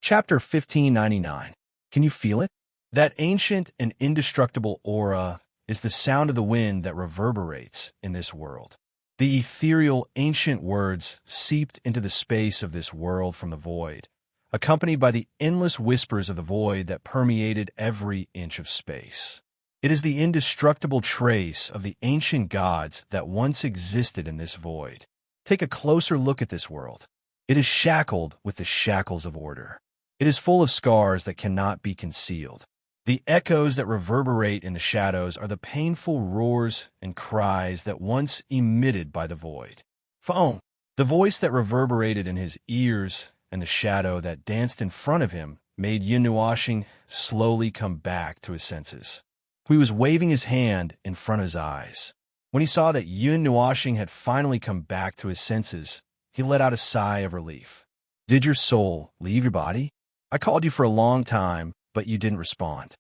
Chapter 1599. Can you feel it? That ancient and indestructible aura is the sound of the wind that reverberates in this world. The ethereal, ancient words seeped into the space of this world from the void, accompanied by the endless whispers of the void that permeated every inch of space. It is the indestructible trace of the ancient gods that once existed in this void. Take a closer look at this world. It is shackled with the shackles of order. It is full of scars that cannot be concealed. The echoes that reverberate in the shadows are the painful roars and cries that once emitted by the void. Foam, the voice that reverberated in his ears and the shadow that danced in front of him, made Yin slowly come back to his senses. He was waving his hand in front of his eyes. When he saw that Yin had finally come back to his senses, he let out a sigh of relief. Did your soul leave your body? I called you for a long time, but you didn't respond.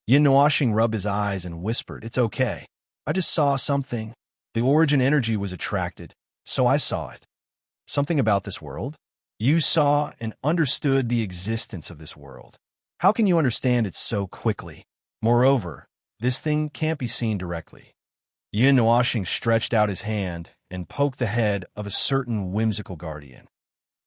Yin rubbed his eyes and whispered, "It's okay. I just saw something. The origin energy was attracted, so I saw it. Something about this world? You saw and understood the existence of this world. How can you understand it so quickly? Moreover, this thing can't be seen directly." Yin stretched out his hand and poked the head of a certain whimsical guardian.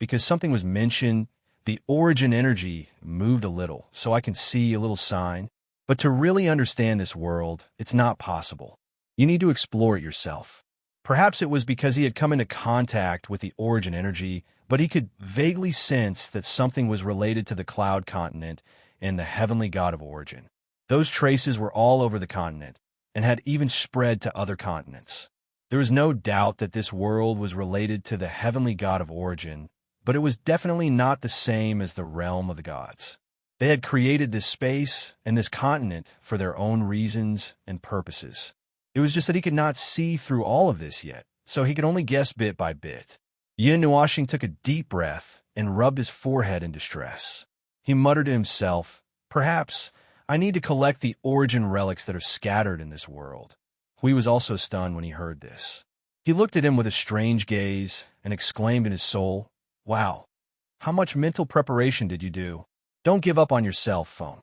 Because something was mentioned, the origin energy moved a little, so I can see a little sign. But to really understand this world, it's not possible. You need to explore it yourself. Perhaps it was because he had come into contact with the origin energy, but he could vaguely sense that something was related to the cloud continent and the heavenly god of origin. Those traces were all over the continent and had even spread to other continents. There was no doubt that this world was related to the heavenly god of origin, but it was definitely not the same as the realm of the gods. They had created this space and this continent for their own reasons and purposes. It was just that he could not see through all of this yet, so he could only guess bit by bit. Yin took a deep breath and rubbed his forehead in distress. He muttered to himself, "Perhaps I need to collect the origin relics that are scattered in this world." Hui was also stunned when he heard this. He looked at him with a strange gaze and exclaimed in his soul, "Wow, how much mental preparation did you do? Don't give up on yourself, Foam."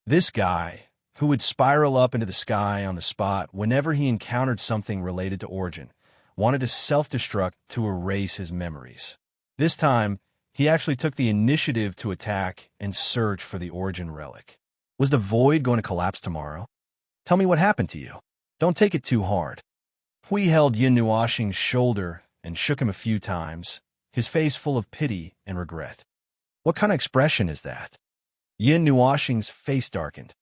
This guy, who would spiral up into the sky on the spot whenever he encountered something related to origin, wanted to self-destruct to erase his memories. This time, he actually took the initiative to attack and search for the origin relic. Was the void going to collapse tomorrow? Tell me what happened to you. Don't take it too hard. Hui held Yin shoulder and shook him a few times, his face full of pity and regret. What kind of expression is that? Yin face darkened.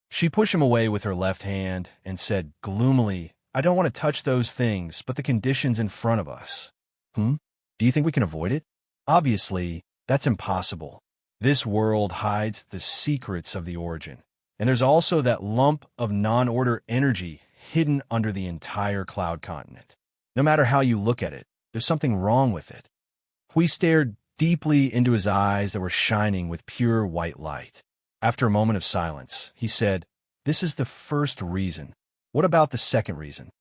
She pushed him away with her left hand and said gloomily, "I don't want to touch those things, but the conditions in front of us." Do you think we can avoid it? Obviously, that's impossible. This world hides the secrets of the origin, and there's also that lump of non-order energy hidden under the entire cloud continent. No matter how you look at it, there's something wrong with it. Hui stared deeply into his eyes that were shining with pure white light. After a moment of silence, he said, "This is the first reason. What about the second reason?"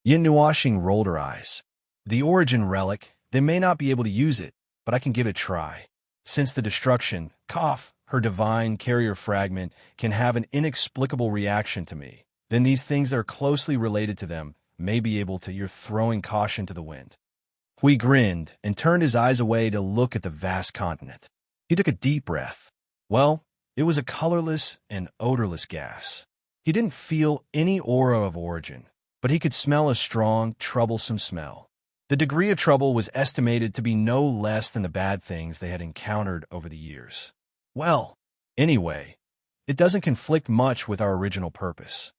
Yin rolled her eyes. "The origin relic, they may not be able to use it, but I can give it a try. Since the destruction, her divine carrier fragment, can have an inexplicable reaction to me, then these things that are closely related to them may be able to. You're throwing caution to the wind." Hui grinned and turned his eyes away to look at the vast continent. He took a deep breath. Well, it was a colorless and odorless gas. He didn't feel any aura of origin, but he could smell a strong, troublesome smell. The degree of trouble was estimated to be no less than the bad things they had encountered over the years. Well, anyway, it doesn't conflict much with our original purpose.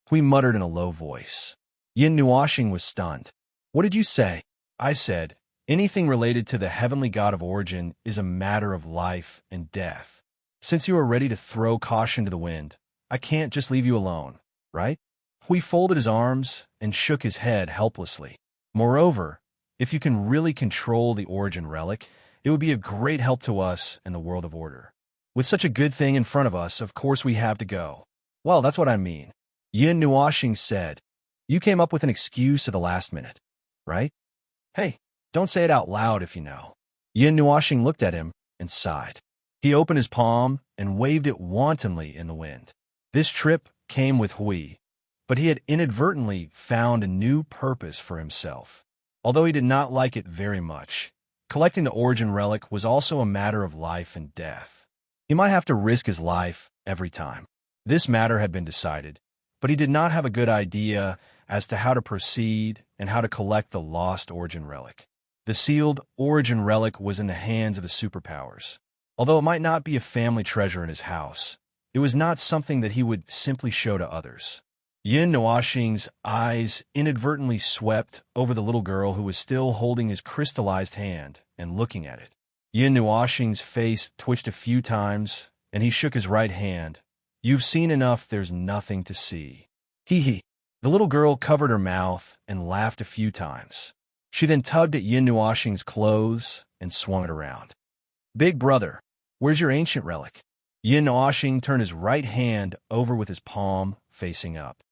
Hui muttered in a low voice. Yin was stunned. "What did you say?" I said, "Anything related to the heavenly god of origin is a matter of life and death. Since you are ready to throw caution to the wind, I can't just leave you alone, right?" Hui folded his arms and shook his head helplessly. "Moreover, if you can really control the origin relic, it would be a great help to us in the world of order. With such a good thing in front of us, of course we have to go." "Well, that's what I mean," Yin said. "You came up with an excuse at the last minute, right? Hey, don't say it out loud if you know." Yin looked at him and sighed. He opened his palm and waved it wantonly in the wind. This trip came with Hui, but he had inadvertently found a new purpose for himself. Although he did not like it very much, collecting the origin relic was also a matter of life and death. He might have to risk his life every time. This matter had been decided, but he did not have a good idea as to how to proceed and how to collect the lost origin relic. The sealed origin relic was in the hands of the superpowers. Although it might not be a family treasure in his house, it was not something that he would simply show to others. Yin Nuoxing's eyes inadvertently swept over the little girl who was still holding his crystallized hand and looking at it. Yin Nuoxing's face twitched a few times, and he shook his right hand. "You've seen enough, there's nothing to see." Hee hee. The little girl covered her mouth and laughed a few times. She then tugged at Yin Nuoxing's clothes and swung it around. "Big brother, where's your ancient relic?" Yin Nuoxing turned his right hand over with his palm facing up.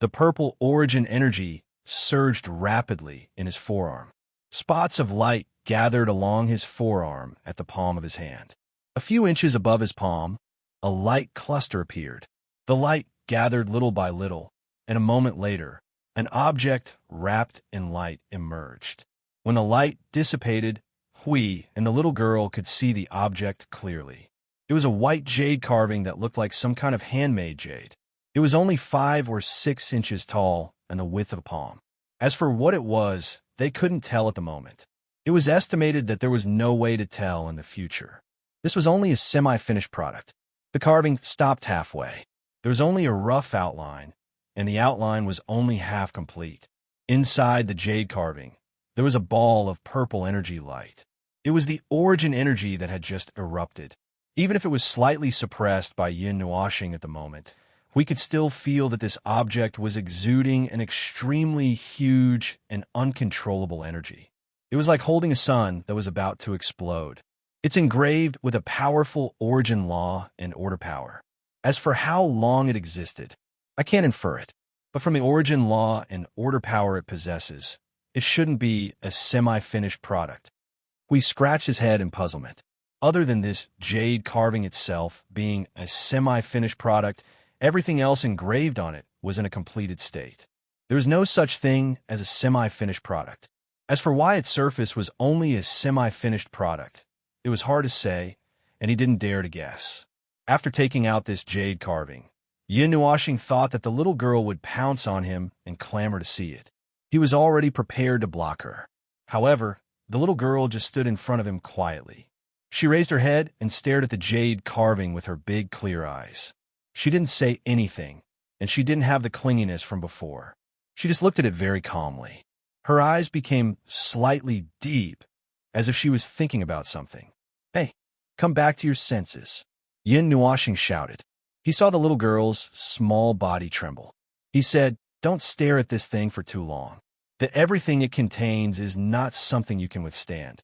The purple origin energy surged rapidly in his forearm. Spots of light gathered along his forearm at the palm of his hand. A few inches above his palm, a light cluster appeared. The light gathered little by little, and a moment later, an object wrapped in light emerged. When the light dissipated, Hui and the little girl could see the object clearly. It was a white jade carving that looked like some kind of handmade jade. It was only 5 or 6 inches tall and the width of a palm. As for what it was, they couldn't tell at the moment. It was estimated that there was no way to tell in the future. This was only a semi-finished product. The carving stopped halfway. There was only a rough outline, and the outline was only half complete. Inside the jade carving, there was a ball of purple energy light. It was the origin energy that had just erupted. Even if it was slightly suppressed by Yin Nuoxing at the moment, we could still feel that this object was exuding an extremely huge and uncontrollable energy. It was like holding a sun that was about to explode. It's engraved with a powerful origin law and order power. As for how long it existed, I can't infer it, but from the origin law and order power it possesses, it shouldn't be a semi-finished product. We scratched his head in puzzlement. Other than this jade carving itself being a semi-finished product, everything else engraved on it was in a completed state. There is no such thing as a semi-finished product. As for why its surface was only a semi-finished product, it was hard to say, and he didn't dare to guess. After taking out this jade carving, Yin Nuoxing thought that the little girl would pounce on him and clamor to see it. He was already prepared to block her. However, the little girl just stood in front of him quietly. She raised her head and stared at the jade carving with her big, clear eyes. She didn't say anything, and she didn't have the clinginess from before. She just looked at it very calmly. Her eyes became slightly deep, as if she was thinking about something. "Hey, come back to your senses," Yin Nuoxing shouted. He saw the little girl's small body tremble. He said, "Don't stare at this thing for too long. That everything it contains is not something you can withstand."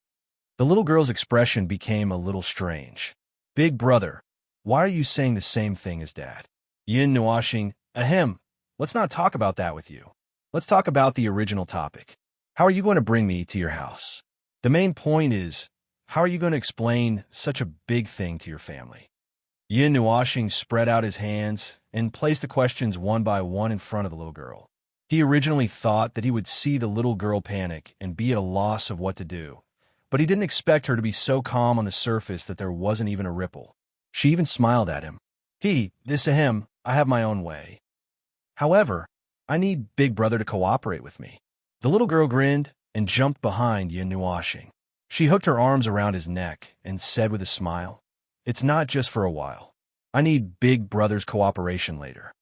The little girl's expression became a little strange. "Big brother, why are you saying the same thing as Dad?" Yin Nuoxing, "Ahem, let's not talk about that with you. Let's talk about the original topic. How are you going to bring me to your house? The main point is, how are you going to explain such a big thing to your family?" Yin Nuoxing spread out his hands and placed the questions one by one in front of the little girl. He originally thought that he would see the little girl panic and be at a loss of what to do, but he didn't expect her to be so calm on the surface that there wasn't even a ripple. She even smiled at him. I have my own way. However, I need Big Brother to cooperate with me." The little girl grinned and jumped behind Yin Nuoxing. She hooked her arms around his neck and said with a smile, "It's not just for a while. I need Big Brother's cooperation later."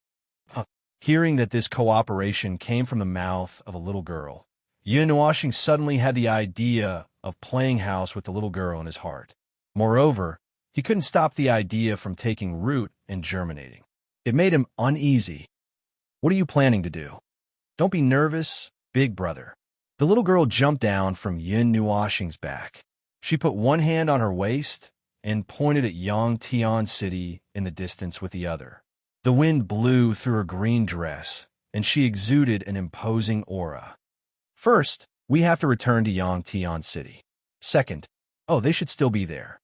Hearing that this cooperation came from the mouth of a little girl, Yin Nuoxing suddenly had the idea of playing house with the little girl in his heart. Moreover, he couldn't stop the idea from taking root and germinating. It made him uneasy. "What are you planning to do?" "Don't be nervous, Big Brother." The little girl jumped down from Yin Nuoxing's back. She put one hand on her waist and pointed at Yangtian City in the distance with the other. The wind blew through her green dress, and she exuded an imposing aura. "First, we have to return to Yangtian City. Second, they should still be there.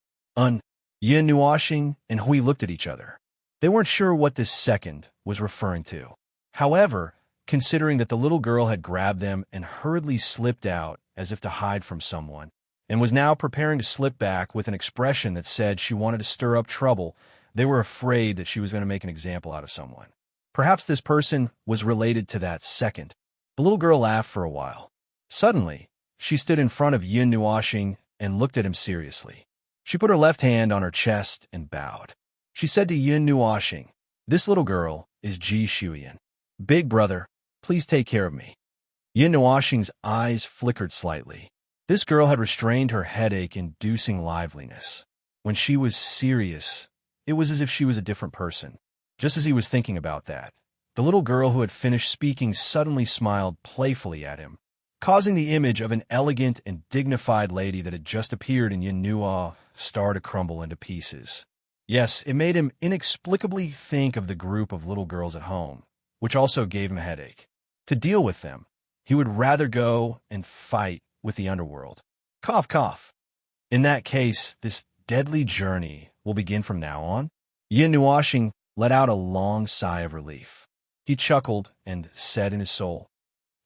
Yin Nuashing and Hui looked at each other. They weren't sure what this second was referring to. However, considering that the little girl had grabbed them and hurriedly slipped out as if to hide from someone, and was now preparing to slip back with an expression that said she wanted to stir up trouble, they were afraid that she was going to make an example out of someone. Perhaps this person was related to that second. The little girl laughed for a while. Suddenly, she stood in front of Yin Nuashing and looked at him seriously. She put her left hand on her chest and bowed. She said to Yin Nuashing, "This little girl is Ji Shuyan. Big brother, please take care of me." Yin Nuashing's eyes flickered slightly. This girl had restrained her headache-inducing liveliness. When she was serious, it was as if she was a different person. Just as he was thinking about that, the little girl who had finished speaking suddenly smiled playfully at him, causing the image of an elegant and dignified lady that had just appeared in Yin Nua's star to crumble into pieces. Yes, it made him inexplicably think of the group of little girls at home, which also gave him a headache. To deal with them, he would rather go and fight with the underworld. Cough, cough. In that case, this deadly journey will begin from now on. Yin Nuashing let out a long sigh of relief. He chuckled and said in his soul,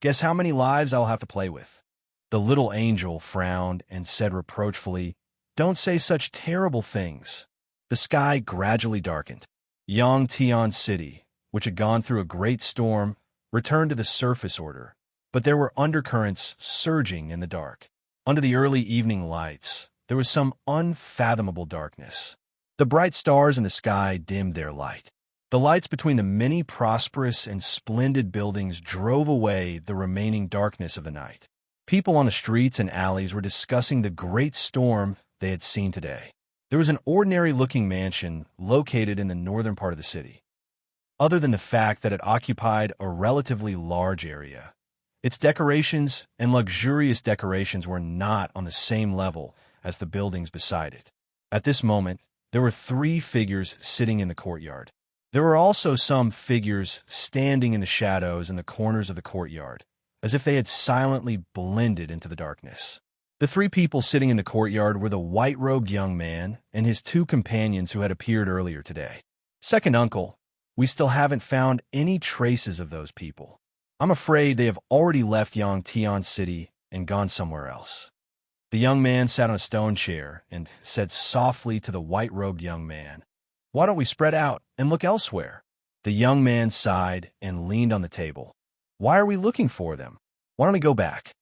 "Guess how many lives I'll have to play with." The little angel frowned and said reproachfully, "Don't say such terrible things." The sky gradually darkened. Yangtian City, which had gone through a great storm, returned to the surface order, but there were undercurrents surging in the dark. Under the early evening lights, there was some unfathomable darkness. The bright stars in the sky dimmed their light. The lights between the many prosperous and splendid buildings drove away the remaining darkness of the night. People on the streets and alleys were discussing the great storm they had seen today. There was an ordinary-looking mansion located in the northern part of the city. Other than the fact that it occupied a relatively large area, its decorations and luxurious decorations were not on the same level as the buildings beside it. At this moment, there were 3 figures sitting in the courtyard. There were also some figures standing in the shadows in the corners of the courtyard, as if they had silently blended into the darkness. The 3 people sitting in the courtyard were the white-robed young man and his 2 companions who had appeared earlier today. "Second uncle, we still haven't found any traces of those people. I'm afraid they have already left Yangtian City and gone somewhere else." The young man sat on a stone chair and said softly to the white-robed young man, "Why don't we spread out and look elsewhere?" The young man sighed and leaned on the table. "Why are we looking for them? Why don't we go back?"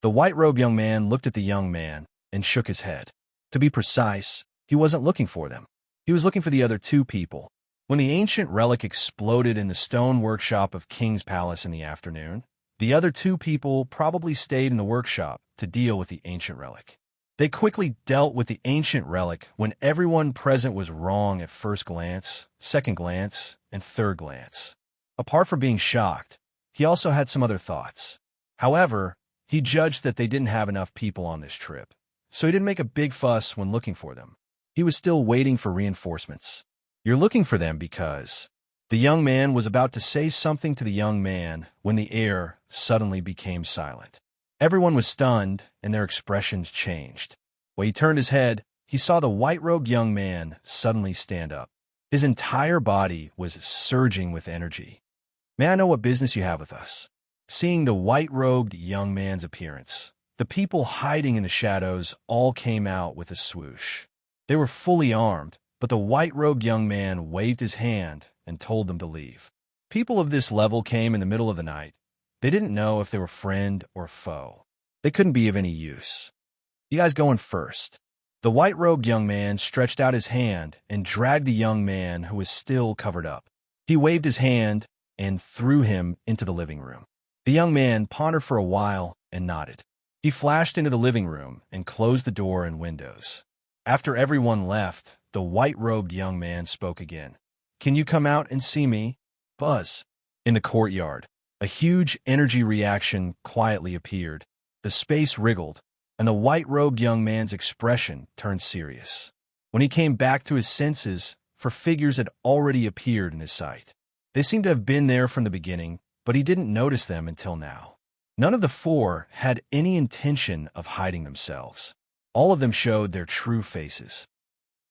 The white-robed young man looked at the young man and shook his head. To be precise, he wasn't looking for them. He was looking for the other 2 people. When the ancient relic exploded in the stone workshop of King's Palace in the afternoon, the other 2 people probably stayed in the workshop to deal with the ancient relic. They quickly dealt with the ancient relic when everyone present was wrong at first glance, second glance, and third glance. Apart from being shocked, he also had some other thoughts. However, he judged that they didn't have enough people on this trip, so he didn't make a big fuss when looking for them. He was still waiting for reinforcements. "You're looking for them because..." The young man was about to say something to the young man when the air suddenly became silent. Everyone was stunned, and their expressions changed. When he turned his head, he saw the white-robed young man suddenly stand up. His entire body was surging with energy. "May I know what business you have with us?" Seeing the white-robed young man's appearance, the people hiding in the shadows all came out with a swoosh. They were fully armed, but the white-robed young man waved his hand and told them to leave. People of this level came in the middle of the night. They didn't know if they were friend or foe. They couldn't be of any use. "You guys go in first." The white-robed young man stretched out his hand and dragged the young man who was still covered up. He waved his hand and threw him into the living room. The young man pondered for a while and nodded. He flashed into the living room and closed the door and windows. After everyone left, the white-robed young man spoke again. "Can you come out and see me?" "Buzz." In the courtyard, a huge energy reaction quietly appeared. The space wriggled, and the white-robed young man's expression turned serious. When he came back to his senses, 4 figures had already appeared in his sight. They seemed to have been there from the beginning, but he didn't notice them until now. None of the 4 had any intention of hiding themselves. All of them showed their true faces.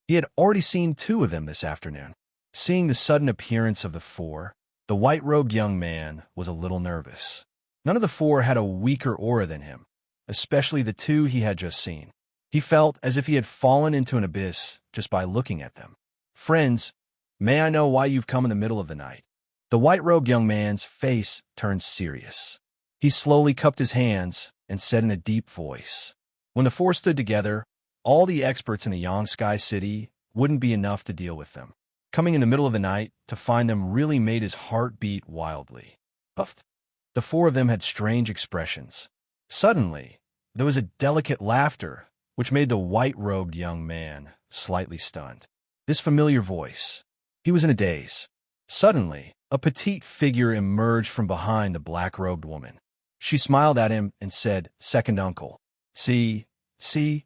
He had already seen two of them this afternoon. Seeing the sudden appearance of the four, the white-robed young man was a little nervous. None of the four had a weaker aura than him, especially the two he had just seen. He felt as if he had fallen into an abyss just by looking at them. "Friends, may I know why you've come in the middle of the night?" The white-robed young man's face turned serious. He slowly cupped his hands and said in a deep voice, "When the four stood together, all the experts in the Yongsky city wouldn't be enough to deal with them. Coming in the middle of the night to find them really made his heart beat wildly." Puffed. The four of them had strange expressions. Suddenly, there was a delicate laughter, which made the white-robed young man slightly stunned. This familiar voice. He was in a daze. Suddenly, a petite figure emerged from behind the black-robed woman. She smiled at him and said, "Second uncle, see if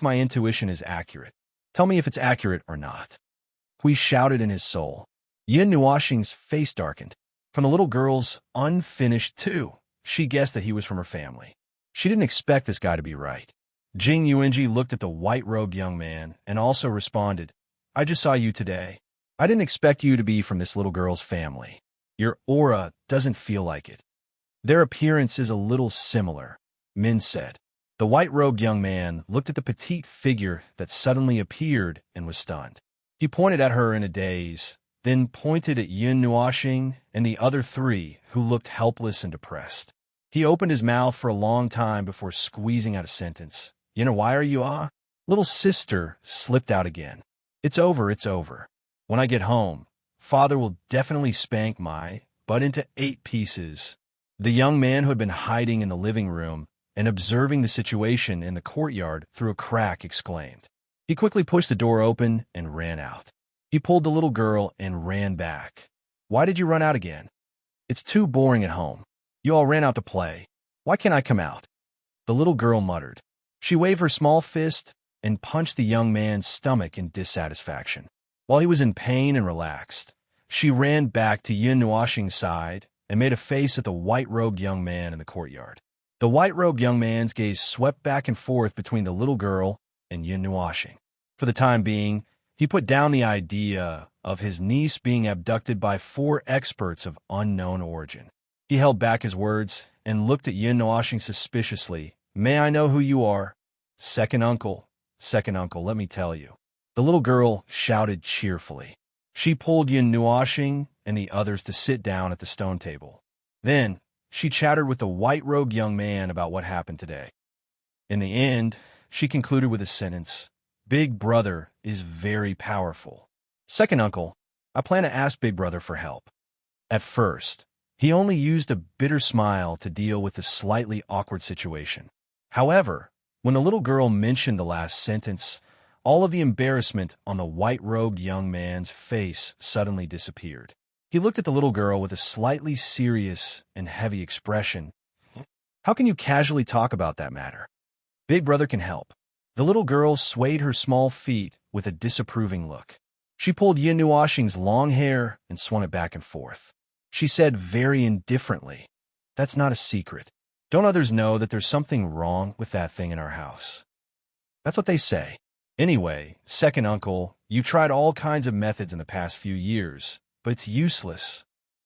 my intuition is accurate. Tell me if it's accurate or not." Hui shouted in his soul. Yin Nuoxing's face darkened. From the little girl's unfinished too, she guessed that he was from her family. She didn't expect this guy to be right. Jing Yuanji looked at the white-robed young man and also responded, "I just saw you today. I didn't expect you to be from this little girl's family. Your aura doesn't feel like it." "Their appearance is a little similar," Min said. The white-robed young man looked at the petite figure that suddenly appeared and was stunned. He pointed at her in a daze, then pointed at Yin Nuoxing and the other three, who looked helpless and depressed. He opened his mouth for a long time before squeezing out a sentence. "You know why are you ah?" Little sister slipped out again. It's over. When I get home, father will definitely spank my butt into 8 pieces." The young man who had been hiding in the living room and observing the situation in the courtyard through a crack exclaimed. He quickly pushed the door open and ran out. He pulled the little girl and ran back. "Why did you run out again?" "It's too boring at home. You all ran out to play. Why can't I come out?" The little girl muttered. She waved her small fist and punched the young man's stomach in dissatisfaction. While he was in pain and relaxed, she ran back to Yin Nuoxing's side and made a face at the white-robed young man in the courtyard. The white-robed young man's gaze swept back and forth between the little girl and Yin Nuoxing. For the time being, he put down the idea of his niece being abducted by 4 experts of unknown origin. He held back his words and looked at Yin Nuoxing suspiciously. "May I know who you are?" Second uncle, let me tell you." The little girl shouted cheerfully. She pulled Yin Nuoxing and the others to sit down at the stone table. Then, she chattered with the white-robed young man about what happened today. In the end, she concluded with a sentence. "Big Brother is very powerful. Second uncle, I plan to ask Big Brother for help." At first, he only used a bitter smile to deal with the slightly awkward situation. However, when the little girl mentioned the last sentence, all of the embarrassment on the white-robed young man's face suddenly disappeared. He looked at the little girl with a slightly serious and heavy expression. "How can you casually talk about that matter? Big Brother can help." The little girl swayed her small feet with a disapproving look. She pulled Yin Nuoxing's long hair and swung it back and forth. She said very indifferently, "That's not a secret. Don't others know that there's something wrong with that thing in our house? That's what they say. Anyway, second uncle, you've tried all kinds of methods in the past few years, but it's useless."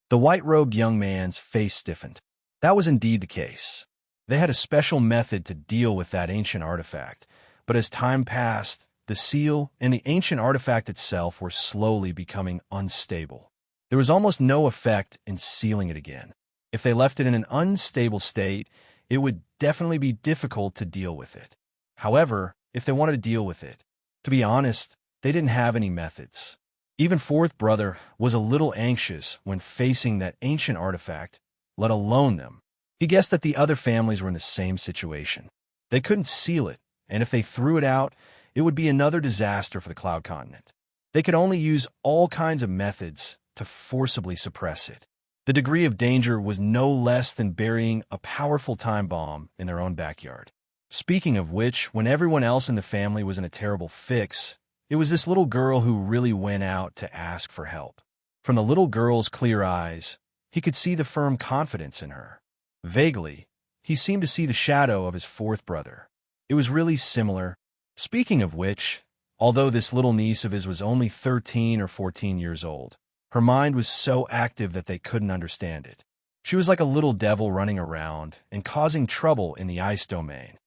The white-robed young man's face stiffened. That was indeed the case. They had a special method to deal with that ancient artifact, but as time passed, the seal and the ancient artifact itself were slowly becoming unstable. There was almost no effect in sealing it again. If they left it in an unstable state, it would definitely be difficult to deal with it. However, if they wanted to deal with it, to be honest, they didn't have any methods. Even fourth brother was a little anxious when facing that ancient artifact, let alone them. He guessed that the other families were in the same situation. They couldn't seal it, and if they threw it out, it would be another disaster for the Cloud Continent. They could only use all kinds of methods to forcibly suppress it. The degree of danger was no less than burying a powerful time bomb in their own backyard. Speaking of which, when everyone else in the family was in a terrible fix, it was this little girl who really went out to ask for help. From the little girl's clear eyes, he could see the firm confidence in her. Vaguely, he seemed to see the shadow of his fourth brother. It was really similar. Speaking of which, Although this little niece of his was only 13 or 14 years old, her mind was so active that they couldn't understand it. She was like a little devil running around and causing trouble in the ice domain.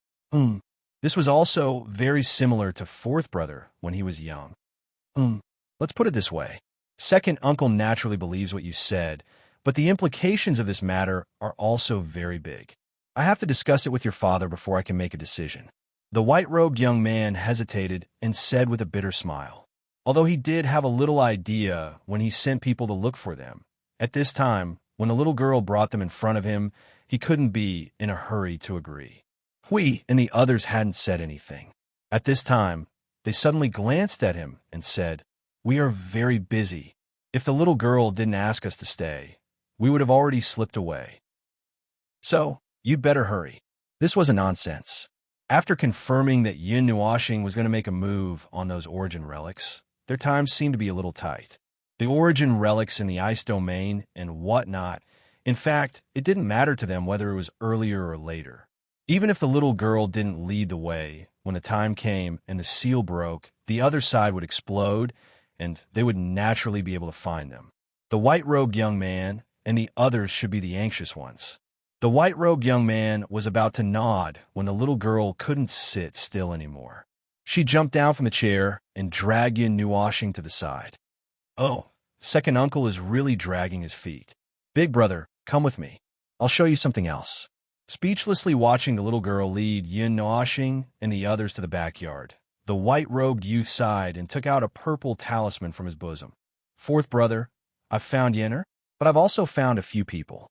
This was also very similar to fourth brother when he was young. Let's put it this way. Second uncle naturally believes what you said, but the implications of this matter are also very big. I have to discuss it with your father before I can make a decision. The white-robed young man hesitated and said with a bitter smile, although he did have a little idea when he sent people to look for them. At this time, when the little girl brought them in front of him, he couldn't be in a hurry to agree. Hui and the others hadn't said anything. At this time, they suddenly glanced at him and said, "We are very busy. If the little girl didn't ask us to stay, we would have already slipped away. So, you'd better hurry." This was a nonsense. After confirming that Yin Nuashing was going to make a move on those origin relics, their time seemed to be a little tight. The origin relics in the ice domain and whatnot, in fact, it didn't matter to them whether it was earlier or later. Even if the little girl didn't lead the way, when the time came and the seal broke, the other side would explode, and they would naturally be able to find them. The white-robed young man and the others should be the anxious ones. The white-robed young man was about to nod when the little girl couldn't sit still anymore. She jumped down from the chair and dragged Yin Nuashing to the side. "Oh, second uncle is really dragging his feet. Big brother, come with me. I'll show you something else." Speechlessly watching the little girl lead Yin Nuashing and the others to the backyard, the white-robed youth sighed and took out a purple talisman from his bosom. "Fourth brother, I've found Yenner, but I've also found a few people."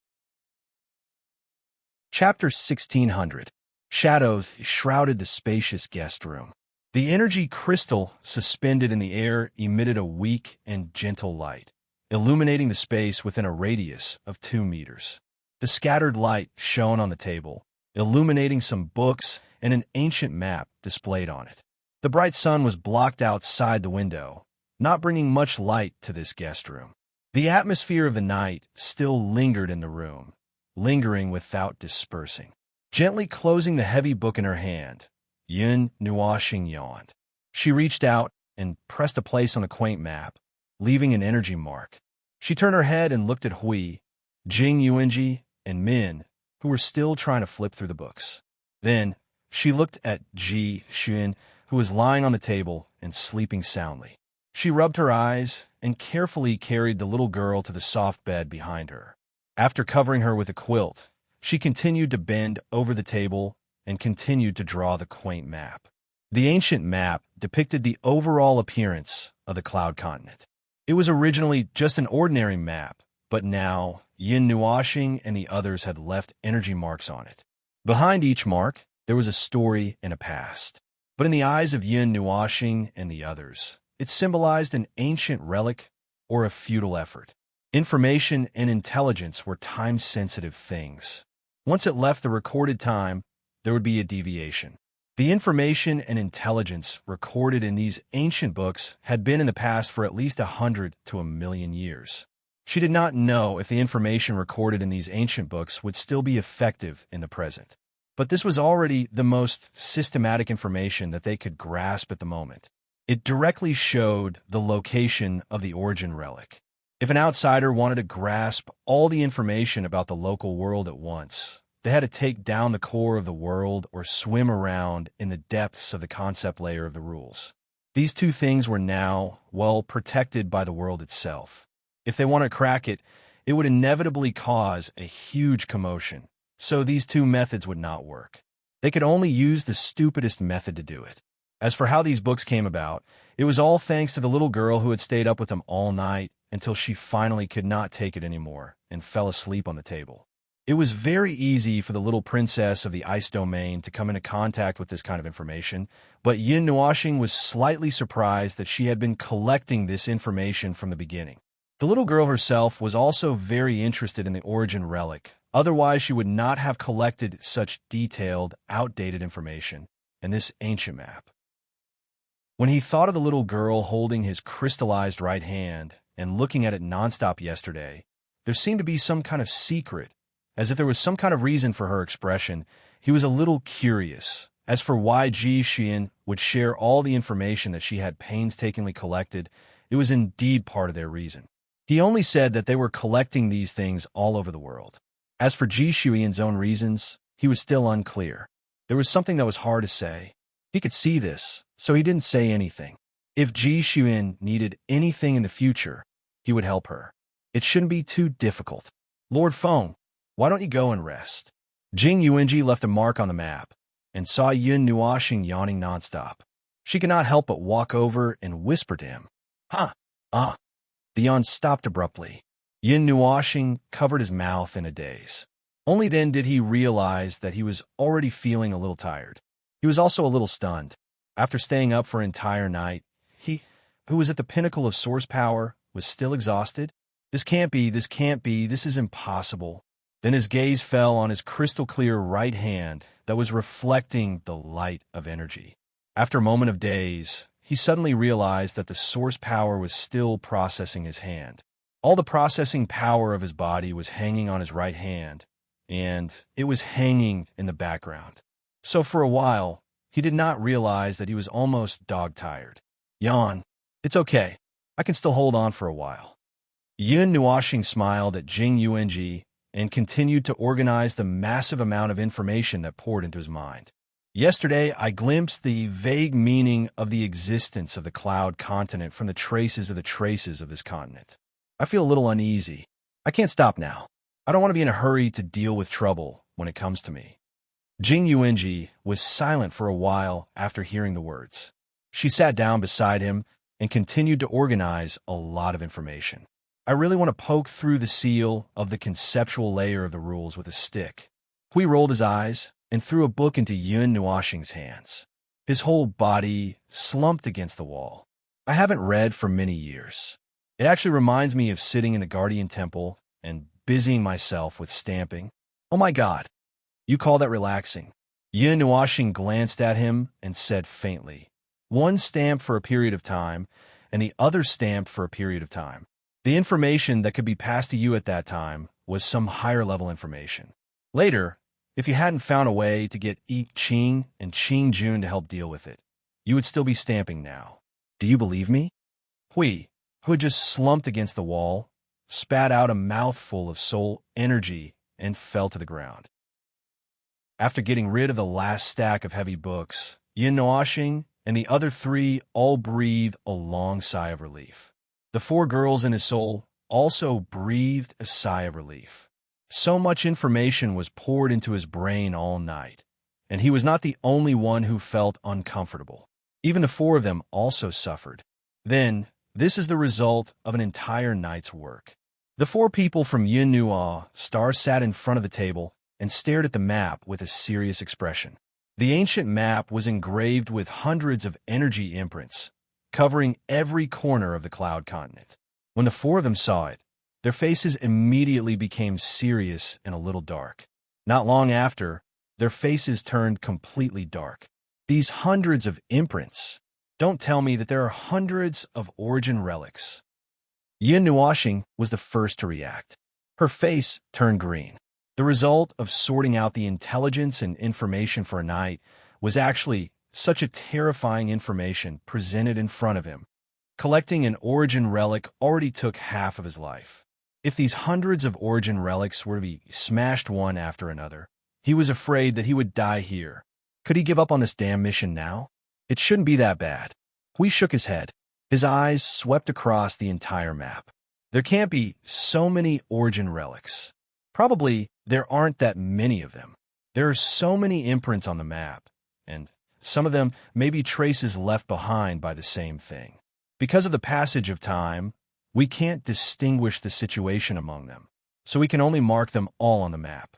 Chapter 1600. Shadows shrouded the spacious guest room. The energy crystal suspended in the air emitted a weak and gentle light, illuminating the space within a radius of 2 meters. The scattered light shone on the table, illuminating some books and an ancient map displayed on it. The bright sun was blocked outside the window, not bringing much light to this guest room. The atmosphere of the night still lingered in the room, lingering without dispersing. Gently closing the heavy book in her hand, Yin Nuashing yawned. She reached out and pressed a place on the quaint map, leaving an energy mark. She turned her head and looked at Hui, Jing Yuanji, and Min, who were still trying to flip through the books. Then, she looked at Ji Xuan, who was lying on the table and sleeping soundly. She rubbed her eyes and carefully carried the little girl to the soft bed behind her. After covering her with a quilt, she continued to bend over the table and continued to draw the quaint map. The ancient map depicted the overall appearance of the Cloud Continent. It was originally just an ordinary map, but now Yin Nuashing and the others had left energy marks on it. Behind each mark, there was a story and a past. But in the eyes of Yin Nuashing and the others, it symbolized an ancient relic or a futile effort. Information and intelligence were time-sensitive things. Once it left the recorded time, there would be a deviation. The information and intelligence recorded in these ancient books had been in the past for at least 100 to 1,000,000 years. She did not know if the information recorded in these ancient books would still be effective in the present. But this was already the most systematic information that they could grasp at the moment. It directly showed the location of the origin relic. If an outsider wanted to grasp all the information about the local world at once, they had to take down the core of the world or swim around in the depths of the concept layer of the rules. These two things were now, well, protected by the world itself. If they want to crack it, it would inevitably cause a huge commotion, so these two methods would not work. They could only use the stupidest method to do it. As for how these books came about, it was all thanks to the little girl who had stayed up with them all night until she finally could not take it anymore and fell asleep on the table. It was very easy for the little princess of the ice domain to come into contact with this kind of information, but Yin Nuashing was slightly surprised that she had been collecting this information from the beginning. The little girl herself was also very interested in the origin relic, otherwise she would not have collected such detailed, outdated information in this ancient map. When he thought of the little girl holding his crystallized right hand and looking at it nonstop yesterday, there seemed to be some kind of secret. As if there was some kind of reason for her expression, he was a little curious As for why Ji Xian would share all the information that she had painstakingly collected, it was indeed part of their reason. He only said that they were collecting these things all over the world. As for Ji Xian's own reasons, he was still unclear. There was something that was hard to say. He could see this, so he didn't say anything. If Ji Xian needed anything in the future, he would help her. It shouldn't be too difficult. Lord Feng, why don't you go and rest? Jing Yuanji left a mark on the map and saw Yun Nuoxing yawning nonstop. She could not help but walk over and whisper to him. Huh? Ah. The yawn stopped abruptly. Yun Nuoxing covered his mouth in a daze. Only then did he realize that he was already feeling a little tired. He was also a little stunned. After staying up for an entire night, he, who was at the pinnacle of source power, was still exhausted. This can't be, this is impossible. Then his gaze fell on his crystal-clear right hand that was reflecting the light of energy. After a moment of daze, he suddenly realized that the source power was still processing his hand. All the processing power of his body was hanging on his right hand, and it was hanging in the background. So for a while, he did not realize that he was almost dog-tired. Yawn. It's okay. I can still hold on for a while. Yun Nuoxing smiled at Jing Yuanji and continued to organize the massive amount of information that poured into his mind. Yesterday, I glimpsed the vague meaning of the existence of the cloud continent from the traces of this continent. I feel a little uneasy. I can't stop now. I don't want to be in a hurry to deal with trouble when it comes to me. Jing Yuanji was silent for a while after hearing the words. She sat down beside him and continued to organize a lot of information. I really want to poke through the seal of the conceptual layer of the rules with a stick. Hui rolled his eyes and threw a book into Yun Nuoxing's hands. His whole body slumped against the wall. I haven't read for many years. It actually reminds me of sitting in the Guardian Temple and busying myself with stamping. Oh my God, you call that relaxing? Yun Nuoxing glanced at him and said faintly, one stamped for a period of time and the other stamped for a period of time. The information that could be passed to you at that time was some higher level information. Later, if you hadn't found a way to get I Ching and Qing Jun to help deal with it, you would still be stamping now. Do you believe me? Hui, who had just slumped against the wall, spat out a mouthful of soul energy and fell to the ground. After getting rid of the last stack of heavy books, Yun Nuoxing and the other three all breathed a long sigh of relief. The four girls in his soul also breathed a sigh of relief. So much information was poured into his brain all night, and he was not the only one who felt uncomfortable. Even the four of them also suffered. Then, this is the result of an entire night's work. The four people from Yun Nuo Star sat in front of the table and stared at the map with a serious expression. The ancient map was engraved with hundreds of energy imprints, covering every corner of the cloud continent. When the four of them saw it, their faces immediately became serious and a little dark. Not long after, their faces turned completely dark. These hundreds of imprints. Don't tell me that there are hundreds of origin relics. Yun Nuoxing was the first to react. Her face turned green. The result of sorting out the intelligence and information for a night was actually such a terrifying information presented in front of him. Collecting an origin relic already took half of his life. If these hundreds of origin relics were to be smashed one after another, he was afraid that he would die here. Could he give up on this damn mission now? It shouldn't be that bad. Hui shook his head. His eyes swept across the entire map. There can't be so many origin relics. Probably there aren't that many of them. There are so many imprints on the map, and some of them may be traces left behind by the same thing. Because of the passage of time, we can't distinguish the situation among them, so we can only mark them all on the map.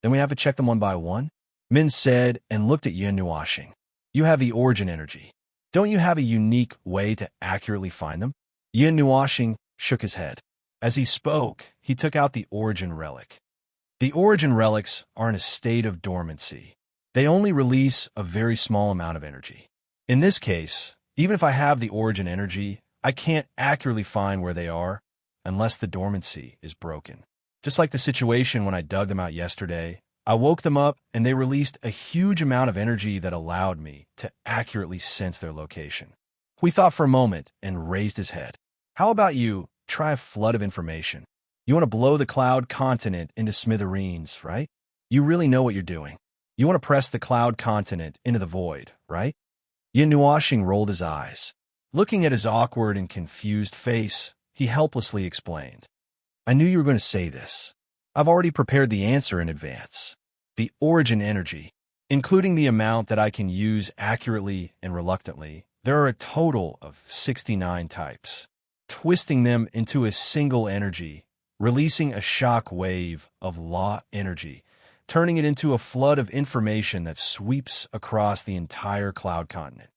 Then we have to check them one by one? Min said and looked at Yun Nuoxing. You have the origin energy. Don't you have a unique way to accurately find them? Yun Nuoxing shook his head. As he spoke, he took out the origin relic. The origin relics are in a state of dormancy. They only release a very small amount of energy. In this case, even if I have the origin energy, I can't accurately find where they are unless the dormancy is broken. Just like the situation when I dug them out yesterday, I woke them up, and they released a huge amount of energy that allowed me to accurately sense their location. Hui thought for a moment and raised his head. How about you try a flood of information? You want to blow the cloud continent into smithereens, right? You really know what you're doing. You want to press the cloud continent into the void, right? Yin Nuoxing rolled his eyes. Looking at his awkward and confused face, he helplessly explained. I knew you were going to say this. I've already prepared the answer in advance. The origin energy, including the amount that I can use accurately and reluctantly, there are a total of 69 types. Twisting them into a single energy, releasing a shock wave of law energy, turning it into a flood of information that sweeps across the entire cloud continent.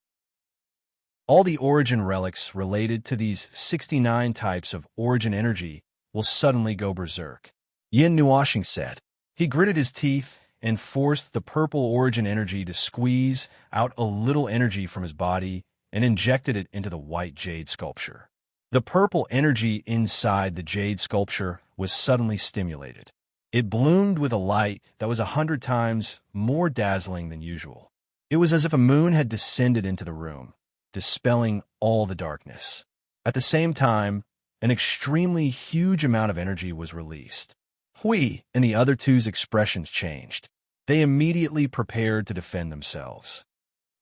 All the origin relics related to these 69 types of origin energy will suddenly go berserk. Yin Nuoxing said. He gritted his teeth and forced the purple origin energy to squeeze out a little energy from his body and injected it into the white jade sculpture. The purple energy inside the jade sculpture was suddenly stimulated. It bloomed with a light that was 100 times more dazzling than usual. It was as if a moon had descended into the room, dispelling all the darkness. At the same time, an extremely huge amount of energy was released. Hui and the other two's expressions changed. They immediately prepared to defend themselves.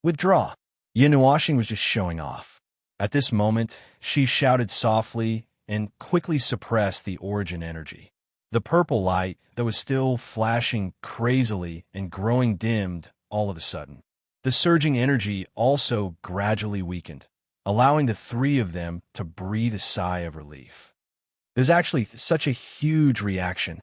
Withdraw. Yin Nuoxing was just showing off. At this moment, she shouted softly and quickly suppressed the origin energy. The purple light that was still flashing crazily and growing dimmed all of a sudden. The surging energy also gradually weakened, allowing the three of them to breathe a sigh of relief. There's actually such a huge reaction.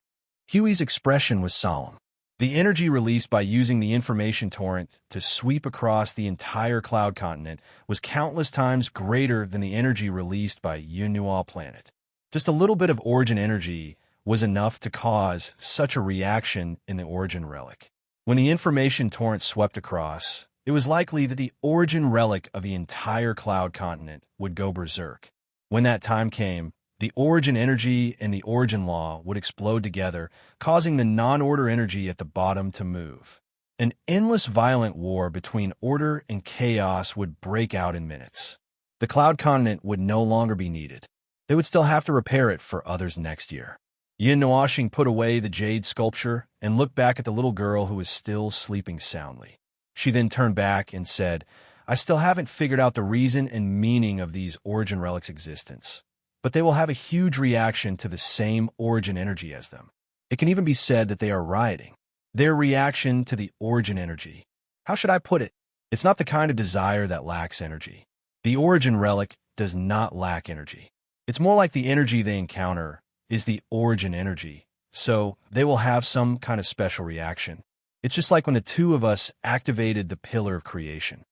Huey's expression was solemn. The energy released by using the information torrent to sweep across the entire cloud continent was countless times greater than the energy released by Yunua planet. Just a little bit of origin energy was enough to cause such a reaction in the origin relic. When the information torrent swept across, it was likely that the origin relic of the entire cloud continent would go berserk. When that time came, the origin energy and the origin law would explode together, causing the non-order energy at the bottom to move. An endless violent war between order and chaos would break out in minutes. The cloud continent would no longer be needed. They would still have to repair it for others next year. Yin Nuoxing put away the jade sculpture and looked back at the little girl who was still sleeping soundly. She then turned back and said, I still haven't figured out the reason and meaning of these origin relics' existence, but they will have a huge reaction to the same origin energy as them. It can even be said that they are rioting. Their reaction to the origin energy. How should I put it? It's not the kind of desire that lacks energy. The origin relic does not lack energy. It's more like the energy they encounter is the origin energy, so they will have some kind of special reaction. It's just like when the two of us activated the pillar of creation.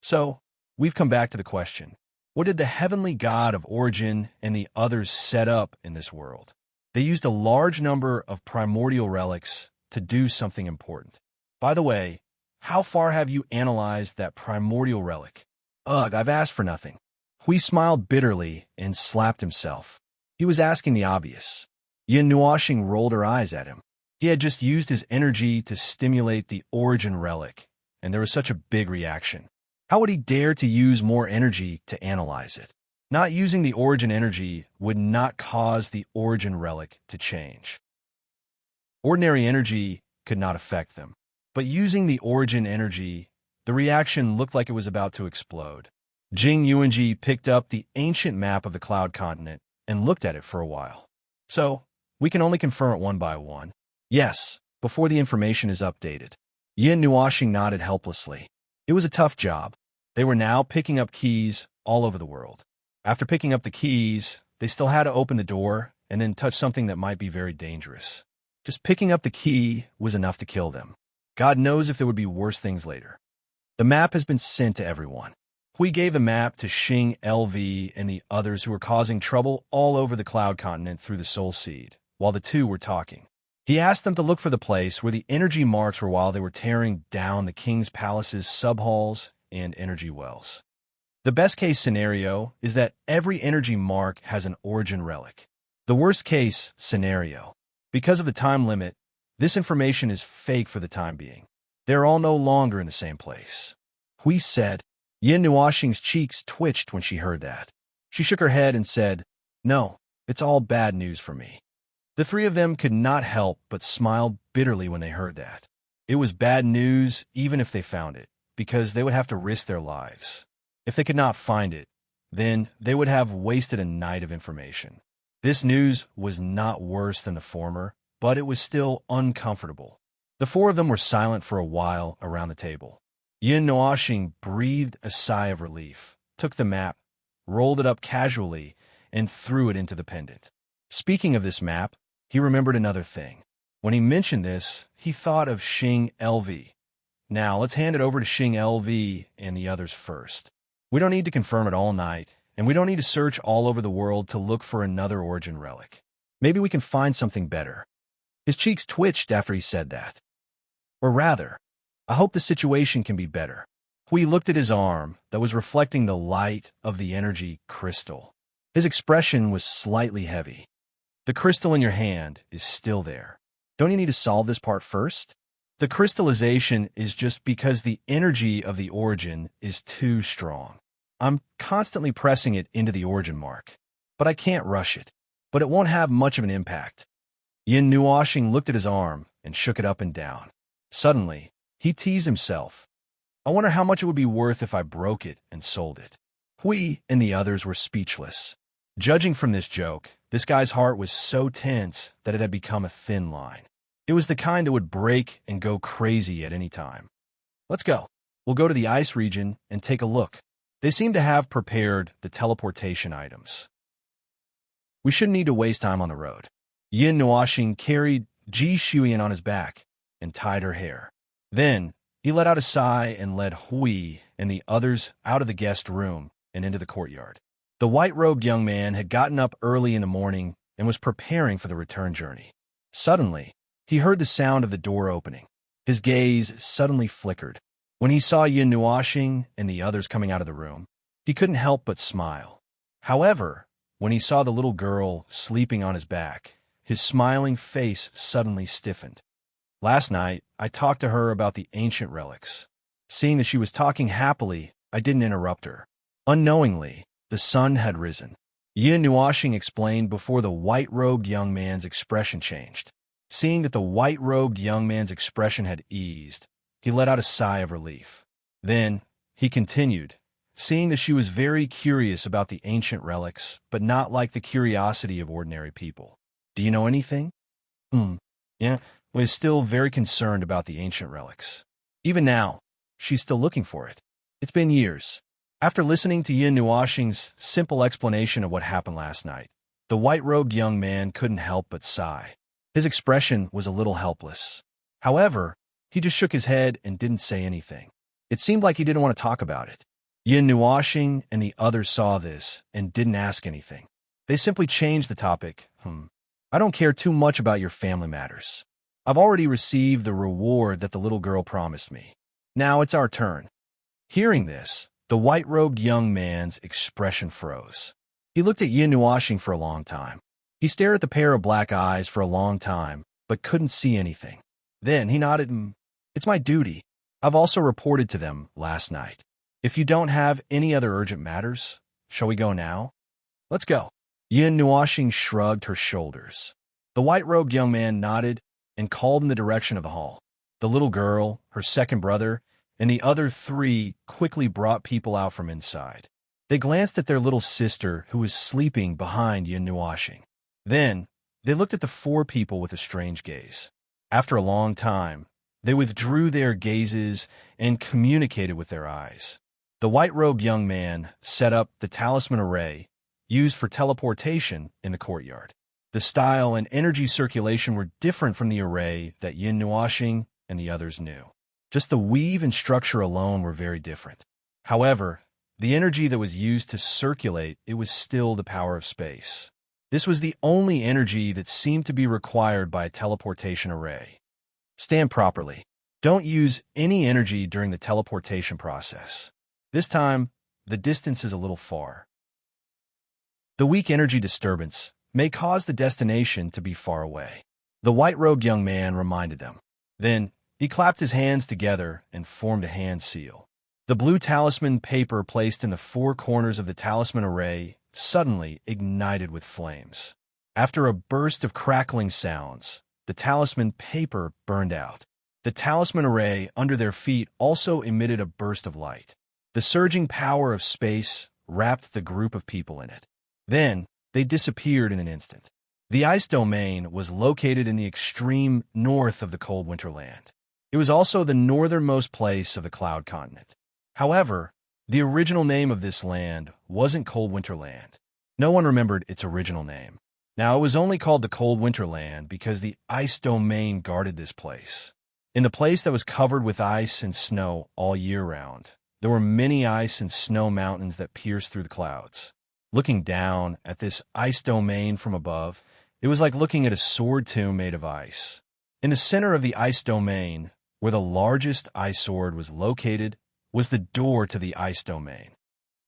So, we've come back to the question. What did the heavenly god of origin and the others set up in this world? They used a large number of primordial relics to do something important. By the way, how far have you analyzed that primordial relic? Ugh, I've asked for nothing. Hui smiled bitterly and slapped himself. He was asking the obvious. Yin Nuoxing rolled her eyes at him. He had just used his energy to stimulate the origin relic, and there was such a big reaction. How would he dare to use more energy to analyze it? Not using the origin energy would not cause the origin relic to change. Ordinary energy could not affect them, but using the origin energy, the reaction looked like it was about to explode. Jing Yuanji picked up the ancient map of the cloud continent and looked at it for a while. So, we can only confirm it one by one. Yes, before the information is updated. Yin Nuoxing nodded helplessly. It was a tough job. They were now picking up keys all over the world. After picking up the keys, they still had to open the door and then touch something that might be very dangerous. Just picking up the key was enough to kill them. God knows if there would be worse things later. The map has been sent to everyone. Hui gave the map to Xing LV and the others who were causing trouble all over the cloud continent through the soul seed, while the two were talking. He asked them to look for the place where the energy marks were while they were tearing down the king's palace's subhalls and energy wells. The best-case scenario is that every energy mark has an origin relic. The worst-case scenario, because of the time limit, This information is fake for the time being. They're all no longer in the same place. Hui said. Yin Nuoxing's cheeks twitched when she heard that. She shook her head and said, "No, it's all bad news for me." The three of them could not help but smile bitterly when they heard that. It was bad news even if they found it, because they would have to risk their lives. If they could not find it, then they would have wasted a night of information. This news was not worse than the former, but it was still uncomfortable. The four of them were silent for a while around the table. Yin Nuoxing breathed a sigh of relief, took the map, rolled it up casually, and threw it into the pendant. Speaking of this map, he remembered another thing. When he mentioned this, he thought of Xing LV. Now, let's hand it over to Xing LV and the others first. We don't need to confirm it all night, and we don't need to search all over the world to look for another origin relic. Maybe we can find something better. His cheeks twitched after he said that. Or rather, I hope the situation can be better. Hui looked at his arm that was reflecting the light of the energy crystal. His expression was slightly heavy. The crystal in your hand is still there. Don't you need to solve this part first? The crystallization is just because the energy of the origin is too strong. I'm constantly pressing it into the origin mark, but I can't rush it. But it won't have much of an impact. Yin Nuoxing looked at his arm and shook it up and down. Suddenly, he teased himself. I wonder how much it would be worth if I broke it and sold it. Hui and the others were speechless. Judging from this joke, this guy's heart was so tense that it had become a thin line. It was the kind that would break and go crazy at any time. Let's go. We'll go to the ice region and take a look. They seem to have prepared the teleportation items. We shouldn't need to waste time on the road. Yin Nuoxing carried Ji Shuyan on his back and tied her hair. Then, he let out a sigh and led Hui and the others out of the guest room and into the courtyard. The white-robed young man had gotten up early in the morning and was preparing for the return journey. Suddenly, he heard the sound of the door opening. His gaze suddenly flickered. When he saw Yin Nuoxing and the others coming out of the room, he couldn't help but smile. However, when he saw the little girl sleeping on his back, his smiling face suddenly stiffened. Last night, I talked to her about the ancient relics. Seeing that she was talking happily, I didn't interrupt her. Unknowingly, the sun had risen. Yin Nuoxing explained before the white-robed young man's expression changed. Seeing that the white-robed young man's expression had eased, he let out a sigh of relief. Then, he continued, seeing that she was very curious about the ancient relics, but not like the curiosity of ordinary people. Do you know anything? Yeah, was still very concerned about the ancient relics. Even now, she's still looking for it. It's been years. After listening to Yin Nuoxing's simple explanation of what happened last night, the white-robed young man couldn't help but sigh. His expression was a little helpless. However, he just shook his head and didn't say anything. It seemed like he didn't want to talk about it. Yin Nuoxing and the others saw this and didn't ask anything. They simply changed the topic. I don't care too much about your family matters. I've already received the reward that the little girl promised me. Now it's our turn. Hearing this, the white-robed young man's expression froze. He looked at Yin Nuoxing for a long time. He stared at the pair of black eyes for a long time, but couldn't see anything. Then he nodded. It's my duty. I've also reported to them last night. If you don't have any other urgent matters, shall we go now? Let's go. Yin Nuoxing shrugged her shoulders. The white-robed young man nodded and called in the direction of the hall. The little girl, her second brother, and the other three quickly brought people out from inside. They glanced at their little sister who was sleeping behind Yin Nuoxing. Then, they looked at the four people with a strange gaze. After a long time, they withdrew their gazes and communicated with their eyes. The white-robed young man set up the talisman array used for teleportation in the courtyard. The style and energy circulation were different from the array that Yin Nuoxing and the others knew. Just the weave and structure alone were very different. However, the energy that was used to circulate, it was still the power of space. This was the only energy that seemed to be required by a teleportation array. Stand properly. Don't use any energy during the teleportation process. This time, the distance is a little far. The weak energy disturbance may cause the destination to be far away. The white-robed young man reminded them. Then he clapped his hands together and formed a hand seal. The blue talisman paper placed in the four corners of the talisman array suddenly ignited with flames. After a burst of crackling sounds, the talisman paper burned out. The talisman array under their feet also emitted a burst of light. The surging power of space wrapped the group of people in it. Then they disappeared in an instant. The ice domain was located in the extreme north of the cold winter land. It was also the northernmost place of the cloud continent. However, the original name of this land wasn't Cold Winter Land. No one remembered its original name. Now, it was only called the Cold Winter Land because the ice domain guarded this place. In the place that was covered with ice and snow all year round, there were many ice and snow mountains that pierced through the clouds. Looking down at this ice domain from above, it was like looking at a sword tomb made of ice. In the center of the ice domain, where the largest ice sword was located, was the door to the ice domain.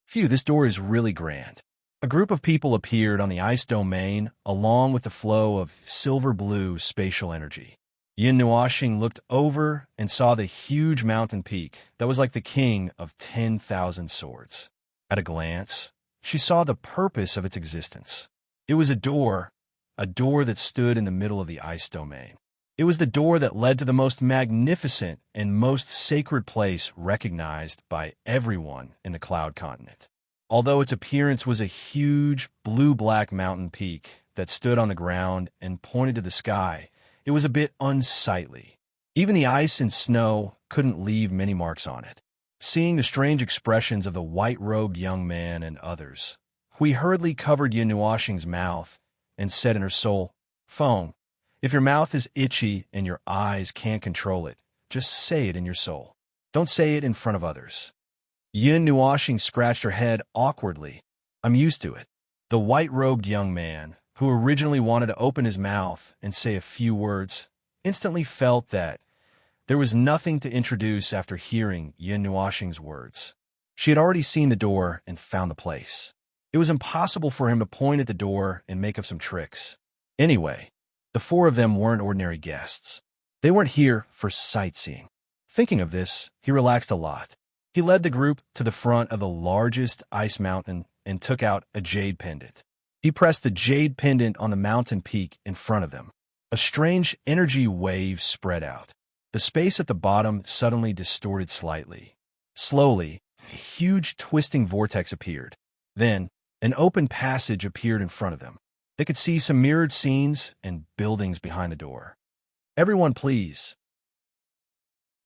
Phew, this door is really grand. A group of people appeared on the ice domain along with the flow of silver-blue spatial energy. Yin Nuoxing looked over and saw the huge mountain peak that was like the king of 10,000 swords. At a glance, she saw the purpose of its existence. It was a door that stood in the middle of the ice domain. It was the door that led to the most magnificent and most sacred place recognized by everyone in the cloud continent. Although its appearance was a huge blue-black mountain peak that stood on the ground and pointed to the sky, it was a bit unsightly. Even the ice and snow couldn't leave many marks on it. Seeing the strange expressions of the white-robed young man and others, Hui hurriedly covered Yin Nuoxing's mouth and said in her soul, "Feng, if your mouth is itchy and your eyes can't control it, just say it in your soul. Don't say it in front of others." Yin Nuoxing scratched her head awkwardly. "I'm used to it." The white-robed young man, who originally wanted to open his mouth and say a few words, instantly felt that there was nothing to introduce after hearing Yin Nuoxing's words. She had already seen the door and found the place. It was impossible for him to point at the door and make up some tricks. Anyway, the four of them weren't ordinary guests. They weren't here for sightseeing. Thinking of this, he relaxed a lot. He led the group to the front of the largest ice mountain and took out a jade pendant. He pressed the jade pendant on the mountain peak in front of them. A strange energy wave spread out. The space at the bottom suddenly distorted slightly. Slowly, a huge twisting vortex appeared. Then, an open passage appeared in front of them. They could see some mirrored scenes and buildings behind the door. "Everyone, please."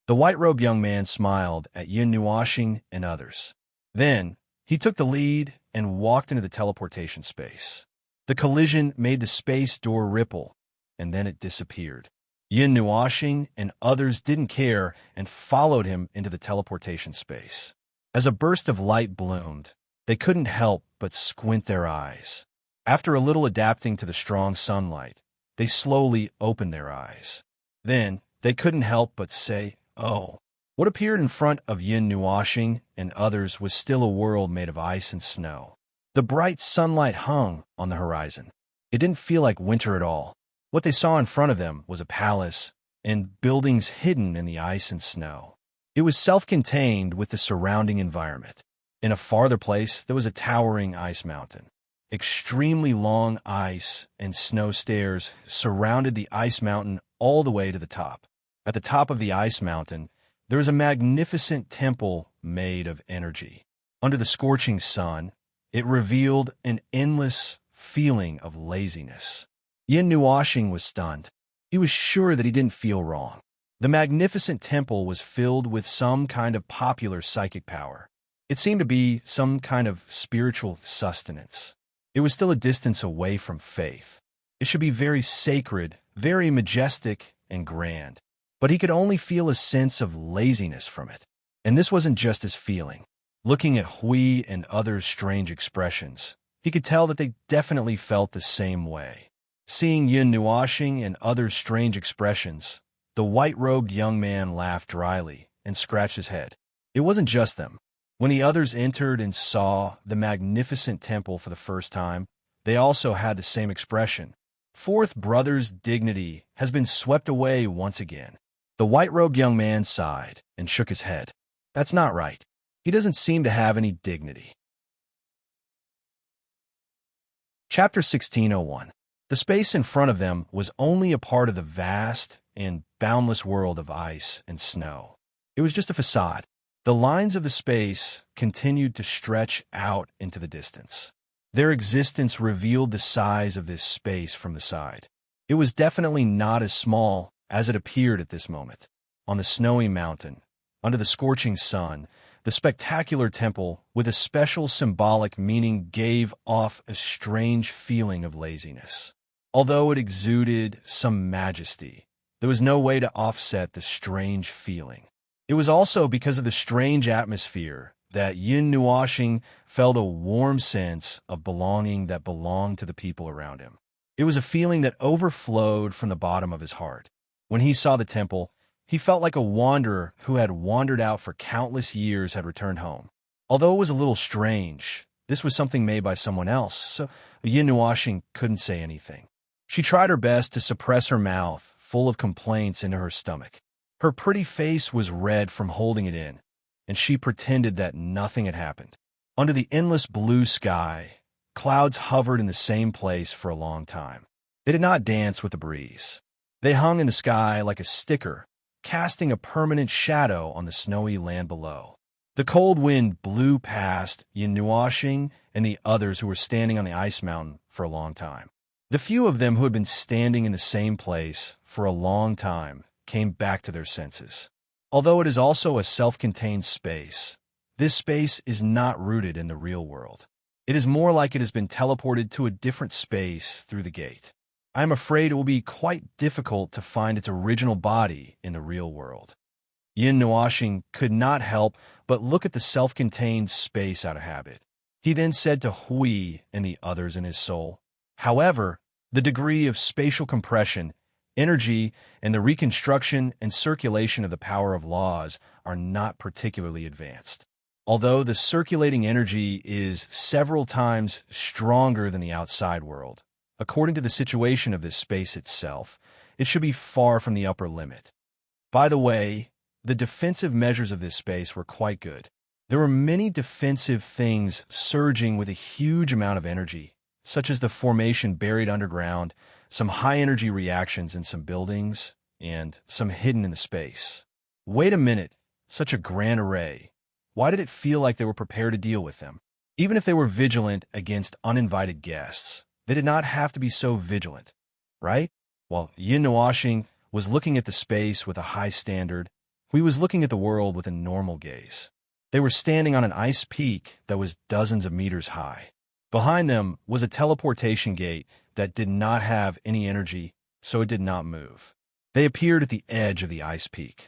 The white-robed young man smiled at Yin Nuoxing and others. Then, he took the lead and walked into the teleportation space. The collision made the space door ripple, and then it disappeared. Yin Nuoxing and others didn't care and followed him into the teleportation space. As a burst of light bloomed, they couldn't help but squint their eyes. After a little adapting to the strong sunlight, they slowly opened their eyes. Then, they couldn't help but say, "Oh." What appeared in front of Yin Nuoxing and others was still a world made of ice and snow. The bright sunlight hung on the horizon. It didn't feel like winter at all. What they saw in front of them was a palace and buildings hidden in the ice and snow. It was self-contained with the surrounding environment. In a farther place, there was a towering ice mountain. Extremely long ice and snow stairs surrounded the ice mountain all the way to the top. At the top of the ice mountain, there was a magnificent temple made of energy. Under the scorching sun, it revealed an endless feeling of laziness. Yin Nuoxing was stunned. He was sure that he didn't feel wrong. The magnificent temple was filled with some kind of popular psychic power. It seemed to be some kind of spiritual sustenance. It was still a distance away from faith. It should be very sacred, very majestic, and grand. But he could only feel a sense of laziness from it. And this wasn't just his feeling. Looking at Hui and others' strange expressions, he could tell that they definitely felt the same way. Seeing Yin Nuoxing and others' strange expressions, the white-robed young man laughed dryly and scratched his head. It wasn't just them. When the others entered and saw the magnificent temple for the first time, they also had the same expression. Fourth brother's dignity has been swept away once again. The white-robed young man sighed and shook his head. That's not right. He doesn't seem to have any dignity. Chapter 1601. The space in front of them was only a part of the vast and boundless world of ice and snow. It was just a facade. The lines of the space continued to stretch out into the distance. Their existence revealed the size of this space from the side. It was definitely not as small as it appeared at this moment. On the snowy mountain, under the scorching sun, the spectacular temple, with a special symbolic meaning, gave off a strange feeling of laziness. Although it exuded some majesty, there was no way to offset the strange feeling. It was also because of the strange atmosphere that Yin Nuoxing felt a warm sense of belonging that belonged to the people around him. It was a feeling that overflowed from the bottom of his heart. When he saw the temple, he felt like a wanderer who had wandered out for countless years had returned home. Although it was a little strange, this was something made by someone else, so Yin Nuoxing couldn't say anything. She tried her best to suppress her mouth, full of complaints, into her stomach. Her pretty face was red from holding it in, and she pretended that nothing had happened. Under the endless blue sky, clouds hovered in the same place for a long time. They did not dance with the breeze. They hung in the sky like a sticker, casting a permanent shadow on the snowy land below. The cold wind blew past Yin Nuoxing and the others who were standing on the ice mountain for a long time. The few of them who had been standing in the same place for a long time came back to their senses. Although it is also a self-contained space, this space is not rooted in the real world. It is more like it has been teleported to a different space through the gate. I am afraid it will be quite difficult to find its original body in the real world. Yin Nuoxing could not help but look at the self-contained space out of habit. He then said to Hui and the others in his soul, however, the degree of spatial compression, energy, and the reconstruction and circulation of the power of laws are not particularly advanced. Although the circulating energy is several times stronger than the outside world, according to the situation of this space itself, it should be far from the upper limit. By the way, the defensive measures of this space were quite good. There were many defensive things surging with a huge amount of energy, such as the formation buried underground, some high-energy reactions in some buildings, and some hidden in the space. Wait a minute, such a grand array. Why did it feel like they were prepared to deal with them? Even if they were vigilant against uninvited guests, they did not have to be so vigilant, right? While Yin Nuoxing was looking at the space with a high standard, Hui was looking at the world with a normal gaze. They were standing on an ice peak that was dozens of meters high. Behind them was a teleportation gate that did not have any energy, so it did not move. They appeared at the edge of the ice peak.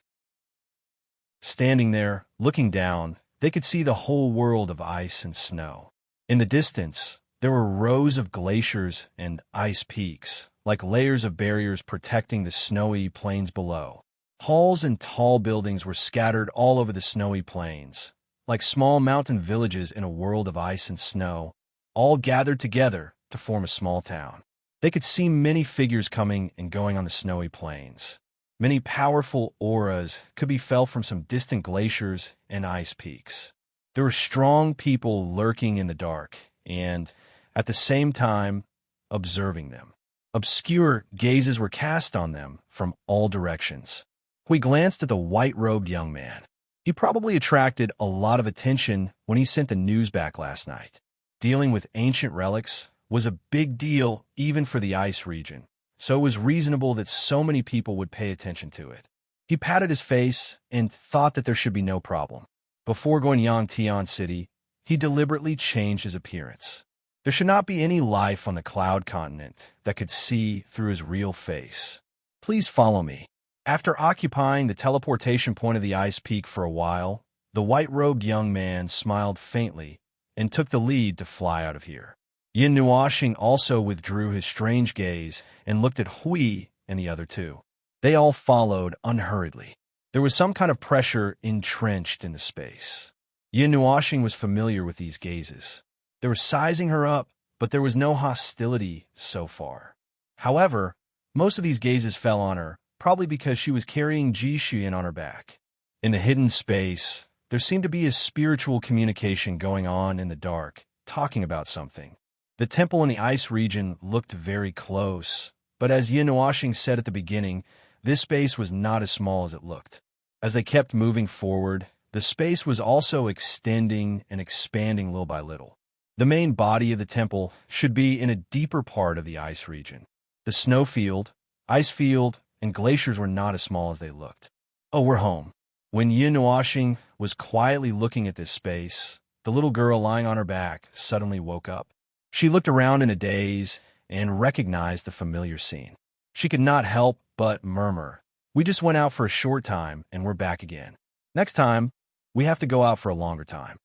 Standing there, looking down, they could see the whole world of ice and snow. In the distance, there were rows of glaciers and ice peaks, like layers of barriers protecting the snowy plains below. Halls and tall buildings were scattered all over the snowy plains, like small mountain villages in a world of ice and snow, all gathered together to form a small town. They could see many figures coming and going on the snowy plains. Many powerful auras could be felt from some distant glaciers and ice peaks. There were strong people lurking in the dark and, at the same time, observing them. Obscure gazes were cast on them from all directions. We glanced at the white-robed young man. He probably attracted a lot of attention when he sent the news back last night. Dealing with ancient relics was a big deal even for the ice region, so it was reasonable that so many people would pay attention to it. He patted his face and thought that there should be no problem. Before going Yangtian City, he deliberately changed his appearance. There should not be any life on the cloud continent that could see through his real face. Please follow me. After occupying the teleportation point of the ice peak for a while, the white-robed young man smiled faintly and took the lead to fly out of here. Yin Nuoxing also withdrew his strange gaze and looked at Hui and the other two. They all followed unhurriedly. There was some kind of pressure entrenched in the space. Yin Nuoxing was familiar with these gazes. They were sizing her up, but there was no hostility so far. However, most of these gazes fell on her, probably because she was carrying Jishuyan on her back. In the hidden space, there seemed to be a spiritual communication going on in the dark, talking about something. The temple in the ice region looked very close, but as Yin Nuashing said at the beginning, this space was not as small as it looked. As they kept moving forward, the space was also extending and expanding little by little. The main body of the temple should be in a deeper part of the ice region. The snowfield, ice field, and glaciers were not as small as they looked. Oh, we're home. When Yin Nuashing was quietly looking at this space, the little girl lying on her back suddenly woke up. She looked around in a daze and recognized the familiar scene. She could not help but murmur, "We just went out for a short time and we're back again. Next time, we have to go out for a longer time."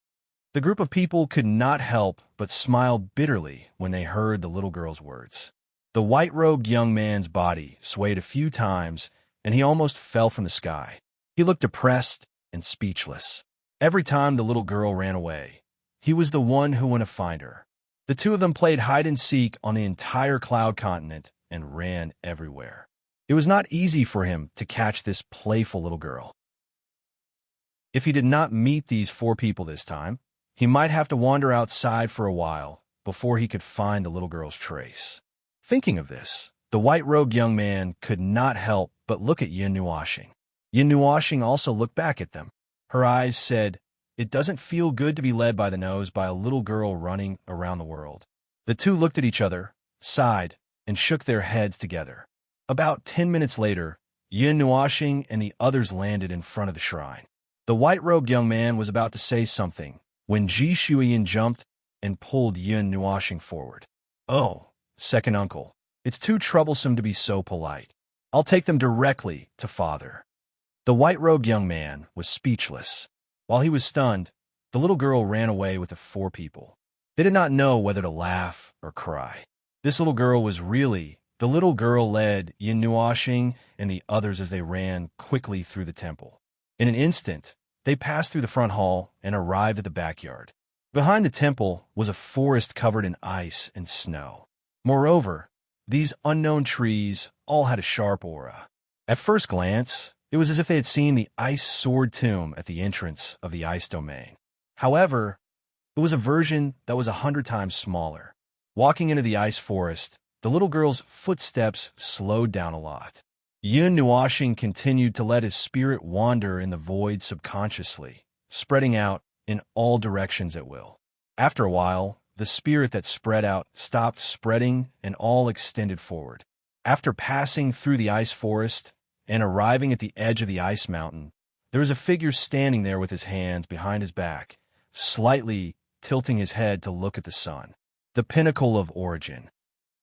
The group of people could not help but smile bitterly when they heard the little girl's words. The white-robed young man's body swayed a few times, and he almost fell from the sky. He looked depressed and speechless. Every time the little girl ran away, he was the one who went to find her. The two of them played hide-and-seek on the entire cloud continent and ran everywhere. It was not easy for him to catch this playful little girl. If he did not meet these four people this time, he might have to wander outside for a while before he could find the little girl's trace. Thinking of this, the white-robed young man could not help but look at Yin Nuashing. Yin Nuashing also looked back at them. Her eyes said, "It doesn't feel good to be led by the nose by a little girl running around the world." The two looked at each other, sighed, and shook their heads together. About 10 minutes later, Yin Nuashing and the others landed in front of the shrine. The white-robed young man was about to say something when Ji Shuiyin jumped and pulled Yin Nuashing forward. "Oh, second uncle, it's too troublesome to be so polite. I'll take them directly to father." The white-robed young man was speechless. While he was stunned, the little girl ran away with the four people. They did not know whether to laugh or cry. This little girl was really... The little girl led Yin Nuashing and the others as they ran quickly through the temple. In an instant, they passed through the front hall and arrived at the backyard. Behind the temple was a forest covered in ice and snow. Moreover, these unknown trees all had a sharp aura. At first glance, it was as if they had seen the ice sword tomb at the entrance of the ice domain. However, it was a version that was 100 times smaller. Walking into the ice forest, the little girl's footsteps slowed down a lot. Yin Nuashing continued to let his spirit wander in the void subconsciously, spreading out in all directions at will. After a while, the spirit that spread out stopped spreading and all extended forward. After passing through the ice forest and arriving at the edge of the ice mountain, there was a figure standing there with his hands behind his back, slightly tilting his head to look at the sun. The pinnacle of origin.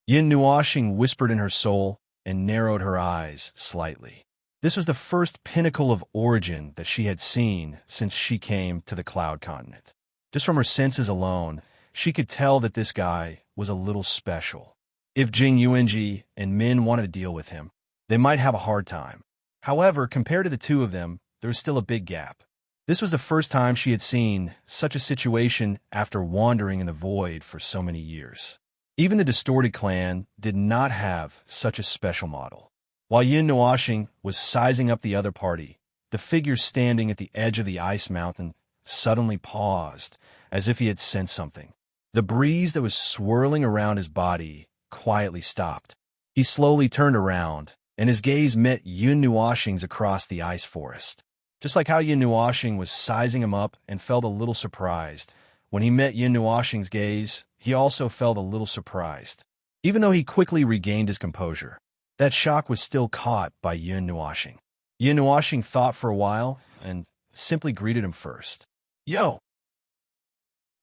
Yin Nuashing whispered in her soul and narrowed her eyes slightly. This was the first pinnacle of origin that she had seen since she came to the Cloud Continent. Just from her senses alone, she could tell that this guy was a little special. If Jing Yuanji and Min wanted to deal with him, they might have a hard time. However, compared to the two of them, there was still a big gap. This was the first time she had seen such a situation after wandering in the void for so many years. Even the distorted clan did not have such a special model. While Yin Nuashing was sizing up the other party, the figure standing at the edge of the ice mountain suddenly paused, as if he had sensed something. The breeze that was swirling around his body quietly stopped. He slowly turned around, and his gaze met Yin Nuashing's across the ice forest. Just like how Yin Nuashing was sizing him up and felt a little surprised, when he met Yin Nuashing's gaze, he also felt a little surprised. Even though he quickly regained his composure, that shock was still caught by Yin Nuashing. Yin Nuashing thought for a while and simply greeted him first. "Yo!"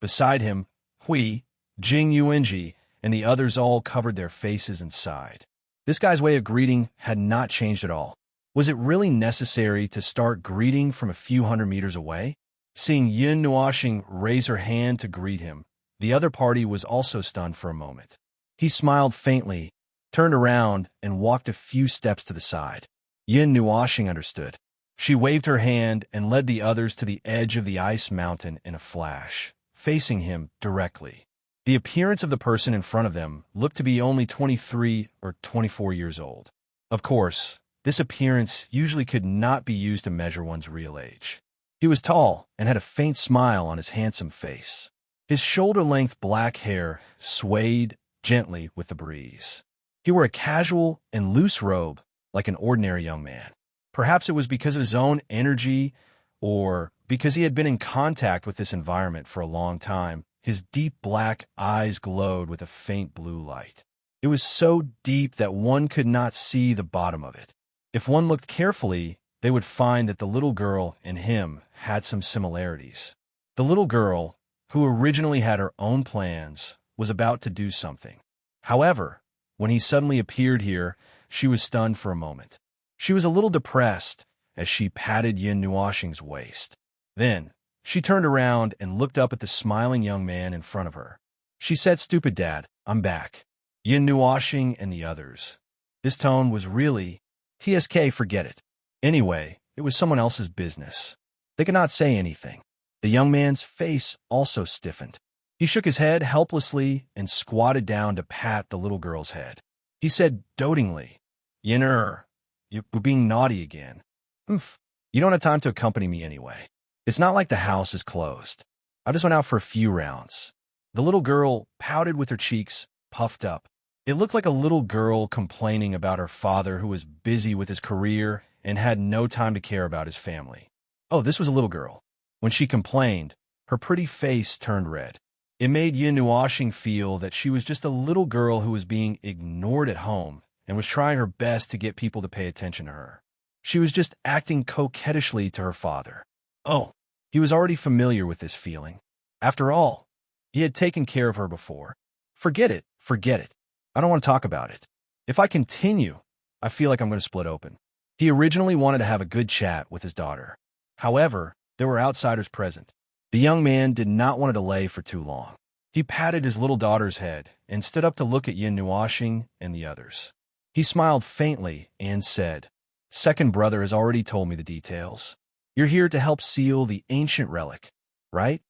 Beside him, Hui, Jing Yuanji, and the others all covered their faces and sighed. This guy's way of greeting had not changed at all. Was it really necessary to start greeting from a few hundred meters away? Seeing Yin Nuashing raise her hand to greet him, the other party was also stunned for a moment. He smiled faintly, turned around, and walked a few steps to the side. Yin Nuashing understood. She waved her hand and led the others to the edge of the ice mountain in a flash, facing him directly. The appearance of the person in front of them looked to be only 23 or 24 years old. Of course, this appearance usually could not be used to measure one's real age. He was tall and had a faint smile on his handsome face. His shoulder-length black hair swayed gently with the breeze. He wore a casual and loose robe like an ordinary young man. Perhaps it was because of his own energy or because he had been in contact with this environment for a long time. His deep black eyes glowed with a faint blue light. It was so deep that one could not see the bottom of it. If one looked carefully, they would find that the little girl and him had some similarities. The little girl, who originally had her own plans, was about to do something. However, when he suddenly appeared here, she was stunned for a moment. She was a little depressed as she patted Yin Nuoxing's waist. Then, she turned around and looked up at the smiling young man in front of her. She said, "Stupid dad, I'm back." Yin Nuoxing and the others. This tone was really, "TSK, forget it." Anyway, it was someone else's business. They could not say anything. The young man's face also stiffened. He shook his head helplessly and squatted down to pat the little girl's head. He said dotingly, "Yin'er, you're being naughty again. You don't have time to accompany me anyway. It's not like the house is closed. I just went out for a few rounds." The little girl pouted with her cheeks puffed up. It looked like a little girl complaining about her father who was busy with his career and had no time to care about his family. Oh, this was a little girl. When she complained, her pretty face turned red. It made Yin Nuoxing feel that she was just a little girl who was being ignored at home and was trying her best to get people to pay attention to her. She was just acting coquettishly to her father. Oh, he was already familiar with this feeling. After all, he had taken care of her before. Forget it, forget it. I don't want to talk about it. If I continue, I feel like I'm going to split open. He originally wanted to have a good chat with his daughter. However, there were outsiders present. The young man did not want to delay for too long. He patted his little daughter's head and stood up to look at Yin Nuoxing and the others. He smiled faintly and said, "Second brother has already told me the details. You're here to help seal the ancient relic, right?"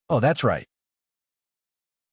"Oh, that's right.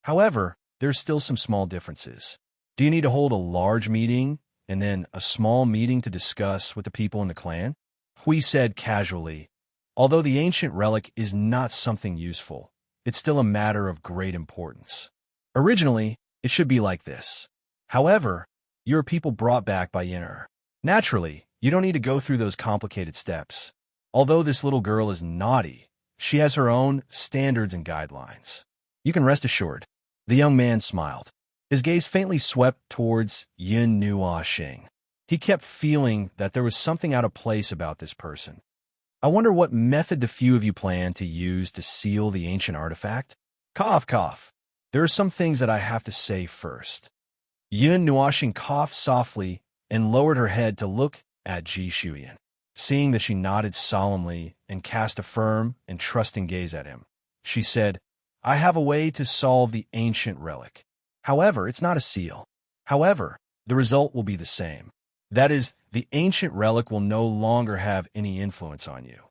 However, there's still some small differences. Do you need to hold a large meeting and then a small meeting to discuss with the people in the clan?" Hui said casually, "Although the ancient relic is not something useful, it's still a matter of great importance. Originally, it should be like this. However, you're people brought back by Yin'er. Naturally, you don't need to go through those complicated steps. Although this little girl is naughty, she has her own standards and guidelines. You can rest assured." The young man smiled. His gaze faintly swept towards Yin Nuoxing. He kept feeling that there was something out of place about this person. "I wonder what method the few of you plan to use to seal the ancient artifact?" Cough, cough. "There are some things that I have to say first." Yin Nuoxing coughed softly and lowered her head to look at Ji Shuyan. Seeing that she nodded solemnly and cast a firm and trusting gaze at him, she said, "I have a way to solve the ancient relic. However, it's not a seal. However, the result will be the same. That is, the ancient relic will no longer have any influence on you."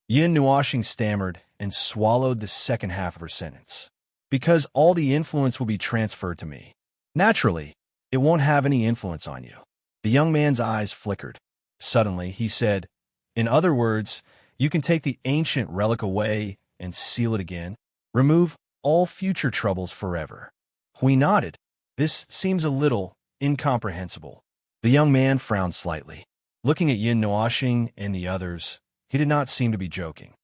Yin Nuoxing stammered and swallowed the second half of her sentence. "Because all the influence will be transferred to me. Naturally, it won't have any influence on you." The young man's eyes flickered. Suddenly, he said, "In other words, you can take the ancient relic away and seal it again. Remove all future troubles forever." Hui nodded. This seems a little incomprehensible. The young man frowned slightly. Looking at Yin Nuoxing and the others, he did not seem to be joking.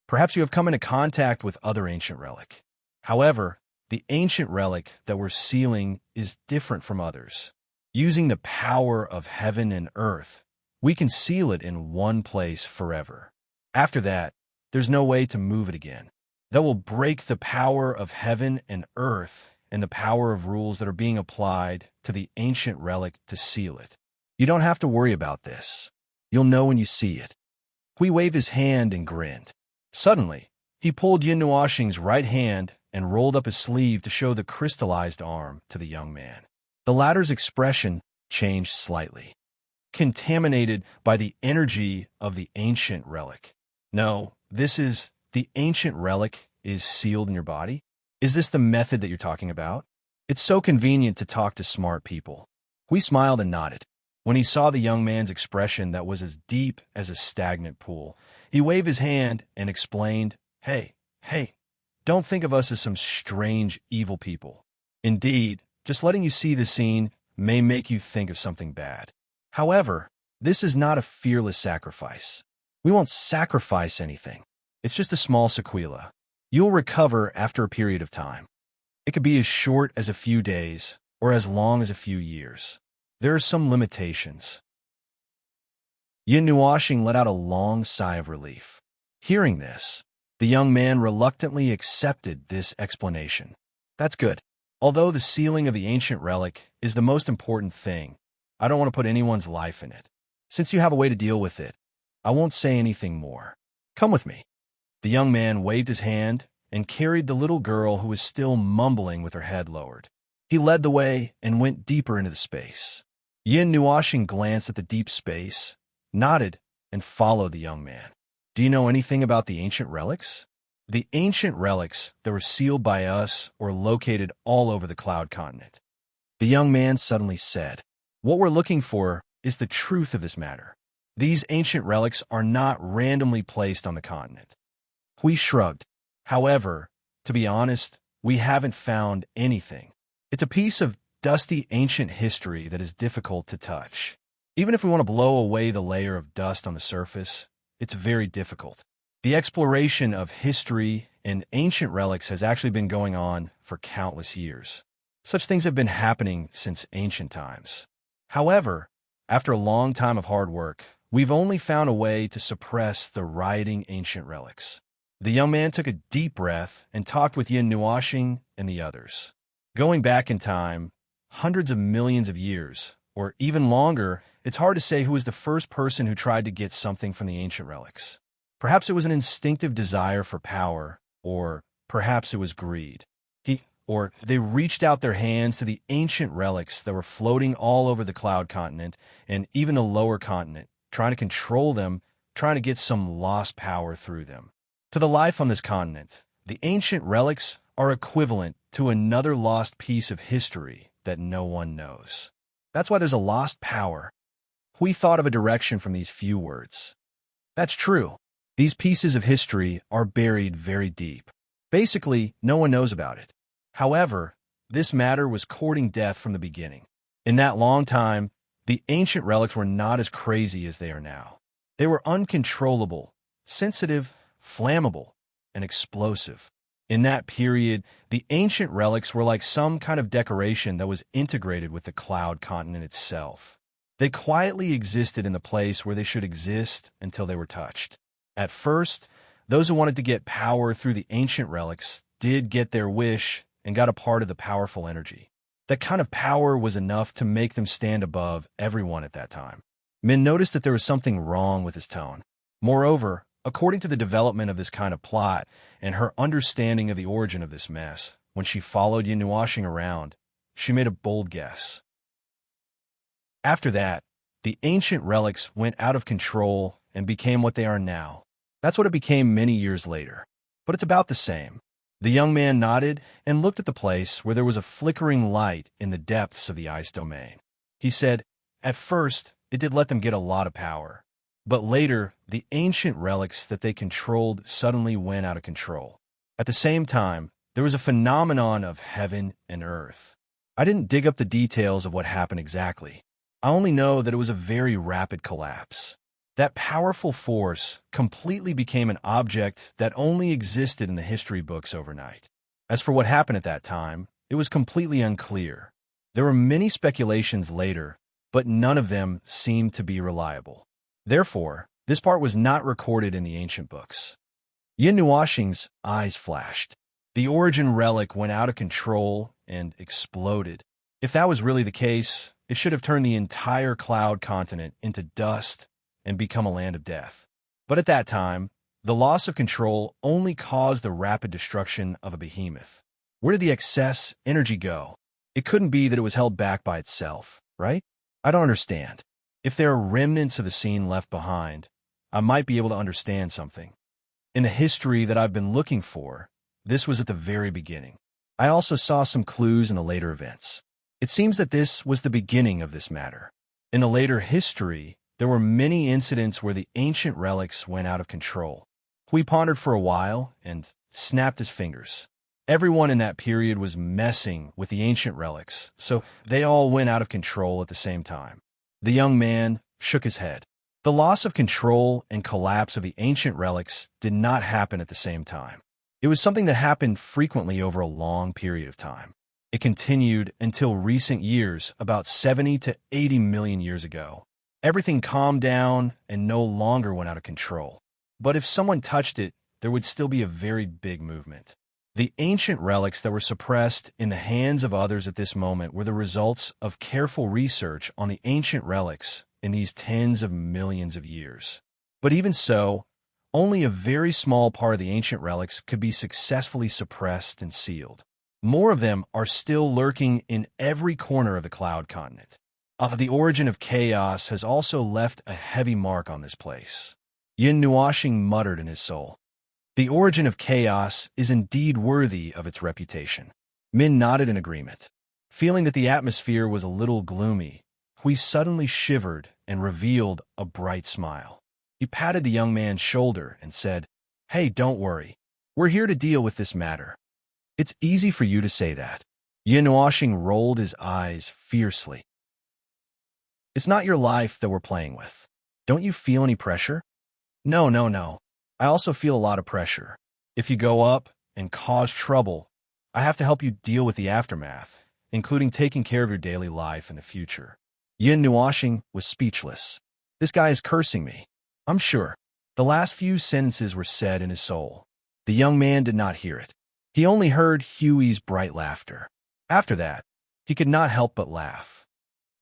"Perhaps you have come into contact with other ancient relic. However, the ancient relic that we're sealing is different from others. Using the power of heaven and earth, we can seal it in one place forever. After that, there's no way to move it again. That will break the power of heaven and earth and the power of rules that are being applied to the ancient relic to seal it. You don't have to worry about this. You'll know when you see it." Hui waved his hand and grinned. Suddenly, he pulled Yin Nuoxing's right hand and rolled up his sleeve to show the crystallized arm to the young man. The latter's expression changed slightly. "Contaminated by the energy of the ancient relic. No, this is, the ancient relic is sealed in your body?" Is this the method that you're talking about? It's so convenient to talk to smart people. We smiled and nodded. When he saw the young man's expression that was as deep as a stagnant pool, he waved his hand and explained, Hey, don't think of us as some strange, evil people. Indeed, just letting you see the scene may make you think of something bad. However, this is not a fearless sacrifice. We won't sacrifice anything. It's just a small sequela. You'll recover after a period of time. It could be as short as a few days or as long as a few years. There are some limitations. Yin Nuashing let out a long sigh of relief. Hearing this, the young man reluctantly accepted this explanation. That's good. Although the sealing of the ancient relic is the most important thing, I don't want to put anyone's life in it. Since you have a way to deal with it, I won't say anything more. Come with me. The young man waved his hand and carried the little girl who was still mumbling with her head lowered. He led the way and went deeper into the space. Yin Nuashing glanced at the deep space, nodded, and followed the young man. Do you know anything about the ancient relics? The ancient relics that were sealed by us or located all over the cloud continent. The young man suddenly said, What we're looking for is the truth of this matter. These ancient relics are not randomly placed on the continent. We shrugged. However, to be honest, we haven't found anything. It's a piece of dusty ancient history that is difficult to touch. Even if we want to blow away the layer of dust on the surface, it's very difficult. The exploration of history and ancient relics has actually been going on for countless years. Such things have been happening since ancient times. However, after a long time of hard work, we've only found a way to suppress the rioting ancient relics. The young man took a deep breath and talked with Yin Nuashing and the others. Going back in time, hundreds of millions of years, or even longer, it's hard to say who was the first person who tried to get something from the ancient relics. Perhaps it was an instinctive desire for power, or perhaps it was greed. They reached out their hands to the ancient relics that were floating all over the cloud continent and even the lower continent, trying to control them, trying to get some lost power through them. To the life on this continent, the ancient relics are equivalent to another lost piece of history that no one knows. That's why there's a lost power. We thought of a direction from these few words. That's true. These pieces of history are buried very deep. Basically, no one knows about it. However, this matter was courting death from the beginning. In that long time, the ancient relics were not as crazy as they are now. They were uncontrollable, sensitive, flammable, and explosive. In that period, the ancient relics were like some kind of decoration that was integrated with the cloud continent itself. They quietly existed in the place where they should exist until they were touched. At first, those who wanted to get power through the ancient relics did get their wish and got a part of the powerful energy. That kind of power was enough to make them stand above everyone at that time. Min noticed that there was something wrong with his tone. Moreover, according to the development of this kind of plot and her understanding of the origin of this mess, when she followed Yin Nuashing around, she made a bold guess. After that, the ancient relics went out of control and became what they are now. That's what it became many years later. But it's about the same. The young man nodded and looked at the place where there was a flickering light in the depths of the ice domain. He said, At first, it did let them get a lot of power. But later, the ancient relics that they controlled suddenly went out of control. At the same time, there was a phenomenon of heaven and earth. I didn't dig up the details of what happened exactly. I only know that it was a very rapid collapse. That powerful force completely became an object that only existed in the history books overnight. As for what happened at that time, it was completely unclear. There were many speculations later, but none of them seemed to be reliable. Therefore, this part was not recorded in the ancient books. Yin Nuashing's eyes flashed. The origin relic went out of control and exploded. If that was really the case, it should have turned the entire cloud continent into dust and become a land of death. But at that time, the loss of control only caused the rapid destruction of a behemoth. Where did the excess energy go? It couldn't be that it was held back by itself, right? I don't understand. If there are remnants of the scene left behind, I might be able to understand something. In the history that I've been looking for, this was at the very beginning. I also saw some clues in the later events. It seems that this was the beginning of this matter. In the later history, there were many incidents where the ancient relics went out of control. Hui pondered for a while and snapped his fingers. Everyone in that period was messing with the ancient relics, so they all went out of control at the same time. The young man shook his head. The loss of control and collapse of the ancient relics did not happen at the same time. It was something that happened frequently over a long period of time. It continued until recent years, about 70 to 80 million years ago. Everything calmed down and no longer went out of control. But if someone touched it, there would still be a very big movement. The ancient relics that were suppressed in the hands of others at this moment were the results of careful research on the ancient relics in these tens of millions of years. But even so, only a very small part of the ancient relics could be successfully suppressed and sealed. More of them are still lurking in every corner of the cloud continent. The origin of chaos has also left a heavy mark on this place. Yin Nuashing muttered in his soul. The origin of chaos is indeed worthy of its reputation. Min nodded in agreement. Feeling that the atmosphere was a little gloomy, Hui suddenly shivered and revealed a bright smile. He patted the young man's shoulder and said, "Hey, don't worry. We're here to deal with this matter." "It's easy for you to say that." Yin Nuashing rolled his eyes fiercely. "It's not your life that we're playing with. Don't you feel any pressure?" No. I also feel a lot of pressure. If you go up and cause trouble, I have to help you deal with the aftermath, including taking care of your daily life in the future." Yin Nuashing was speechless. This guy is cursing me, I'm sure. The last few sentences were said in his soul. The young man did not hear it. He only heard Huey's bright laughter. After that, he could not help but laugh.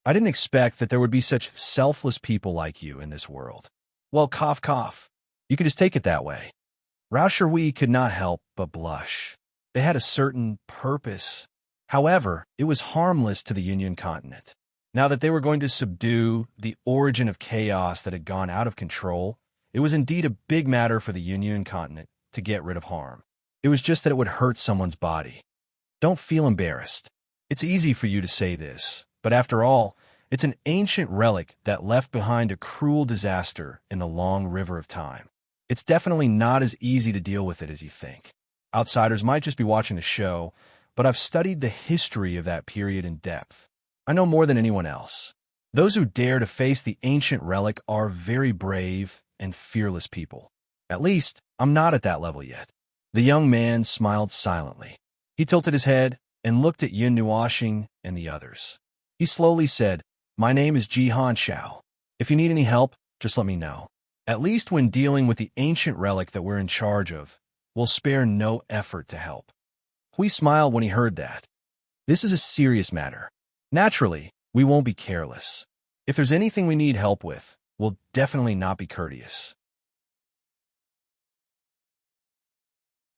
"I didn't expect that there would be such selfless people like you in this world." Well, cough, cough. You could just take it that way. Rao Shui could not help but blush. They had a certain purpose. However, it was harmless to the Union continent. Now that they were going to subdue the origin of chaos that had gone out of control, it was indeed a big matter for the Union continent to get rid of harm. It was just that it would hurt someone's body. Don't feel embarrassed. It's easy for you to say this, but after all, it's an ancient relic that left behind a cruel disaster in the long river of time. It's definitely not as easy to deal with it as you think. Outsiders might just be watching the show, but I've studied the history of that period in depth. I know more than anyone else. Those who dare to face the ancient relic are very brave and fearless people. At least, I'm not at that level yet. The young man smiled silently. He tilted his head and looked at Yin Nuashing and the others. He slowly said, "My name is Jihan Xiao. If you need any help, just let me know. At least when dealing with the ancient relic that we're in charge of, we'll spare no effort to help." Hui smiled when he heard that. This is a serious matter. Naturally, we won't be careless. If there's anything we need help with, we'll definitely not be courteous.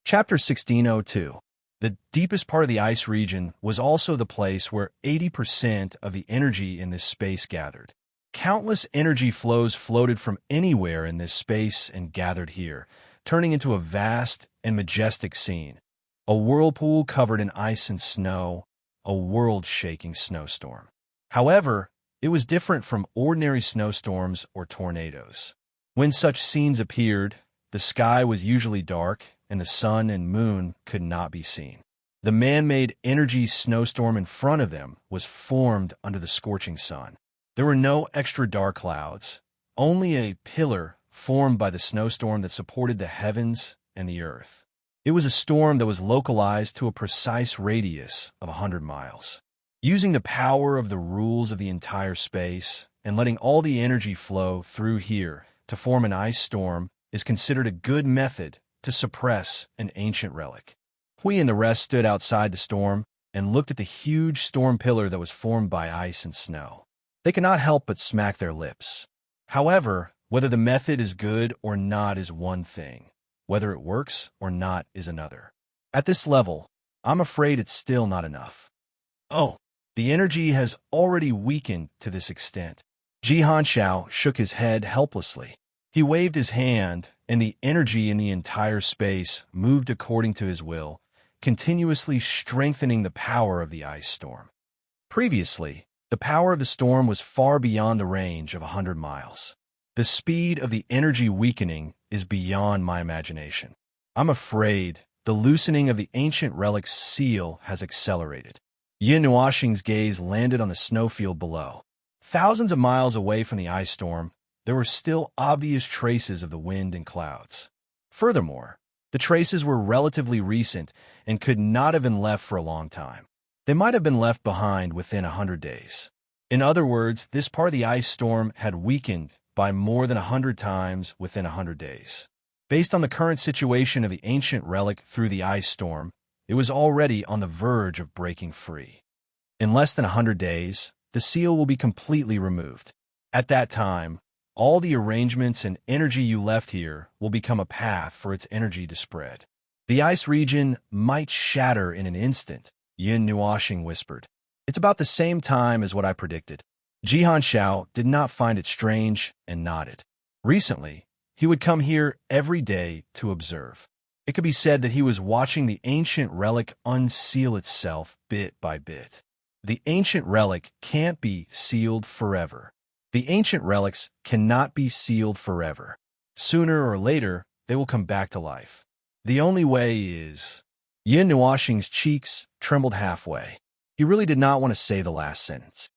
Chapter 1602. The deepest part of the ice region was also the place where 80% of the energy in this space gathered. Countless energy flows floated from anywhere in this space and gathered here, turning into a vast and majestic scene. A whirlpool covered in ice and snow, a world-shaking snowstorm. However, it was different from ordinary snowstorms or tornadoes. When such scenes appeared, the sky was usually dark and the sun and moon could not be seen. The man-made energy snowstorm in front of them was formed under the scorching sun. There were no extra dark clouds, only a pillar formed by the snowstorm that supported the heavens and the earth. It was a storm that was localized to a precise radius of 100 miles. Using the power of the rules of the entire space and letting all the energy flow through here to form an ice storm is considered a good method to suppress an ancient relic. Hui and the rest stood outside the storm and looked at the huge storm pillar that was formed by ice and snow. They could not help but smack their lips. However, whether the method is good or not is one thing. Whether it works or not is another. At this level, I'm afraid it's still not enough. Oh, the energy has already weakened to this extent. Jihan Xiao shook his head helplessly. He waved his hand, and the energy in the entire space moved according to his will, continuously strengthening the power of the ice storm. Previously, the power of the storm was far beyond the range of 100 miles. The speed of the energy weakening is beyond my imagination. I'm afraid the loosening of the ancient relic's seal has accelerated. Yin Nuoxing's gaze landed on the snowfield below. Thousands of miles away from the ice storm, there were still obvious traces of the wind and clouds. Furthermore, the traces were relatively recent and could not have been left for a long time. They might have been left behind within 100 days. In other words, this part of the ice storm had weakened by more than 100 times within 100 days. Based on the current situation of the ancient relic through the ice storm, it was already on the verge of breaking free. In less than 100 days, the seal will be completely removed. At that time, all the arrangements and energy you left here will become a path for its energy to spread. The ice region might shatter in an instant, Yin Nuoxing whispered. It's about the same time as what I predicted. Jihan Xiao did not find it strange and nodded. Recently, he would come here every day to observe. It could be said that he was watching the ancient relic unseal itself bit by bit. The ancient relic can't be sealed forever. The ancient relics cannot be sealed forever. Sooner or later, they will come back to life. The only way is... Yin Nuoxing's cheeks trembled halfway. He really did not want to say the last sentence.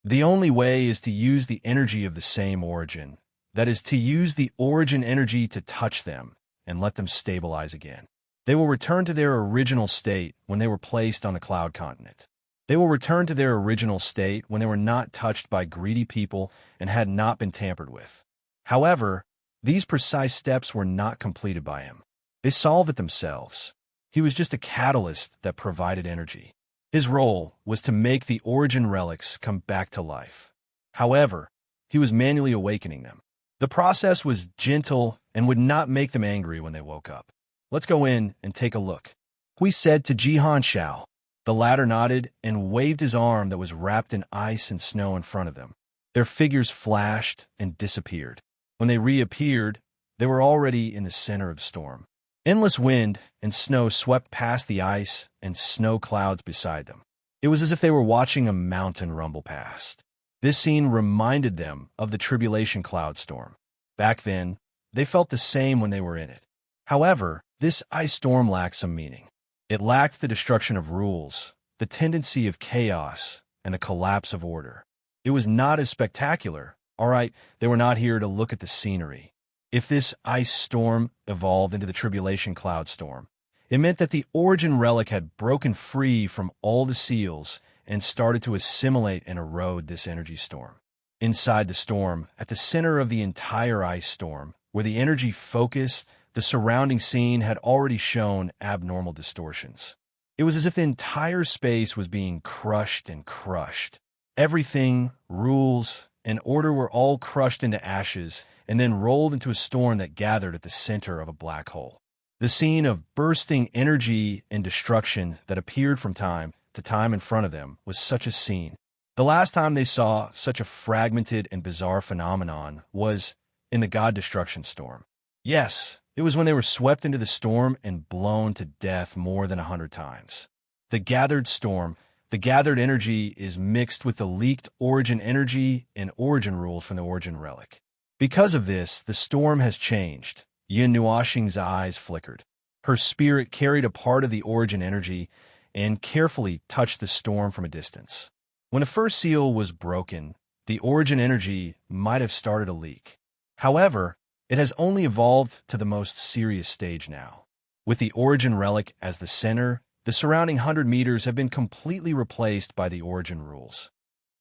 The only way is to use the energy of the same origin. That is, to use the origin energy to touch them and let them stabilize again. They will return to their original state when they were placed on the cloud continent. They will return to their original state when they were not touched by greedy people and had not been tampered with. However, these precise steps were not completed by him. They solved it themselves. He was just a catalyst that provided energy. His role was to make the origin relics come back to life. However, he was manually awakening them. The process was gentle and would not make them angry when they woke up. Let's go in and take a look, Hui said to Jihan Xiao. The latter nodded and waved his arm that was wrapped in ice and snow in front of them. Their figures flashed and disappeared. When they reappeared, they were already in the center of the storm. Endless wind and snow swept past the ice and snow clouds beside them. It was as if they were watching a mountain rumble past. This scene reminded them of the tribulation cloud storm. Back then, they felt the same when they were in it. However, this ice storm lacked some meaning. It lacked the destruction of rules, the tendency of chaos, and the collapse of order. It was not as spectacular. All right, they were not here to look at the scenery. If this ice storm evolved into the tribulation cloud storm, it meant that the origin relic had broken free from all the seals and started to assimilate and erode this energy storm. Inside the storm, at the center of the entire ice storm, where the energy focused, the surrounding scene had already shown abnormal distortions. It was as if the entire space was being crushed and crushed. Everything, rules, and order were all crushed into ashes and then rolled into a storm that gathered at the center of a black hole. The scene of bursting energy and destruction that appeared from time to time in front of them was such a scene. The last time they saw such a fragmented and bizarre phenomenon was in the God Destruction Storm. Yes, it was when they were swept into the storm and blown to death more than 100 times. The gathered storm, the gathered energy is mixed with the leaked origin energy and origin rules from the origin relic. Because of this, the storm has changed. Yin Nuoxing's eyes flickered. Her spirit carried a part of the origin energy and carefully touched the storm from a distance. When the first seal was broken, the origin energy might have started a leak. However, it has only evolved to the most serious stage now. With the origin relic as the center, the surrounding 100 meters have been completely replaced by the origin rules.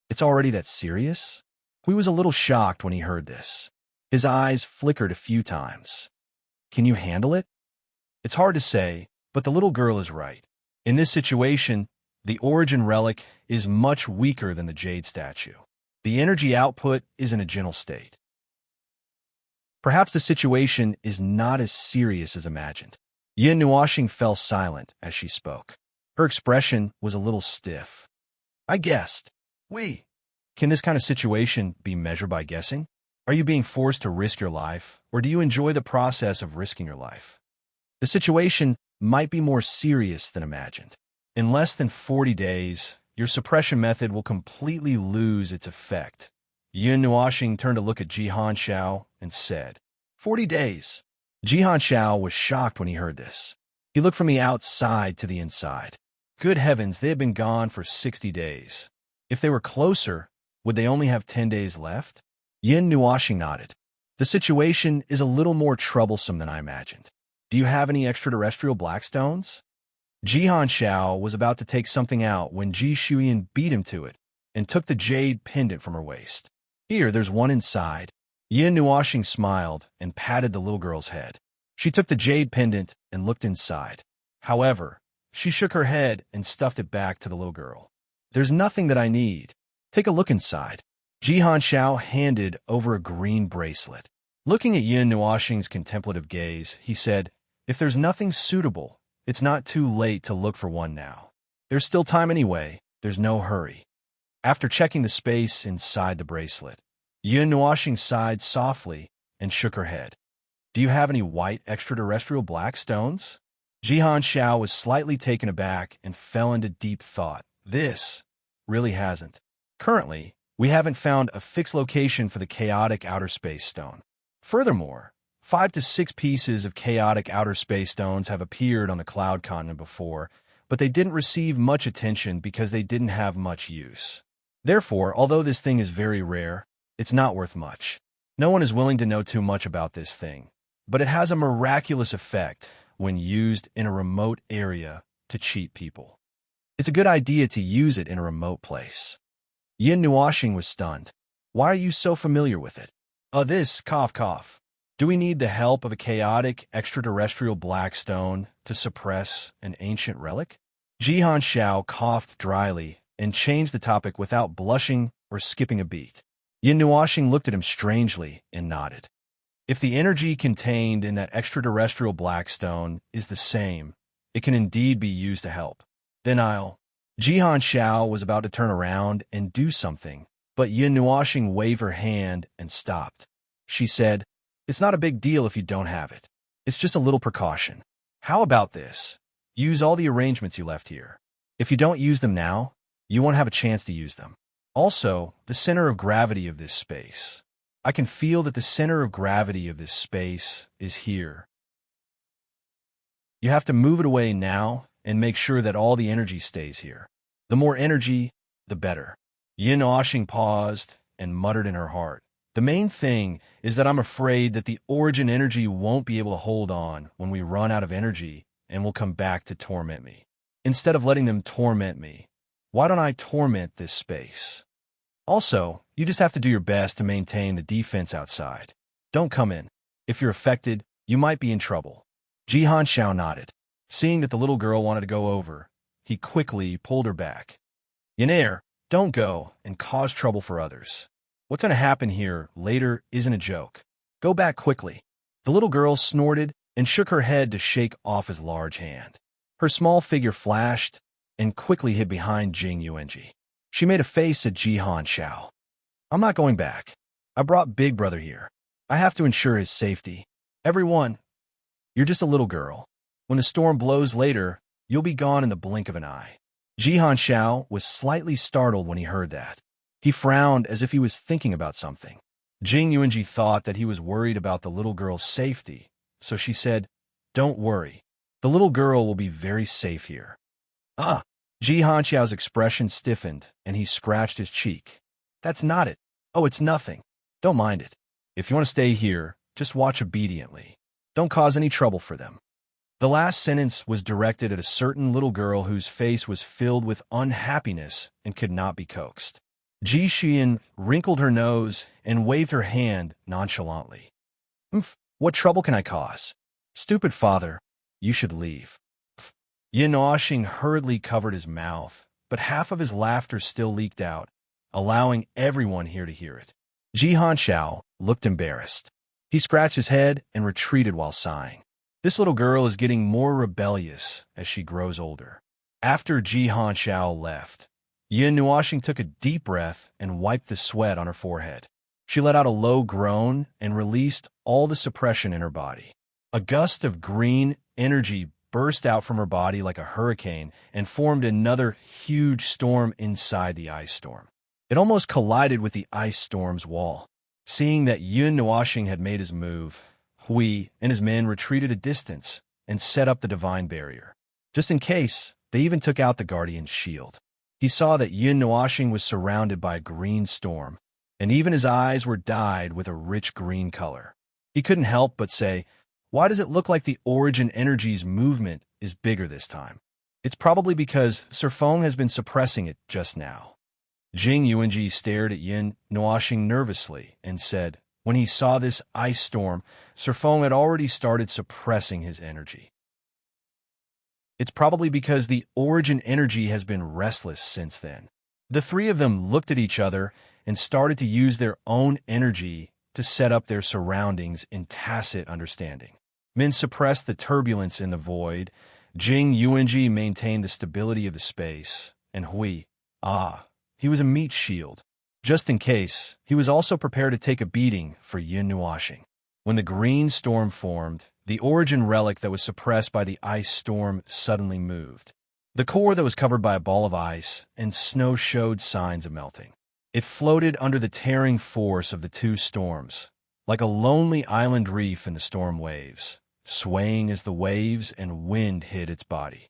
It's already that serious? Hui was a little shocked when he heard this. His eyes flickered a few times. Can you handle it? It's hard to say, but the little girl is right. In this situation, the origin relic is much weaker than the jade statue. The energy output is in a gentle state. Perhaps the situation is not as serious as imagined. Yin Nuoxing fell silent as she spoke. Her expression was a little stiff. I guessed. Can this kind of situation be measured by guessing? Are you being forced to risk your life, or do you enjoy the process of risking your life? The situation might be more serious than imagined. In less than 40 days, your suppression method will completely lose its effect. Yun Nuoxing turned to look at Jihan Xiao and said, 40 days. Jihan Xiao was shocked when he heard this. He looked from the outside to the inside. Good heavens, they had been gone for 60 days. If they were closer, would they only have 10 days left? Yin Nuoxing nodded. The situation is a little more troublesome than I imagined. Do you have any extraterrestrial blackstones? Jihan Xiao was about to take something out when Ji Shuyan beat him to it and took the jade pendant from her waist. Here, there's one inside. Yin Nuoxing smiled and patted the little girl's head. She took the jade pendant and looked inside. However, she shook her head and stuffed it back to the little girl. There's nothing that I need. Take a look inside. Jihan Xiao handed over a green bracelet. Looking at Yin Nuoxing's contemplative gaze, he said, if there's nothing suitable, it's not too late to look for one now. There's still time anyway. There's no hurry. After checking the space inside the bracelet, Yin Nuoxing sighed softly and shook her head. Do you have any white extraterrestrial black stones? Jihan Xiao was slightly taken aback and fell into deep thought. This really hasn't. Currently, we haven't found a fixed location for the chaotic outer space stone. Furthermore, 5 to 6 pieces of chaotic outer space stones have appeared on the cloud continent before, but they didn't receive much attention because they didn't have much use. Therefore, although this thing is very rare, it's not worth much. No one is willing to know too much about this thing, but it has a miraculous effect when used in a remote area to cheat people. It's a good idea to use it in a remote place. Yin Nuoxing was stunned. Why are you so familiar with it? This, cough cough. Do we need the help of a chaotic extraterrestrial black stone to suppress an ancient relic? Jihan Xiao coughed dryly and changed the topic without blushing or skipping a beat. Yin Nuoxing looked at him strangely and nodded. If the energy contained in that extraterrestrial black stone is the same, it can indeed be used to help. Then I'll... Jihan Xiao was about to turn around and do something, but Yin Nuoxing waved her hand and stopped. She said, it's not a big deal if you don't have it. It's just a little precaution. How about this? Use all the arrangements you left here. If you don't use them now, you won't have a chance to use them. Also, the center of gravity of this space. I can feel that the center of gravity of this space is here. You have to move it away now and make sure that all the energy stays here. The more energy, the better. Yin Nuoxing paused and muttered in her heart. The main thing is that I'm afraid that the origin energy won't be able to hold on when we run out of energy and will come back to torment me. Instead of letting them torment me, why don't I torment this space? Also, you just have to do your best to maintain the defense outside. Don't come in. If you're affected, you might be in trouble. Jihan Xiao nodded. Seeing that the little girl wanted to go over, he quickly pulled her back. Yinair, don't go and cause trouble for others. What's going to happen here later isn't a joke. Go back quickly. The little girl snorted and shook her head to shake off his large hand. Her small figure flashed and quickly hid behind Jing Yuanji. She made a face at Jihan Xiao. I'm not going back. I brought Big Brother here. I have to ensure his safety. Everyone, you're just a little girl. When the storm blows later, you'll be gone in the blink of an eye. Jihan Xiao was slightly startled when he heard that. He frowned as if he was thinking about something. Jing Yuanji thought that he was worried about the little girl's safety, so she said, don't worry. The little girl will be very safe here. Ah! Jihan Xiao's expression stiffened, and he scratched his cheek. That's not it. Oh, it's nothing. Don't mind it. If you want to stay here, just watch obediently. Don't cause any trouble for them. The last sentence was directed at a certain little girl whose face was filled with unhappiness and could not be coaxed. Ji Xian wrinkled her nose and waved her hand nonchalantly. What trouble can I cause? Stupid father, you should leave. Yin Nuoxing hurriedly covered his mouth, but half of his laughter still leaked out, allowing everyone here to hear it. Jihan Xiao looked embarrassed. He scratched his head and retreated while sighing. This little girl is getting more rebellious as she grows older. After Jihan Xiao left, Yin Nuoxing took a deep breath and wiped the sweat on her forehead. She let out a low groan and released all the suppression in her body. A gust of green energy burst out from her body like a hurricane and formed another huge storm inside the ice storm. It almost collided with the ice storm's wall. Seeing that Yun Nuashing had made his move, Hui and his men retreated a distance and set up the divine barrier. Just in case, they even took out the guardian's shield. He saw that Yun Nuashing was surrounded by a green storm, and even his eyes were dyed with a rich green color. He couldn't help but say, "Why does it look like the origin energy's movement is bigger this time?" It's probably because Serfong has been suppressing it just now. Jing Yuanji stared at Yin Nuashing nervously and said, when he saw this ice storm, Serfong had already started suppressing his energy. It's probably because the origin energy has been restless since then. The three of them looked at each other and started to use their own energy to set up their surroundings in tacit understanding. Min suppressed the turbulence in the void, Jing Yuanji maintained the stability of the space, and Hui, he was a meat shield. Just in case, he was also prepared to take a beating for Yin Nuashing. When the green storm formed, the origin relic that was suppressed by the ice storm suddenly moved. The core that was covered by a ball of ice and snow showed signs of melting. It floated under the tearing force of the two storms, like a lonely island reef in the storm waves, swaying as the waves and wind hit its body.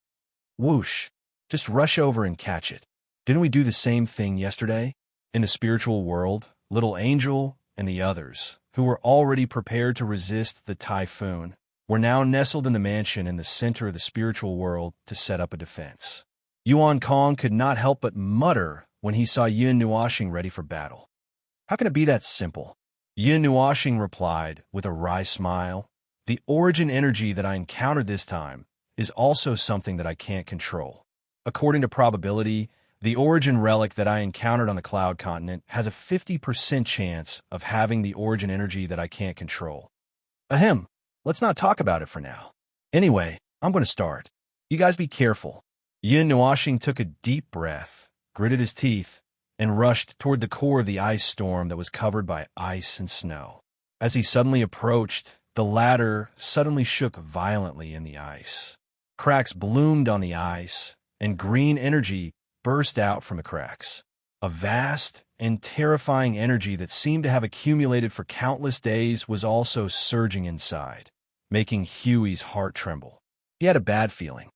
Whoosh! Just rush over and catch it. Didn't we do the same thing yesterday? In the spiritual world, Little Angel and the others, who were already prepared to resist the typhoon, were now nestled in the mansion in the center of the spiritual world to set up a defense. Yuan Kong could not help but mutter when he saw Yin Nuashing ready for battle. How can it be that simple? Yin Nuashing replied with a wry smile, "The origin energy that I encountered this time is also something that I can't control. According to probability, the origin relic that I encountered on the Cloud Continent has a 50% chance of having the origin energy that I can't control. Ahem, let's not talk about it for now. Anyway, I'm going to start. You guys be careful." Yin Nuashing took a deep breath, gritted his teeth, and rushed toward the core of the ice storm that was covered by ice and snow. As he suddenly approached, the latter suddenly shook violently in the ice. Cracks bloomed on the ice, and green energy burst out from the cracks. A vast and terrifying energy that seemed to have accumulated for countless days was also surging inside, making Huey's heart tremble. He had a bad feeling.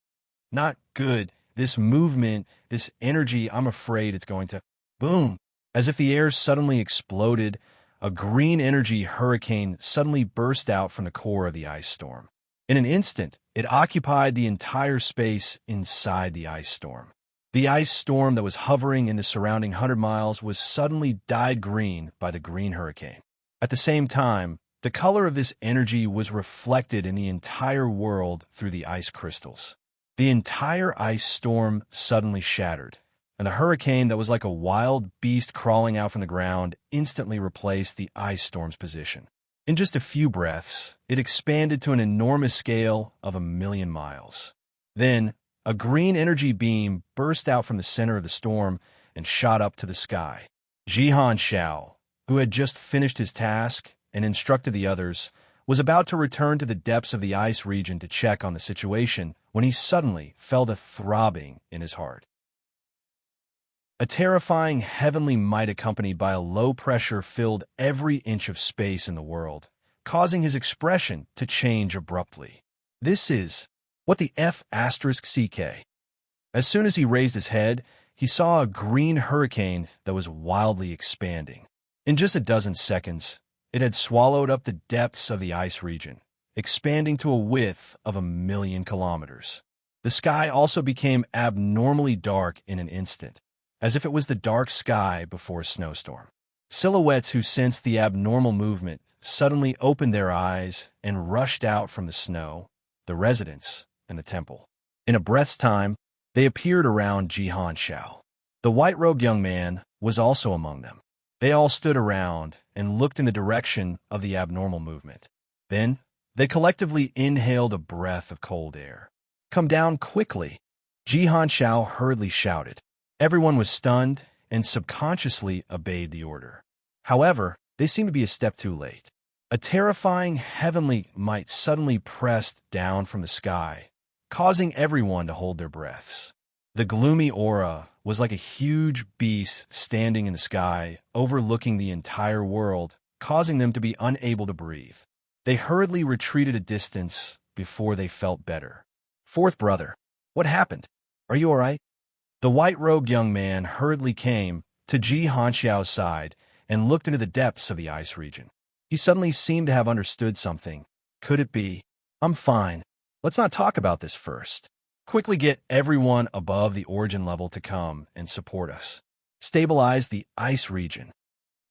Not good. This movement, this energy, I'm afraid it's going to... Boom! As if the air suddenly exploded, a green energy hurricane suddenly burst out from the core of the ice storm. In an instant, it occupied the entire space inside the ice storm. The ice storm that was hovering in the surrounding 100 miles was suddenly dyed green by the green hurricane. At the same time, the color of this energy was reflected in the entire world through the ice crystals. The entire ice storm suddenly shattered, and the hurricane that was like a wild beast crawling out from the ground instantly replaced the ice storm's position. In just a few breaths, it expanded to an enormous scale of 1,000,000 miles. Then, a green energy beam burst out from the center of the storm and shot up to the sky. Jihan Xiao, who had just finished his task and instructed the others, was about to return to the depths of the ice region to check on the situation when he suddenly felt a throbbing in his heart. A terrifying heavenly might accompanied by a low pressure filled every inch of space in the world, causing his expression to change abruptly. This is what the F*CK. As soon as he raised his head, he saw a green hurricane that was wildly expanding. In just a dozen seconds, it had swallowed up the depths of the ice region, expanding to a width of 1,000,000 kilometers. The sky also became abnormally dark in an instant, as if it was the dark sky before a snowstorm. Silhouettes who sensed the abnormal movement suddenly opened their eyes and rushed out from the snow, the residence, and the temple. In a breath's time, they appeared around Jihan Xiao. The white-robed young man was also among them. They all stood around and looked in the direction of the abnormal movement. Then, they collectively inhaled a breath of cold air. "Come down quickly," Jihan Xiao hurriedly shouted. Everyone was stunned and subconsciously obeyed the order. However, they seemed to be a step too late. A terrifying heavenly might suddenly pressed down from the sky, causing everyone to hold their breaths. The gloomy aura was like a huge beast standing in the sky, overlooking the entire world, causing them to be unable to breathe. They hurriedly retreated a distance before they felt better. Fourth brother, what happened? Are you all right? The white-robed young man hurriedly came to Ji Hanxiao's side and looked into the depths of the ice region. He suddenly seemed to have understood something. Could it be? I'm fine. Let's not talk about this first. Quickly get everyone above the origin level to come and support us. Stabilize the ice region.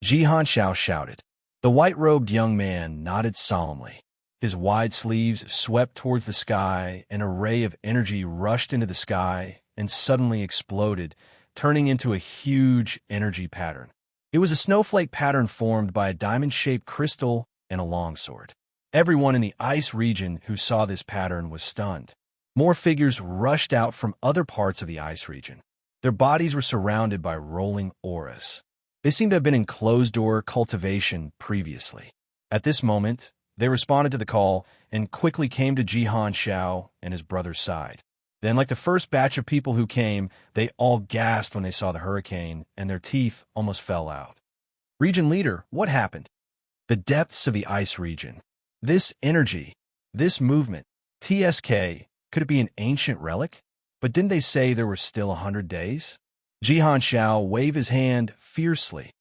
Ji Hanxiao shouted. The white-robed young man nodded solemnly. His wide sleeves swept towards the sky, and a ray of energy rushed into the sky and suddenly exploded, turning into a huge energy pattern. It was a snowflake pattern formed by a diamond-shaped crystal and a longsword. Everyone in the ice region who saw this pattern was stunned. More figures rushed out from other parts of the ice region. Their bodies were surrounded by rolling auras. They seemed to have been in closed-door cultivation previously. At this moment, they responded to the call and quickly came to Ji Hanxiao and his brother's side. Then, like the first batch of people who came, they all gasped when they saw the hurricane, and their teeth almost fell out. Region leader, what happened? The depths of the ice region. This energy, this movement, TSK, could it be an ancient relic? But didn't they say there were still 100 days? Ji Hanxiao waved his hand fiercely.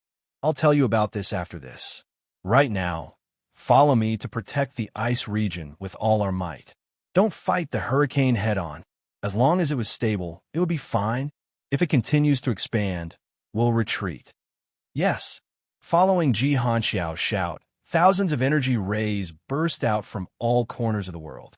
I'll tell you about this after this. Right now, follow me to protect the ice region with all our might. Don't fight the hurricane head-on. As long as it was stable, it would be fine. If it continues to expand, we'll retreat. Yes. Following Ji Hanxiao's shout, thousands of energy rays burst out from all corners of the world.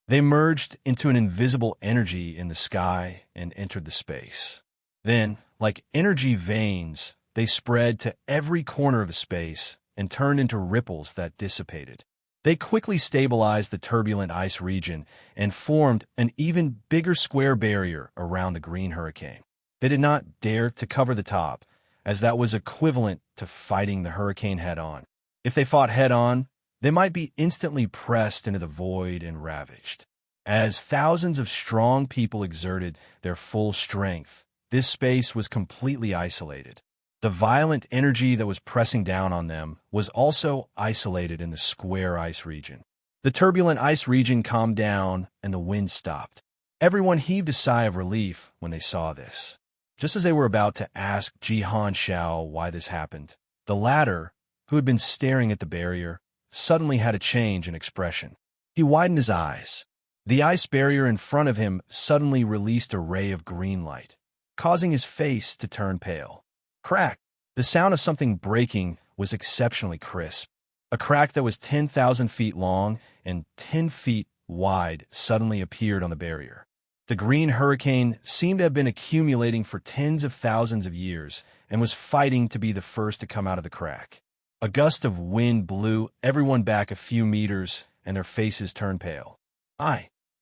They merged into an invisible energy in the sky and entered the space. Then, like energy veins, they spread to every corner of the space and turned into ripples that dissipated. They quickly stabilized the turbulent ice region and formed an even bigger square barrier around the green hurricane. They did not dare to cover the top, as that was equivalent to fighting the hurricane head-on. If they fought head-on, they might be instantly pressed into the void and ravaged. As thousands of strong people exerted their full strength, this space was completely isolated. The violent energy that was pressing down on them was also isolated in the square ice region. The turbulent ice region calmed down and the wind stopped. Everyone heaved a sigh of relief when they saw this. Just as they were about to ask Ji Hanxiao why this happened, the latter, who had been staring at the barrier, suddenly had a change in expression. He widened his eyes. The ice barrier in front of him suddenly released a ray of green light, causing his face to turn pale. Crack! The sound of something breaking was exceptionally crisp. A crack that was 10,000 feet long and 10 feet wide suddenly appeared on the barrier. The green hurricane seemed to have been accumulating for tens of thousands of years and was fighting to be the first to come out of the crack. A gust of wind blew everyone back a few meters, and their faces turned pale.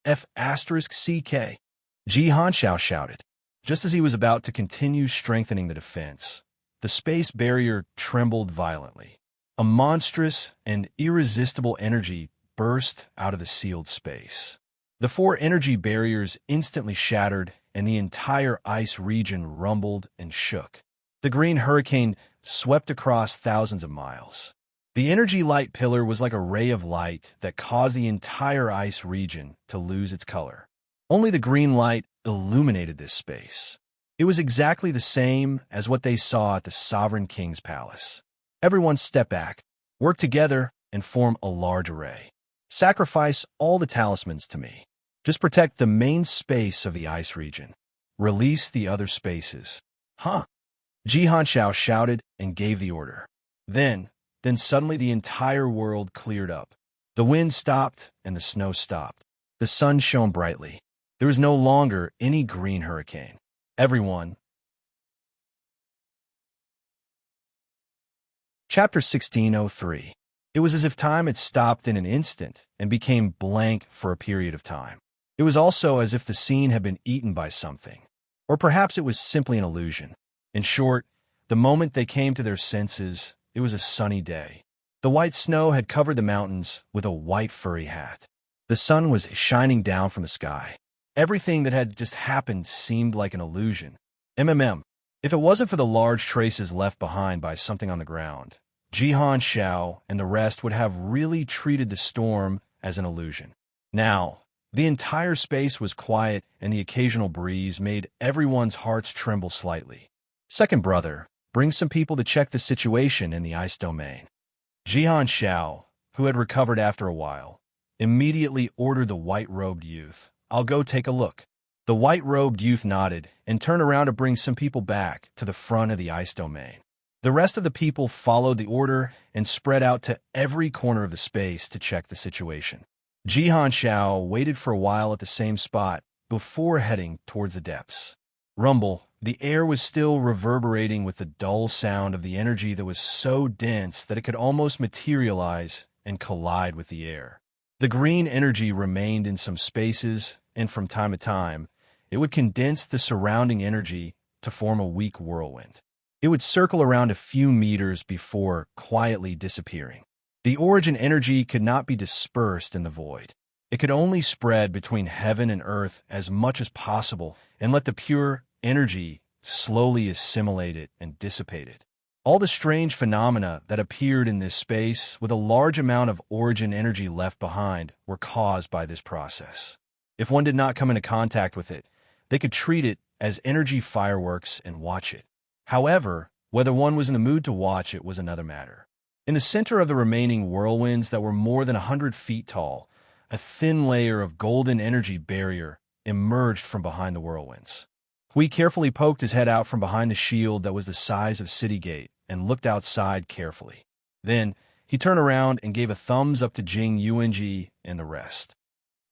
F***CK, Ji Hanxiao shouted. Just as he was about to continue strengthening the defense, the space barrier trembled violently. A monstrous and irresistible energy burst out of the sealed space. The four energy barriers instantly shattered, and the entire ice region rumbled and shook. The green hurricane swept across thousands of miles. The energy light pillar was like a ray of light that caused the entire ice region to lose its color. Only the green light illuminated this space. It was exactly the same as what they saw at the Sovereign King's palace. Everyone step back, work together, and form a large array. Sacrifice all the talismans to me. Just protect the main space of the ice region. Release the other spaces. Huh? Ji Hanxiao shouted and gave the order. Then suddenly the entire world cleared up. The wind stopped and the snow stopped. The sun shone brightly. There was no longer any green hurricane. Everyone. Chapter 1603. It was as if time had stopped in an instant and became blank for a period of time. It was also as if the scene had been eaten by something. Or perhaps it was simply an illusion. In short, the moment they came to their senses, it was a sunny day. The white snow had covered the mountains with a white furry hat. The sun was shining down from the sky. Everything that had just happened seemed like an illusion. If it wasn't for the large traces left behind by something on the ground, Jihan Xiao and the rest would have really treated the storm as an illusion. Now, the entire space was quiet, and the occasional breeze made everyone's hearts tremble slightly. Second brother, bring some people to check the situation in the ice domain. Jihan Xiao, who had recovered after a while, immediately ordered the white-robed youth. I'll go take a look. The white-robed youth nodded and turned around to bring some people back to the front of the ice domain. The rest of the people followed the order and spread out to every corner of the space to check the situation. Jihan Xiao waited for a while at the same spot before heading towards the depths. Rumble, the air was still reverberating with the dull sound of the energy that was so dense that it could almost materialize and collide with the air. The green energy remained in some spaces, and from time to time, it would condense the surrounding energy to form a weak whirlwind. It would circle around a few meters before quietly disappearing. The origin energy could not be dispersed in the void. It could only spread between heaven and earth as much as possible and let the pure energy slowly assimilate it and dissipate it. All the strange phenomena that appeared in this space with a large amount of origin energy left behind were caused by this process. If one did not come into contact with it, they could treat it as energy fireworks and watch it. However, whether one was in the mood to watch it was another matter. In the center of the remaining whirlwinds that were more than 100 feet tall, a thin layer of golden energy barrier emerged from behind the whirlwinds. Hui carefully poked his head out from behind the shield that was the size of City Gate and looked outside carefully. Then, he turned around and gave a thumbs up to Jing Yuanji and the rest.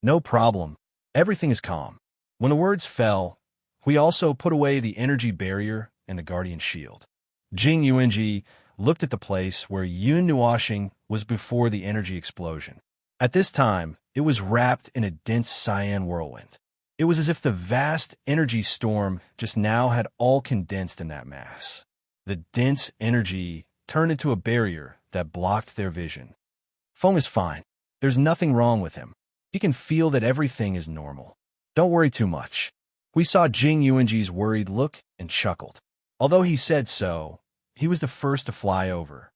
No problem. Everything is calm. When the words fell, Hui also put away the energy barrier and the guardian shield. Jing Yuanji looked at the place where Yun Nuoxing was before the energy explosion. At this time, it was wrapped in a dense cyan whirlwind. It was as if the vast energy storm just now had all condensed in that mass. The dense energy turned into a barrier that blocked their vision. Feng is fine. There's nothing wrong with him. He can feel that everything is normal. Don't worry too much. We saw Jing Yuanji's worried look and chuckled. Although he said so, he was the first to fly over.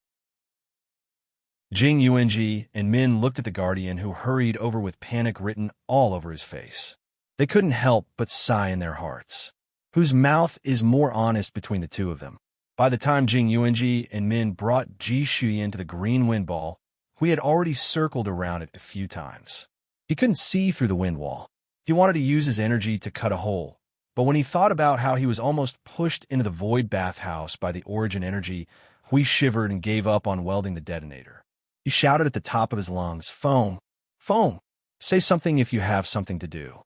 Jing Yuanji and Min looked at the guardian, who hurried over with panic written all over his face. They couldn't help but sigh in their hearts. Whose mouth is more honest between the two of them? By the time Jing Yuanji and Min brought Ji Shuyan to the green wind ball, Hui had already circled around it a few times. He couldn't see through the wind wall. He wanted to use his energy to cut a hole, but when he thought about how he was almost pushed into the void bathhouse by the origin energy, Hui shivered and gave up on welding the detonator. He shouted at the top of his lungs, "Foam! Foam! Say something if you have something to do."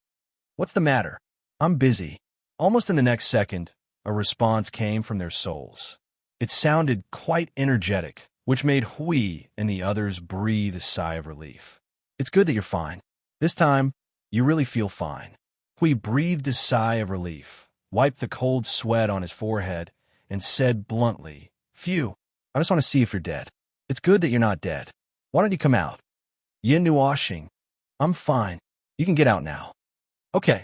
"What's the matter?" "I'm busy." Almost in the next second, a response came from their souls. It sounded quite energetic, which made Hui and the others breathe a sigh of relief. "It's good that you're fine. This time, you really feel fine." Hui breathed a sigh of relief, wiped the cold sweat on his forehead, and said bluntly, "Phew, I just want to see if you're dead." "It's good that you're not dead. Why don't you come out?" "Yin Nuoxing, I'm fine. You can get out now." Okay,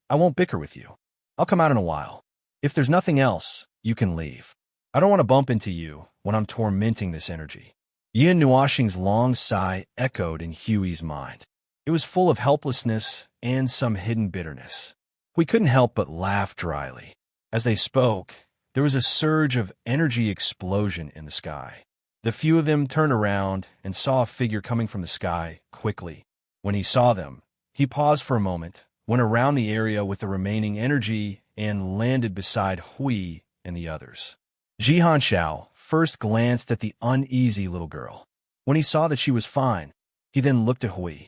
I won't bicker with you. I'll come out in a while. If there's nothing else, you can leave. I don't want to bump into you when I'm tormenting this energy." Yin Nuoxing's long sigh echoed in Huey's mind. It was full of helplessness and some hidden bitterness. We couldn't help but laugh dryly. As they spoke, there was a surge of energy explosion in the sky. The few of them turned around and saw a figure coming from the sky quickly. When he saw them, he paused for a moment, went around the area with the remaining energy, and landed beside Hui and the others. Jihan Xiao first glanced at the uneasy little girl. When he saw that she was fine, he then looked at Hui.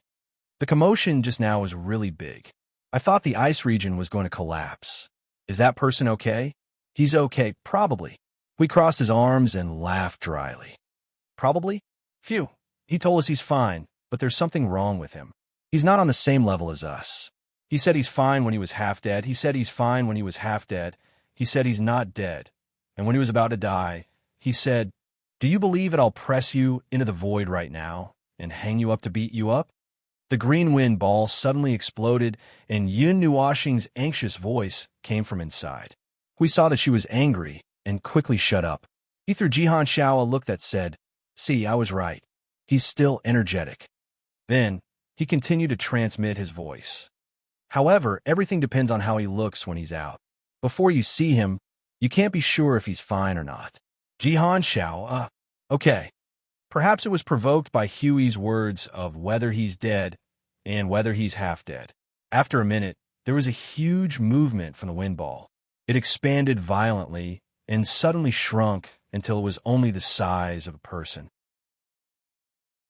"The commotion just now was really big. I thought the ice region was going to collapse. Is that person okay?" "He's okay, probably." Hui crossed his arms and laughed dryly. "Probably? Phew, he told us he's fine, but there's something wrong with him. He's not on the same level as us. He said he's fine when he was half dead. He said he's fine when he was half dead. He said he's not dead. And when he was about to die, he said, 'Do you believe that I'll press you into the void right now and hang you up to beat you up?'" The green wind ball suddenly exploded, and Yun Nuoxing's anxious voice came from inside. We saw that she was angry and quickly shut up. He threw Jihan Xiao a look that said, "See, I was right. He's still energetic." Then, he continued to transmit his voice. "However, everything depends on how he looks when he's out. Before you see him, you can't be sure if he's fine or not." Jihan Xiao, okay. Perhaps it was provoked by Huey's words of whether he's dead and whether he's half dead. After a minute, there was a huge movement from the wind ball. It expanded violently and suddenly shrunk until it was only the size of a person.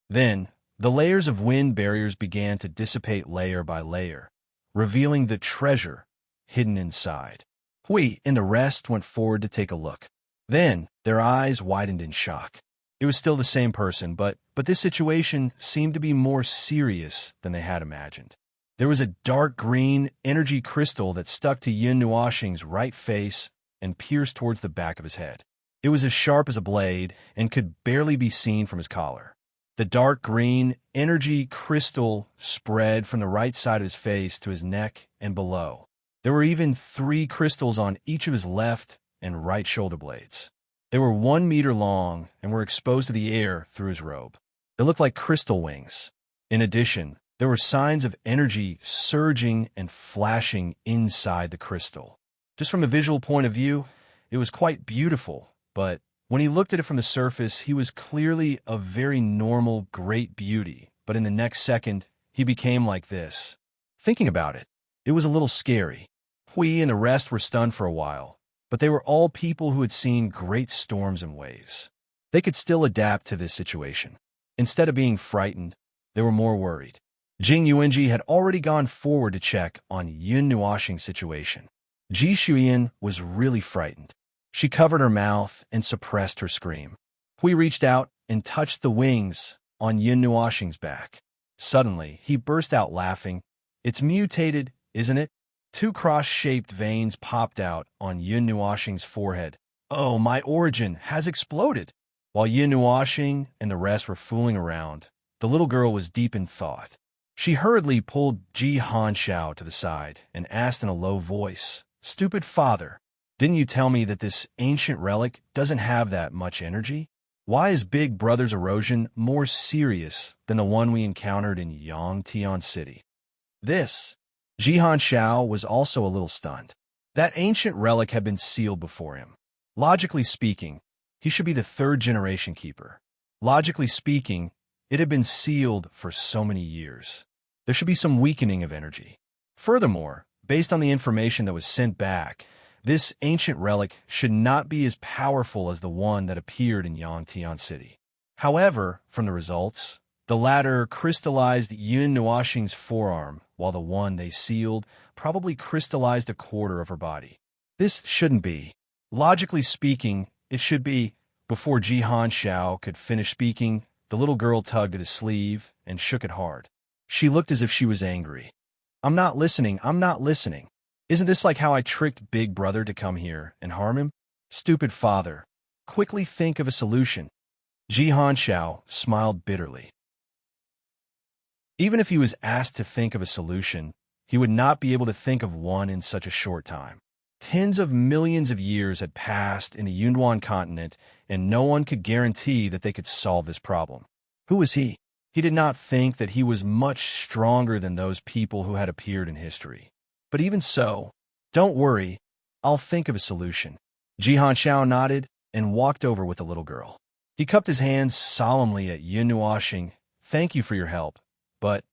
Then, the layers of wind barriers began to dissipate layer by layer, revealing the treasure hidden inside. Hui and the rest went forward to take a look. Then, their eyes widened in shock. It was still the same person, but this situation seemed to be more serious than they had imagined. There was a dark green energy crystal that stuck to Yun Nuoxing's right face and pierced towards the back of his head. It was as sharp as a blade and could barely be seen from his collar. The dark green energy crystal spread from the right side of his face to his neck and below. There were even 3 crystals on each of his left and right shoulder blades. They were 1 meter long and were exposed to the air through his robe. They looked like crystal wings. In addition, there were signs of energy surging and flashing inside the crystal. Just from a visual point of view, it was quite beautiful, but when he looked at it from the surface, he was clearly of very normal, great beauty. But in the next second, he became like this. Thinking about it, it was a little scary. Hui and the rest were stunned for a while, but they were all people who had seen great storms and waves. They could still adapt to this situation. Instead of being frightened, they were more worried. Jing Yuanji had already gone forward to check on Yun Nuoxing's situation. Ji Shuyan was really frightened. She covered her mouth and suppressed her scream. Hui reached out and touched the wings on Yun Nuoxing's back. Suddenly, he burst out laughing. "It's mutated, isn't it?" 2 cross-shaped veins popped out on Yun Nuoxing's forehead. "Oh, my origin has exploded!" While Yun Nuoxing and the rest were fooling around, the little girl was deep in thought. She hurriedly pulled Ji Hanxiao to the side and asked in a low voice, "Stupid father, didn't you tell me that this ancient relic doesn't have that much energy? Why is Big Brother's erosion more serious than the one we encountered in Yangtian City?" This, Jihan Xiao was also a little stunned. That ancient relic had been sealed before him. Logically speaking, he should be the 3rd-generation keeper. Logically speaking, it had been sealed for so many years. There should be some weakening of energy. Furthermore, based on the information that was sent back, this ancient relic should not be as powerful as the one that appeared in Yangtian City. However, from the results, the latter crystallized Yun Nuoxing's forearm, while the one they sealed probably crystallized a quarter of her body. This shouldn't be. Logically speaking, it should be. Before Jihan Xiao could finish speaking, the little girl tugged at his sleeve and shook it hard. She looked as if she was angry. I'm not listening. Isn't this like how I tricked Big Brother to come here and harm him? Stupid father. Quickly think of a solution." Jihan Xiao smiled bitterly. Even if he was asked to think of a solution, he would not be able to think of one in such a short time. Tens of millions of years had passed in the Yunduan continent, and no one could guarantee that they could solve this problem. Who was he? He did not think that he was much stronger than those people who had appeared in history. But even so, "Don't worry, I'll think of a solution." Jihan Xiao nodded and walked over with the little girl. He cupped his hands solemnly at Yun Nuoxing. "Thank you for your help, but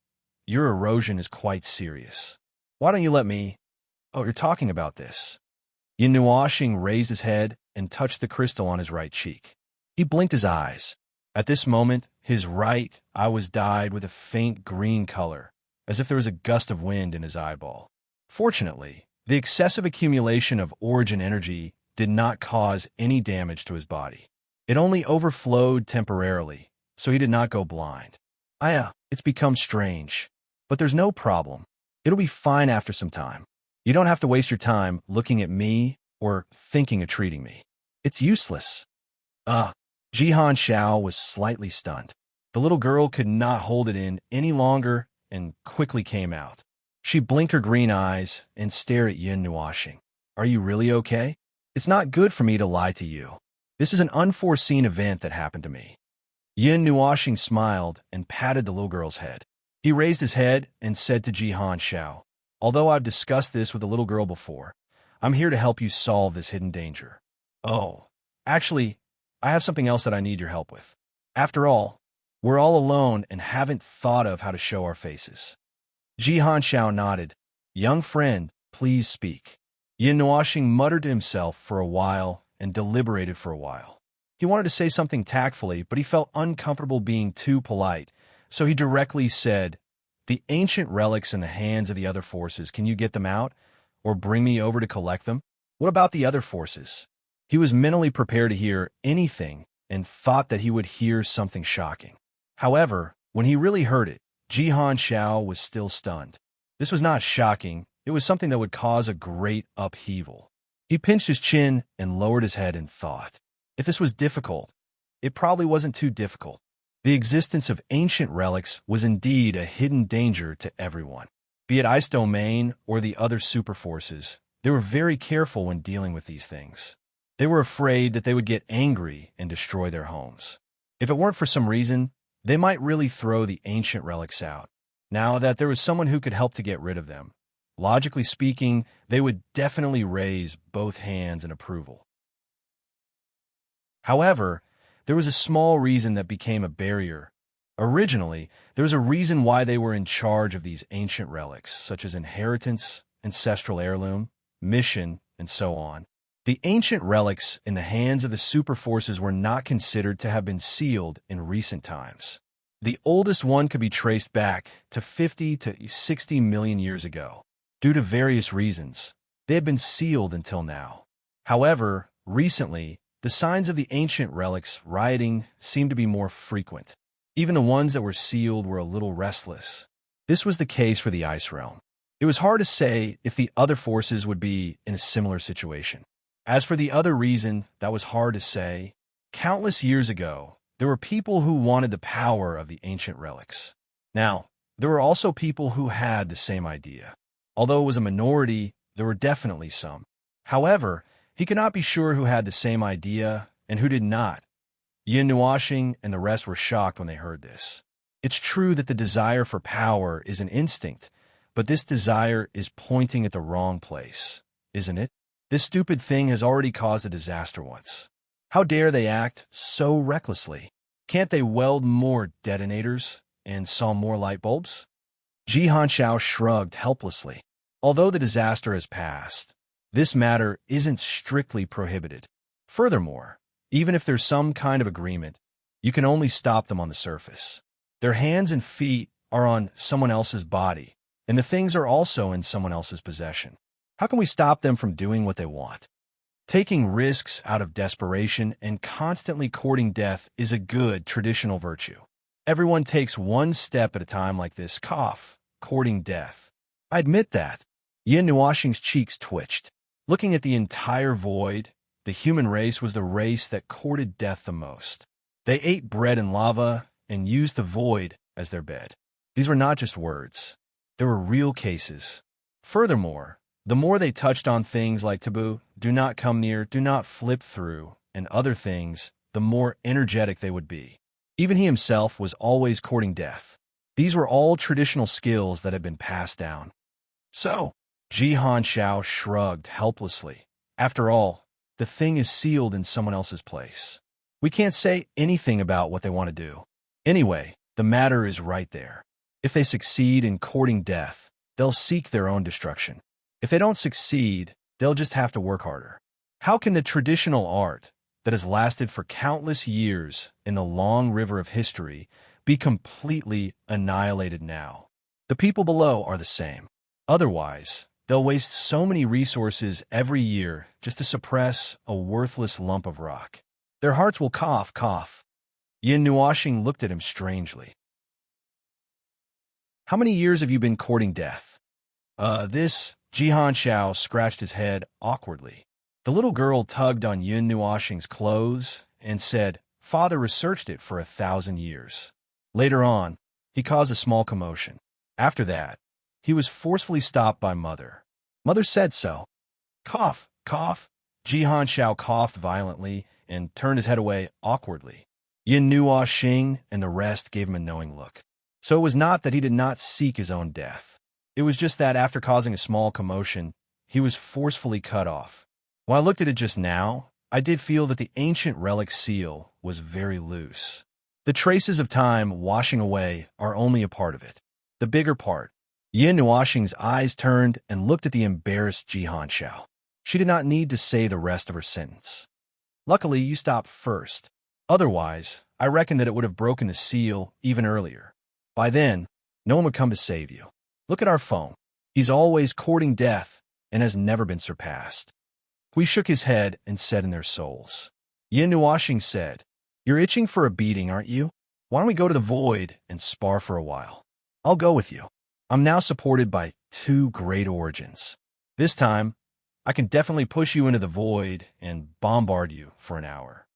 your erosion is quite serious. Why don't you let me—" "Oh, you're talking about this." Yun Nuoxing raised his head and touched the crystal on his right cheek. He blinked his eyes. At this moment, his right eye was dyed with a faint green color, as if there was a gust of wind in his eyeball. Fortunately, the excessive accumulation of origin energy did not cause any damage to his body. It only overflowed temporarily, so he did not go blind. It's become strange, but there's no problem. It'll be fine after some time. You don't have to waste your time looking at me or thinking of treating me. It's useless." Jihan Xiao was slightly stunned. The little girl could not hold it in any longer and quickly came out. She blinked her green eyes and stared at Yin Nuashing. Are you really okay? It's not good for me to lie to you. This is an unforeseen event that happened to me. Yin Nuashing smiled and patted the little girl's head. He raised his head and said to Jihan Xiao, although I've discussed this with the little girl before, I'm here to help you solve this hidden danger. Oh, actually, I have something else that I need your help with. After all, we're all alone and haven't thought of how to show our faces. Jihan Xiao nodded. Young friend, please speak. Yin Nuashing muttered to himself for a while and deliberated for a while. He wanted to say something tactfully, but he felt uncomfortable being too polite, so he directly said, the ancient relics in the hands of the other forces, can you get them out? Or bring me over to collect them? What about the other forces? He was mentally prepared to hear anything and thought that he would hear something shocking. However, when he really heard it, Jihan Xiao was still stunned. This was not shocking, it was something that would cause a great upheaval. He pinched his chin and lowered his head and thought. If this was difficult, it probably wasn't too difficult. The existence of ancient relics was indeed a hidden danger to everyone. Be it Ice Domain or the other super forces, they were very careful when dealing with these things. They were afraid that they would get angry and destroy their homes. If it weren't for some reason, they might really throw the ancient relics out. Now that there was someone who could help to get rid of them, logically speaking, they would definitely raise both hands in approval. However, there was a small reason that became a barrier. Originally, there was a reason why they were in charge of these ancient relics, such as inheritance, ancestral heirloom, mission, and so on. The ancient relics in the hands of the super forces were not considered to have been sealed in recent times. The oldest one could be traced back to 50 to 60 million years ago. Due to various reasons, they had been sealed until now. However, recently, the signs of the ancient relics rioting seemed to be more frequent. Even the ones that were sealed were a little restless. This was the case for the Ice Realm. It was hard to say if the other forces would be in a similar situation. As for the other reason, that was hard to say. Countless years ago, there were people who wanted the power of the ancient relics. Now, there were also people who had the same idea. Although it was a minority, there were definitely some. However, he could not be sure who had the same idea and who did not. Yin Nuashing and the rest were shocked when they heard this. It's true that the desire for power is an instinct, but this desire is pointing at the wrong place, isn't it? This stupid thing has already caused a disaster once. How dare they act so recklessly? Can't they weld more detonators and saw more light bulbs? Jihan Xiao shrugged helplessly. Although the disaster has passed, this matter isn't strictly prohibited. Furthermore, even if there's some kind of agreement, you can only stop them on the surface. Their hands and feet are on someone else's body, and the things are also in someone else's possession. How can we stop them from doing what they want? Taking risks out of desperation and constantly courting death is a good traditional virtue. Everyone takes one step at a time like this, courting death. I admit that. Yin Nuashing's cheeks twitched. Looking at the entire void, the human race was the race that courted death the most. They ate bread and lava and used the void as their bed. These were not just words. They were real cases. Furthermore, the more they touched on things like taboo, do not come near, do not flip through, and other things, the more energetic they would be. Even he himself was always courting death. These were all traditional skills that had been passed down. So, Jihan Xiao shrugged helplessly. After all, the thing is sealed in someone else's place. We can't say anything about what they want to do. Anyway, the matter is right there. If they succeed in courting death, they'll seek their own destruction. If they don't succeed, they'll just have to work harder. How can the traditional art that has lasted for countless years in the long river of history be completely annihilated now? The people below are the same. Otherwise, they'll waste so many resources every year just to suppress a worthless lump of rock. Their hearts will cough. Yin Nuashing looked at him strangely. How many years have you been courting death? Jihan Xiao scratched his head awkwardly. The little girl tugged on Yin Nuashing's clothes and said, Father researched it for 1,000 years. Later on, he caused a small commotion. After that, he was forcefully stopped by Mother. Mother said so. Cough, cough. Jihan Xiao coughed violently and turned his head away awkwardly. Yin Nuo Xing and the rest gave him a knowing look. So it was not that he did not seek his own death. It was just that after causing a small commotion, he was forcefully cut off. When I looked at it just now, I did feel that the ancient relic seal was very loose. The traces of time washing away are only a part of it. The bigger part. Yin Nuoxing's eyes turned and looked at the embarrassed Jihan Xiao. She did not need to say the rest of her sentence. Luckily, you stopped first. Otherwise, I reckon that it would have broken the seal even earlier. By then, no one would come to save you. Look at our phone. He's always courting death and has never been surpassed. Hui shook his head and said in their souls. Yin Nuoxing said, You're itching for a beating, aren't you? Why don't we go to the void and spar for a while? I'll go with you. I'm now supported by 2 great origins. This time, I can definitely push you into the void and bombard you for an hour.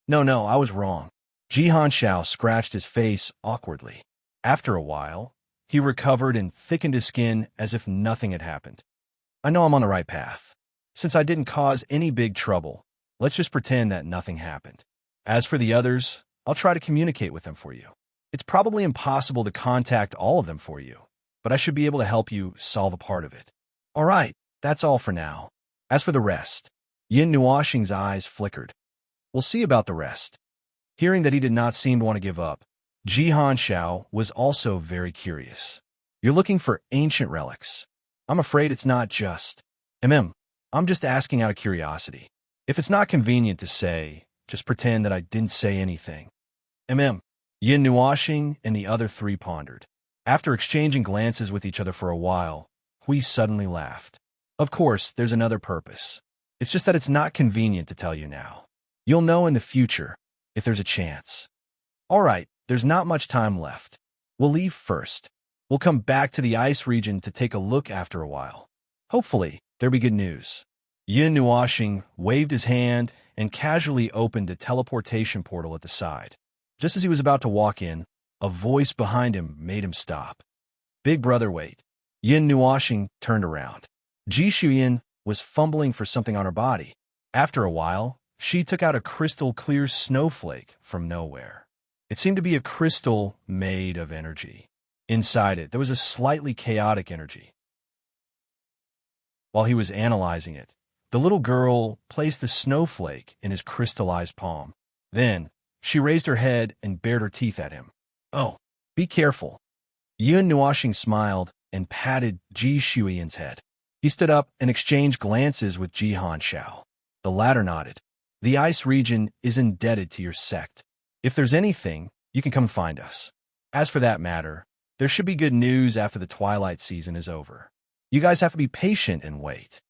No, I was wrong. Jihan Xiao scratched his face awkwardly. After a while, he recovered and thickened his skin as if nothing had happened. I know I'm on the right path. Since I didn't cause any big trouble, let's just pretend that nothing happened. As for the others, I'll try to communicate with them for you. It's probably impossible to contact all of them for you, but I should be able to help you solve a part of it. All right, that's all for now. As for the rest, Yin Nuoxing's eyes flickered. We'll see about the rest. Hearing that he did not seem to want to give up, Jihan Xiao was also very curious. You're looking for ancient relics. I'm afraid it's not just. I'm just asking out of curiosity. If it's not convenient to say, just pretend that I didn't say anything. Yin Nuoxing and the other 3 pondered. After exchanging glances with each other for a while, Hui suddenly laughed. Of course, there's another purpose. It's just that it's not convenient to tell you now. You'll know in the future, if there's a chance. All right, there's not much time left. We'll leave first. We'll come back to the ice region to take a look after a while. Hopefully, there'll be good news. Yin Nuoxing waved his hand and casually opened a teleportation portal at the side. Just as he was about to walk in, a voice behind him made him stop. Big brother, wait. Yin Nuoxing turned around. Ji Shuyan was fumbling for something on her body. After a while, she took out a crystal-clear snowflake from nowhere. It seemed to be a crystal made of energy. Inside it, there was a slightly chaotic energy. While he was analyzing it, the little girl placed the snowflake in his crystallized palm. Then, she raised her head and bared her teeth at him. Oh, be careful. Yin Nuoxing smiled and patted Ji Shuyan's head. He stood up and exchanged glances with Jihan Xiao. The latter nodded. The ice region is indebted to your sect. If there's anything, you can come find us. As for that matter, there should be good news after the twilight season is over. You guys have to be patient and wait.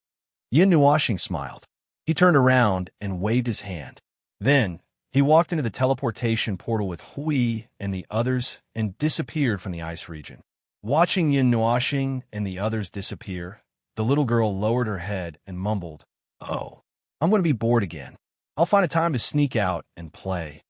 Yin Nuoxing smiled. He turned around and waved his hand. Then, he walked into the teleportation portal with Hui and the others and disappeared from the ice region. Watching Yin Nuoxing and the others disappear, the little girl lowered her head and mumbled, Oh, I'm going to be bored again. I'll find a time to sneak out and play.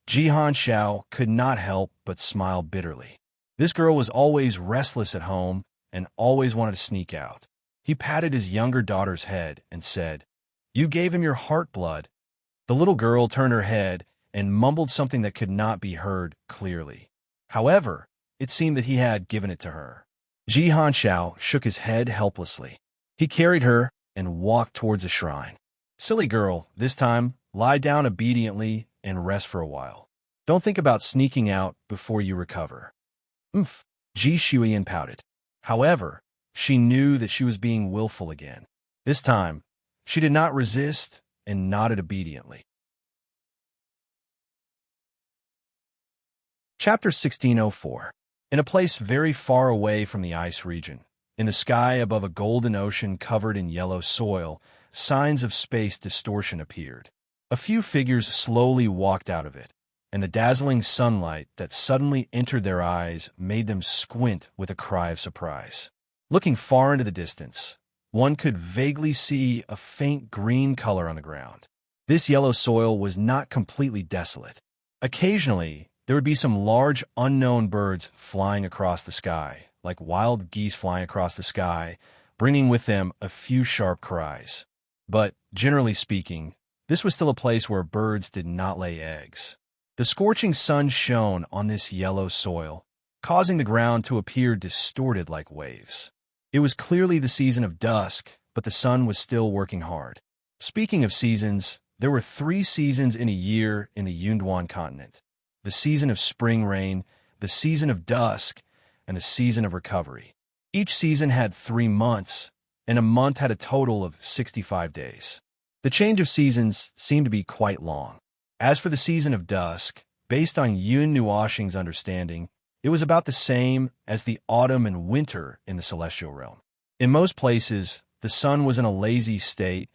Jihan Xiao could not help but smile bitterly. This girl was always restless at home and always wanted to sneak out. He patted his younger daughter's head and said, You gave him your heart blood. The little girl turned her head and mumbled something that could not be heard clearly. However, it seemed that he had given it to her. Jihan Xiao shook his head helplessly. He carried her and walked towards a shrine. Silly girl, this time, lie down obediently and rest for a while. Don't think about sneaking out before you recover. Ji Shuyan pouted. However, she knew that she was being willful again. This time, she did not resist and nodded obediently. Chapter 1604. In a place very far away from the ice region, in the sky above a golden ocean covered in yellow soil, signs of space distortion appeared. A few figures slowly walked out of it, and the dazzling sunlight that suddenly entered their eyes made them squint with a cry of surprise. Looking far into the distance, one could vaguely see a faint green color on the ground. This yellow soil was not completely desolate. Occasionally, there would be some large unknown birds flying across the sky, like wild geese flying across the sky, bringing with them a few sharp cries. But, generally speaking, this was still a place where birds did not lay eggs. The scorching sun shone on this yellow soil, causing the ground to appear distorted like waves. It was clearly the season of dusk, but the sun was still working hard. Speaking of seasons, there were 3 seasons in a year in the Yunduan continent: the season of spring rain, the season of dusk, and the season of recovery. Each season had 3 months, and a month had a total of 65 days. The change of seasons seemed to be quite long. As for the season of dusk, based on Yun Nuoxing's understanding, it was about the same as the autumn and winter in the celestial realm. In most places, the sun was in a lazy state,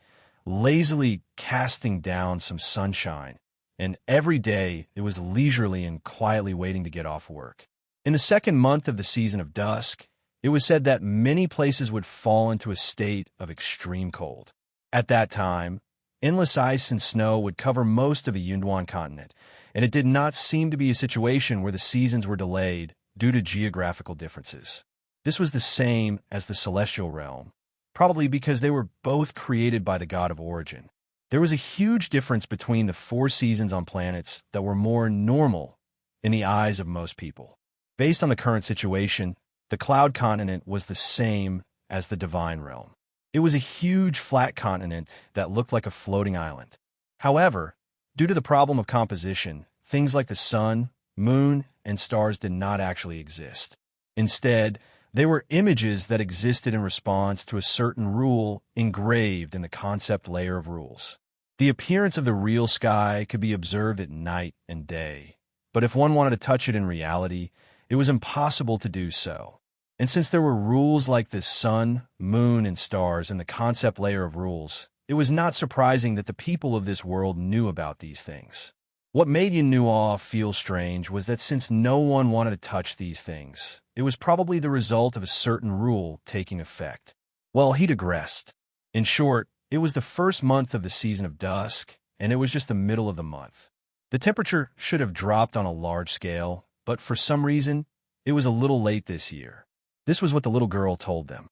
lazily casting down some sunshine, and every day it was leisurely and quietly waiting to get off work. In the second month of the season of dusk, it was said that many places would fall into a state of extreme cold. At that time, endless ice and snow would cover most of the Yunduan continent, and it did not seem to be a situation where the seasons were delayed due to geographical differences. This was the same as the celestial realm, probably because they were both created by the god of origin. There was a huge difference between the 4 seasons on planets that were more normal in the eyes of most people. Based on the current situation, the cloud continent was the same as the divine realm. It was a huge flat continent that looked like a floating island. However, due to the problem of composition, things like the sun, moon, and stars did not actually exist. Instead, they were images that existed in response to a certain rule engraved in the concept layer of rules. The appearance of the real sky could be observed at night and day, but if one wanted to touch it in reality, it was impossible to do so. And since there were rules like the sun, moon, and stars in the concept layer of rules, it was not surprising that the people of this world knew about these things. What made Yunua feel strange was that since no one wanted to touch these things, it was probably the result of a certain rule taking effect. Well, he digressed. In short, it was the first month of the season of dusk, and it was just the middle of the month. The temperature should have dropped on a large scale, but for some reason, it was a little late this year. This was what the little girl told them.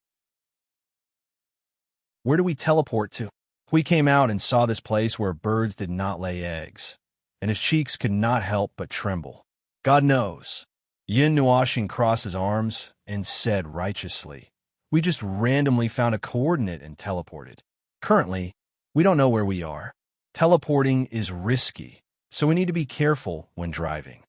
Where do we teleport to? We came out and saw this place where birds did not lay eggs, and his cheeks could not help but tremble. God knows. Yin Nuoxing crossed his arms and said righteously, "We just randomly found a coordinate and teleported. Currently, we don't know where we are. Teleporting is risky, so we need to be careful when driving."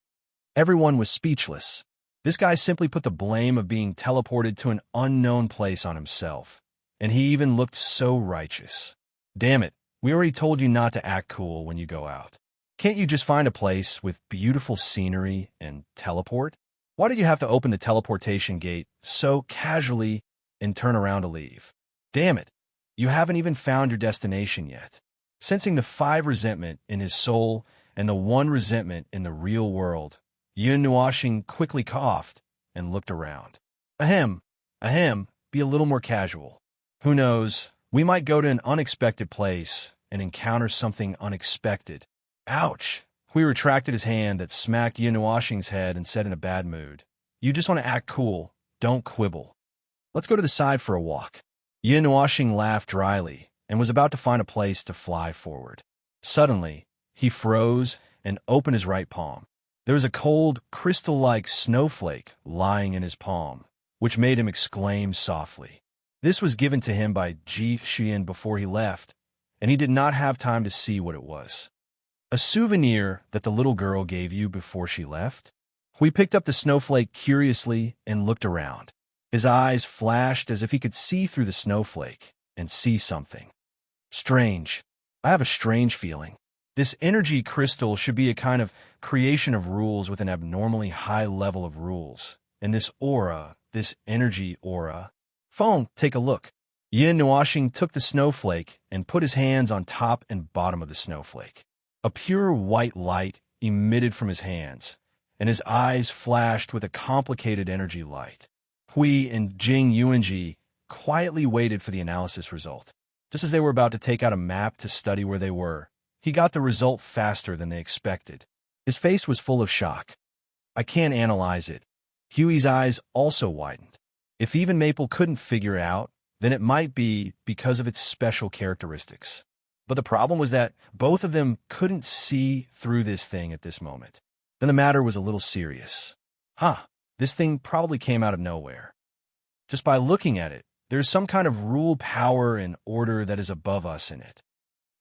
Everyone was speechless. This guy simply put the blame of being teleported to an unknown place on himself, and he even looked so righteous. Damn it, we already told you not to act cool when you go out. Can't you just find a place with beautiful scenery and teleport? Why did you have to open the teleportation gate so casually and turn around to leave? Damn it, you haven't even found your destination yet. Sensing the 5 resentment in his soul and the 1 resentment in the real world, Yun Nuoxing quickly coughed and looked around. Ahem, be a little more casual. Who knows, we might go to an unexpected place and encounter something unexpected. Ouch! Hui retracted his hand that smacked Yun Nuoxing's head and said in a bad mood, "You just want to act cool, don't quibble. Let's go to the side for a walk." Yun Nuoxing laughed dryly and was about to find a place to fly forward. Suddenly, he froze and opened his right palm. There was a cold, crystal-like snowflake lying in his palm, which made him exclaim softly. This was given to him by Ji Xian before he left, and he did not have time to see what it was. A souvenir that the little girl gave you before she left? Hui picked up the snowflake curiously and looked around. His eyes flashed as if he could see through the snowflake and see something. Strange. I have a strange feeling. This energy crystal should be a kind of creation of rules with an abnormally high level of rules. And this aura, this energy aura... Feng, take a look. Yin Nuoxing took the snowflake and put his hands on top and bottom of the snowflake. A pure white light emitted from his hands, and his eyes flashed with a complicated energy light. Hui and Jing Yuanji quietly waited for the analysis result. Just as they were about to take out a map to study where they were, he got the result faster than they expected. His face was full of shock. I can't analyze it. Huey's eyes also widened. If even Maple couldn't figure it out, then it might be because of its special characteristics. But the problem was that both of them couldn't see through this thing at this moment. Then the matter was a little serious. This thing probably came out of nowhere. Just by looking at it, there's some kind of rule, power, and order that is above us in it.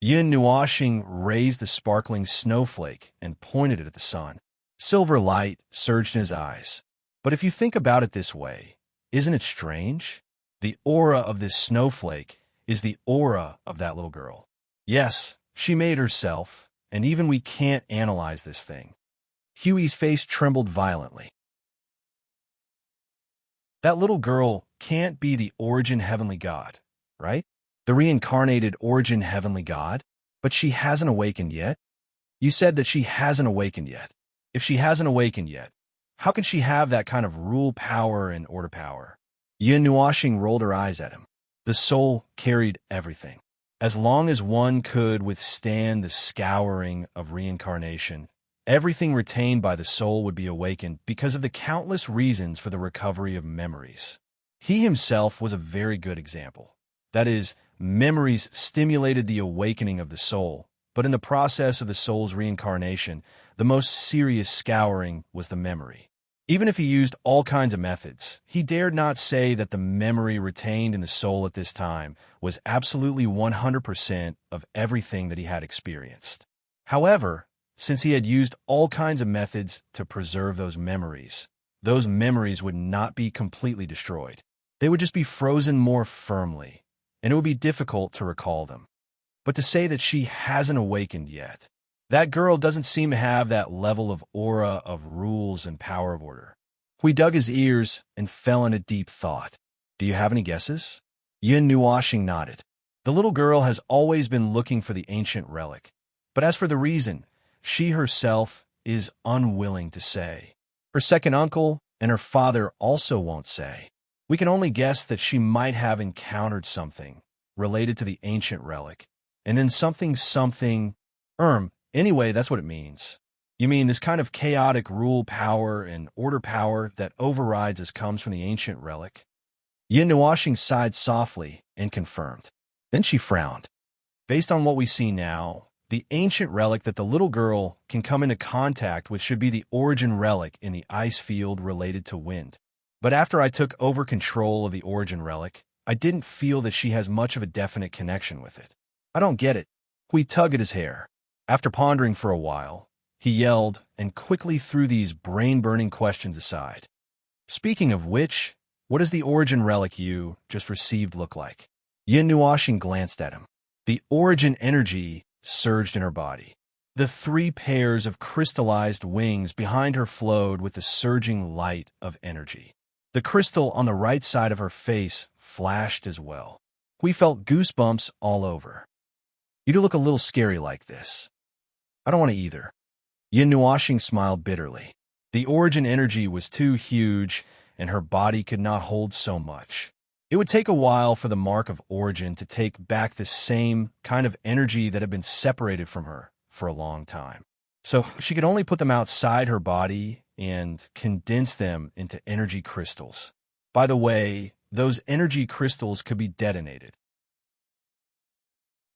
Yin Nuashing raised the sparkling snowflake and pointed it at the sun. Silver light surged in his eyes. But if you think about it this way, isn't it strange? The aura of this snowflake is the aura of that little girl. Yes, she made herself, and even we can't analyze this thing. Huey's face trembled violently. That little girl can't be the origin heavenly god, right? The reincarnated origin heavenly god? But she hasn't awakened yet? You said that she hasn't awakened yet. If she hasn't awakened yet, how can she have that kind of rule power and order power? Yin Nuashing rolled her eyes at him. The soul carried everything. As long as one could withstand the scouring of reincarnation, everything retained by the soul would be awakened because of the countless reasons for the recovery of memories. He himself was a very good example. That is, memories stimulated the awakening of the soul, but in the process of the soul's reincarnation, the most serious scouring was the memory. Even if he used all kinds of methods, he dared not say that the memory retained in the soul at this time was absolutely 100% of everything that he had experienced. However, since he had used all kinds of methods to preserve those memories would not be completely destroyed. They would just be frozen more firmly, and it would be difficult to recall them. But to say that she hasn't awakened yet, that girl doesn't seem to have that level of aura of rules and power of order. Hui dug his ears and fell into deep thought. Do you have any guesses? Yin Nuashing nodded. The little girl has always been looking for the ancient relic, but as for the reason, she herself is unwilling to say. Her second uncle and her father also won't say. We can only guess that she might have encountered something related to the ancient relic, and then something, anyway, that's what it means. You mean this kind of chaotic rule power and order power that overrides as comes from the ancient relic? Yin Nuashing sighed softly and confirmed. Then she frowned. Based on what we see now, the ancient relic that the little girl can come into contact with should be the origin relic in the ice field related to wind. But after I took over control of the origin relic, I didn't feel that she has much of a definite connection with it. I don't get it. Hui tugged at his hair. After pondering for a while, he yelled and quickly threw these brain-burning questions aside. Speaking of which, what does the origin relic you just received look like? Yin Nuashing glanced at him. The origin energy surged in her body. The 3 pairs of crystallized wings behind her flowed with the surging light of energy. The crystal on the right side of her face flashed as well. We felt goosebumps all over. You do look a little scary like this. I don't want to either. Yin Nuashing smiled bitterly. The origin energy was too huge, and her body could not hold so much. It would take a while for the mark of origin to take back the same kind of energy that had been separated from her for a long time. So she could only put them outside her body and condense them into energy crystals. By the way, those energy crystals could be detonated.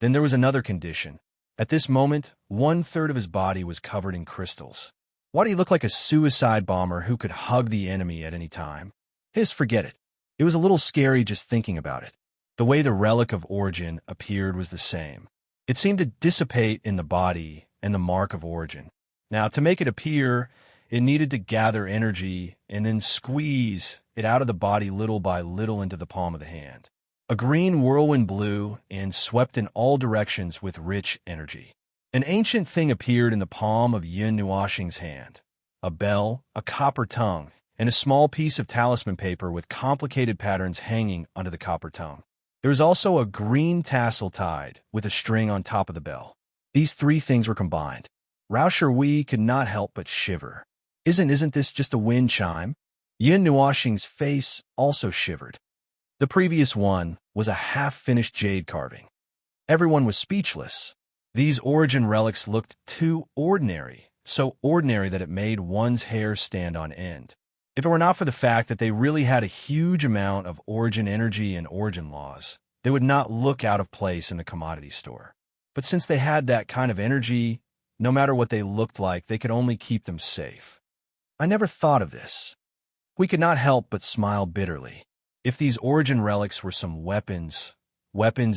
Then there was another condition. At this moment, 1/3 of his body was covered in crystals. Why do he look like a suicide bomber who could hug the enemy at any time? Forget it. It was a little scary just thinking about it. The way the relic of origin appeared was the same. It seemed to dissipate in the body and the mark of origin. Now, to make it appear, it needed to gather energy and then squeeze it out of the body little by little into the palm of the hand. A green whirlwind blew and swept in all directions with rich energy. An ancient thing appeared in the palm of Yin Nuashing's hand. A bell, a copper tongue, and a small piece of talisman paper with complicated patterns hanging under the copper tongue. There was also a green tassel tied with a string on top of the bell. These 3 things were combined. Rao Shui could not help but shiver. Isn't this just a wind chime? Yin Nuashing's face also shivered. The previous one was a half-finished jade carving. Everyone was speechless. These origin relics looked too ordinary, so ordinary that it made one's hair stand on end. If it were not for the fact that they really had a huge amount of origin energy and origin laws, they would not look out of place in the commodity store. But since they had that kind of energy, no matter what they looked like, they could only keep them safe. I never thought of this. We could not help but smile bitterly. If these origin relics were some weapons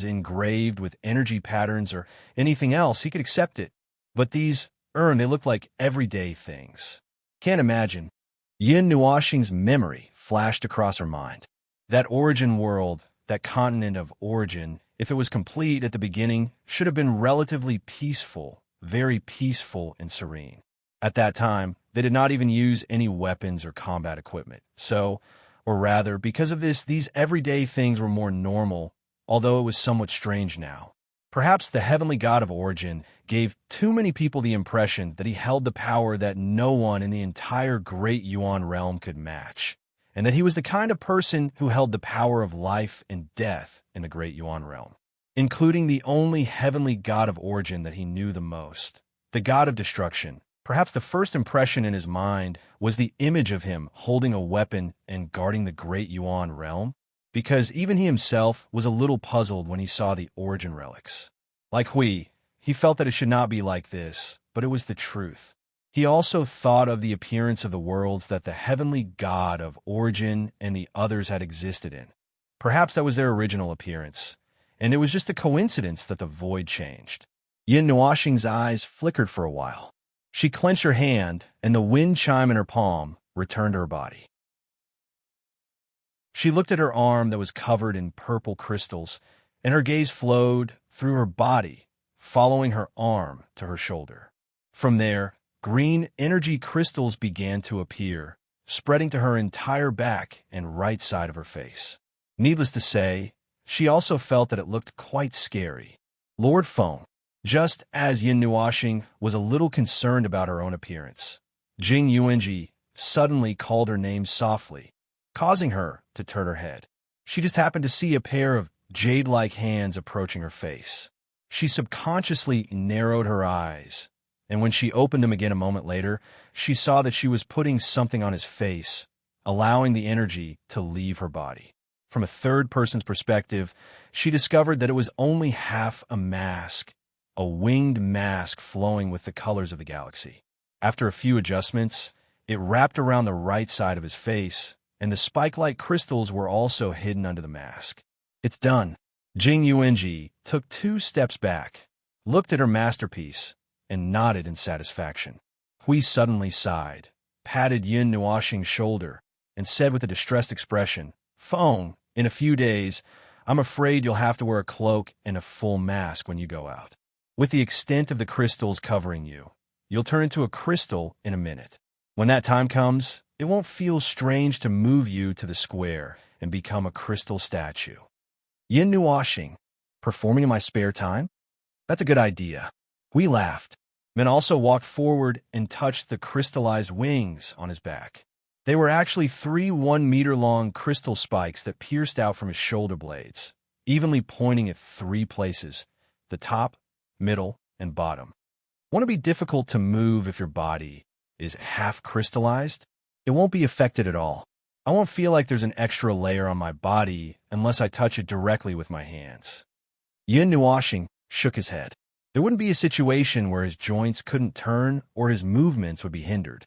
engraved with energy patterns or anything else, he could accept it. But these they look like everyday things. Can't imagine. Yin Nuoxing's memory flashed across her mind. That origin world, that continent of origin, if it was complete at the beginning, should have been relatively peaceful, very peaceful and serene. At that time, they did not even use any weapons or combat equipment. So, or rather, because of this, these everyday things were more normal, although it was somewhat strange now. Perhaps the heavenly god of origin gave too many people the impression that he held the power that no one in the entire Great Yuan realm could match, and that he was the kind of person who held the power of life and death in the Great Yuan realm, including the only heavenly god of origin that he knew the most, the god of destruction. Perhaps the first impression in his mind was the image of him holding a weapon and guarding the Great Yuan realm, because even he himself was a little puzzled when he saw the origin relics. Like Hui, he felt that it should not be like this, but it was the truth. He also thought of the appearance of the worlds that the heavenly god of origin and the others had existed in. Perhaps that was their original appearance, and it was just a coincidence that the void changed. Yin Nuoxing's eyes flickered for a while. She clenched her hand, and the wind chime in her palm returned to her body. She looked at her arm that was covered in purple crystals, and her gaze flowed through her body, following her arm to her shoulder. From there, green energy crystals began to appear, spreading to her entire back and right side of her face. Needless to say, she also felt that it looked quite scary. Lord Feng, just as Yin Nuoxing was a little concerned about her own appearance, Jing Yuanji suddenly called her name softly, causing her to turn her head. She just happened to see a pair of jade-like hands approaching her face. She subconsciously narrowed her eyes, and when she opened them again a moment later, she saw that she was putting something on his face, allowing the energy to leave her body. From a third person's perspective, she discovered that it was only half a mask, a winged mask flowing with the colors of the galaxy. After a few adjustments, it wrapped around the right side of his face, and the spike-like crystals were also hidden under the mask. It's done. Jing Yuanji took 2 steps back, looked at her masterpiece, and nodded in satisfaction. Hui suddenly sighed, patted Yin Nuoxing's shoulder, and said with a distressed expression, "Feng, in a few days, I'm afraid you'll have to wear a cloak and a full mask when you go out. With the extent of the crystals covering you, you'll turn into a crystal in a minute. When that time comes, it won't feel strange to move you to the square and become a crystal statue." Yin Nuoxing, performing in my spare time? That's a good idea. We laughed. Min also walked forward and touched the crystallized wings on his back. They were actually 3 1-meter-long crystal spikes that pierced out from his shoulder blades, evenly pointing at 3 places, the top, middle, and bottom. Won't it be difficult to move if your body is half crystallized? It won't be affected at all. I won't feel like there's an extra layer on my body unless I touch it directly with my hands. Yin Nuoxing shook his head. There wouldn't be a situation where his joints couldn't turn or his movements would be hindered.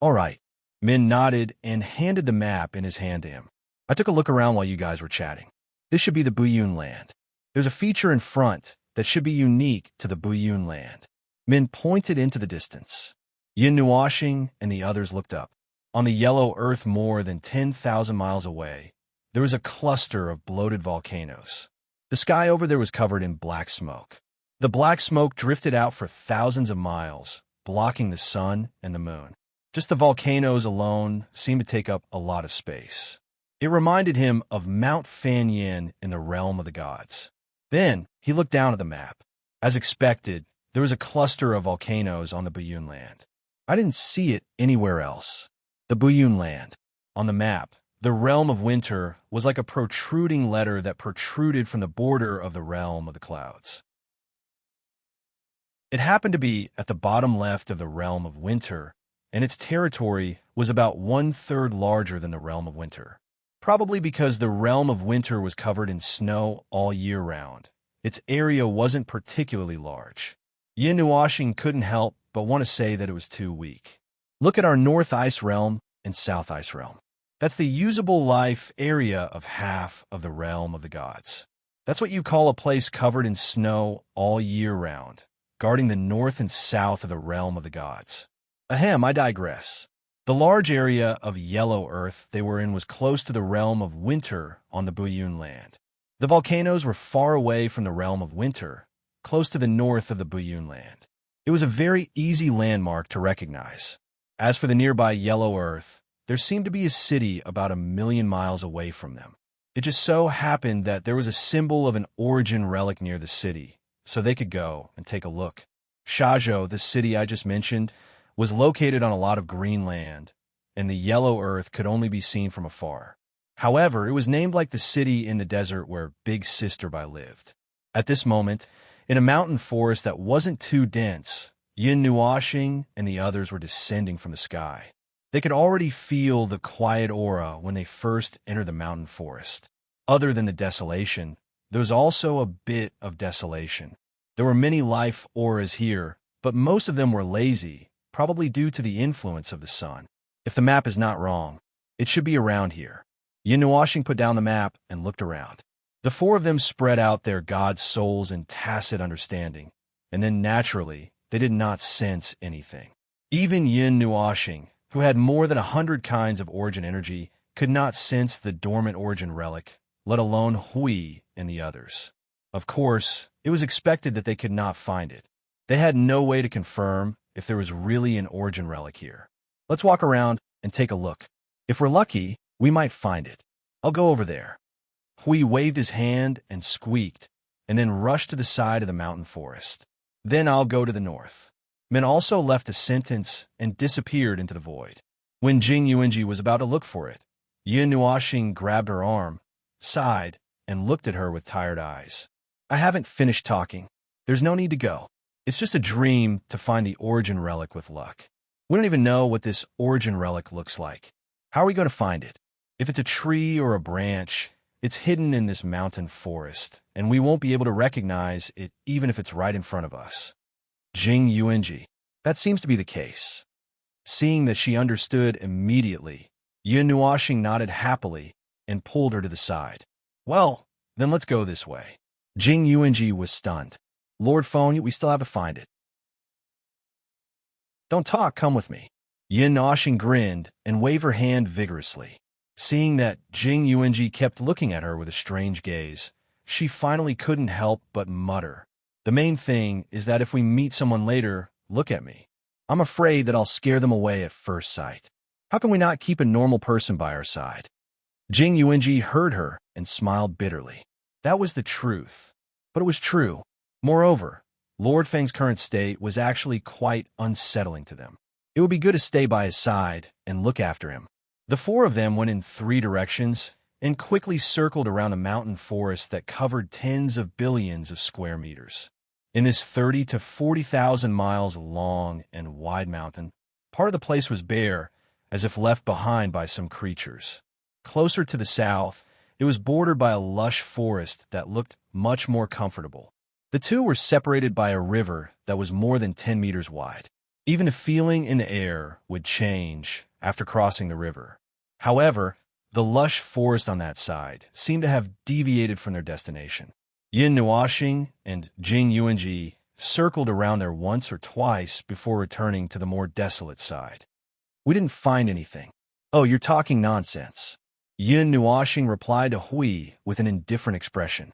All right. Min nodded and handed the map in his hand to him. I took a look around while you guys were chatting. This should be the Buyun land. There's a feature in front that should be unique to the Buyun land. Min pointed into the distance. Yin Nuoxing and the others looked up. On the yellow earth more than 10,000 miles away, there was a cluster of bloated volcanoes. The sky over there was covered in black smoke. The black smoke drifted out for thousands of miles, blocking the sun and the moon. Just the volcanoes alone seemed to take up a lot of space. It reminded him of Mount Fanyin in the realm of the gods. Then he looked down at the map. As expected, there was a cluster of volcanoes on the Buyun land. I didn't see it anywhere else. The Buyun land. On the map, the realm of winter was like a protruding letter that protruded from the border of the realm of the clouds. It happened to be at the bottom left of the realm of winter, and its territory was about one-third larger than the realm of winter. Probably because the realm of winter was covered in snow all year round. Its area wasn't particularly large. Yin Nuashing couldn't help but want to say that it was too weak. Look at our North Ice Realm and South Ice Realm. That's the usable life area of half of the realm of the gods. That's what you call a place covered in snow all year round, guarding the north and south of the realm of the gods. Ahem, I digress. The large area of yellow earth they were in was close to the realm of winter on the Buyun land. The volcanoes were far away from the realm of winter, close to the north of the Buyun land. It was a very easy landmark to recognize. As for the nearby yellow earth, there seemed to be a city about 1,000,000 miles away from them. It just so happened that there was a symbol of an origin relic near the city, so they could go and take a look. Shazhou, the city I just mentioned, was located on a lot of green land, and the yellow earth could only be seen from afar. However, it was named like the city in the desert where Big Sister Bai lived. At this moment, in a mountain forest that wasn't too dense, Yin Nuashing and the others were descending from the sky. They could already feel the quiet aura when they first entered the mountain forest. Other than the desolation, there was also a bit of desolation. There were many life auras here, but most of them were lazy, probably due to the influence of the sun. If the map is not wrong, it should be around here. Yin Nuashing put down the map and looked around. The four of them spread out their god souls in tacit understanding, and then naturally, they did not sense anything. Even Yin Nuashing, who had more than 100 kinds of origin energy, could not sense the dormant origin relic, let alone Hui and the others. Of course, it was expected that they could not find it. They had no way to confirm if there was really an origin relic here. Let's walk around and take a look. If we're lucky, we might find it. I'll go over there. Hui waved his hand and squeaked, and then rushed to the side of the mountain forest. Then I'll go to the north. Min also left a sentence and disappeared into the void. When Jing Yuanji was about to look for it, Yin Nuashing grabbed her arm, sighed, and looked at her with tired eyes. I haven't finished talking. There's no need to go. It's just a dream to find the origin relic with luck. We don't even know what this origin relic looks like. How are we going to find it? If it's a tree or a branch, it's hidden in this mountain forest, and we won't be able to recognize it even if it's right in front of us. Jing Yuanji. That seems to be the case. Seeing that she understood immediately, Yin Nuashing nodded happily and pulled her to the side. Well, then let's go this way. Jing Yuanji was stunned. Lord Feng, we still have to find it. Don't talk, come with me. Yin Nuashing grinned and waved her hand vigorously. Seeing that Jing Yuanji kept looking at her with a strange gaze, she finally couldn't help but mutter. The main thing is that if we meet someone later, look at me. I'm afraid that I'll scare them away at first sight. How can we not keep a normal person by our side? Jing Yuanji heard her and smiled bitterly. That was the truth. But it was true. Moreover, Lord Feng's current state was actually quite unsettling to them. It would be good to stay by his side and look after him. The four of them went in 3 directions and quickly circled around a mountain forest that covered tens of billions of square meters. In this 30 to 40,000 miles long and wide mountain, part of the place was bare, as if left behind by some creatures. Closer to the south, it was bordered by a lush forest that looked much more comfortable. The two were separated by a river that was more than 10 meters wide. Even the feeling in the air would change after crossing the river. However, the lush forest on that side seemed to have deviated from their destination. Yin Nuashing and Jing Yuanji circled around there once or twice before returning to the more desolate side. We didn't find anything. Oh, you're talking nonsense. Yin Nuashing replied to Hui with an indifferent expression.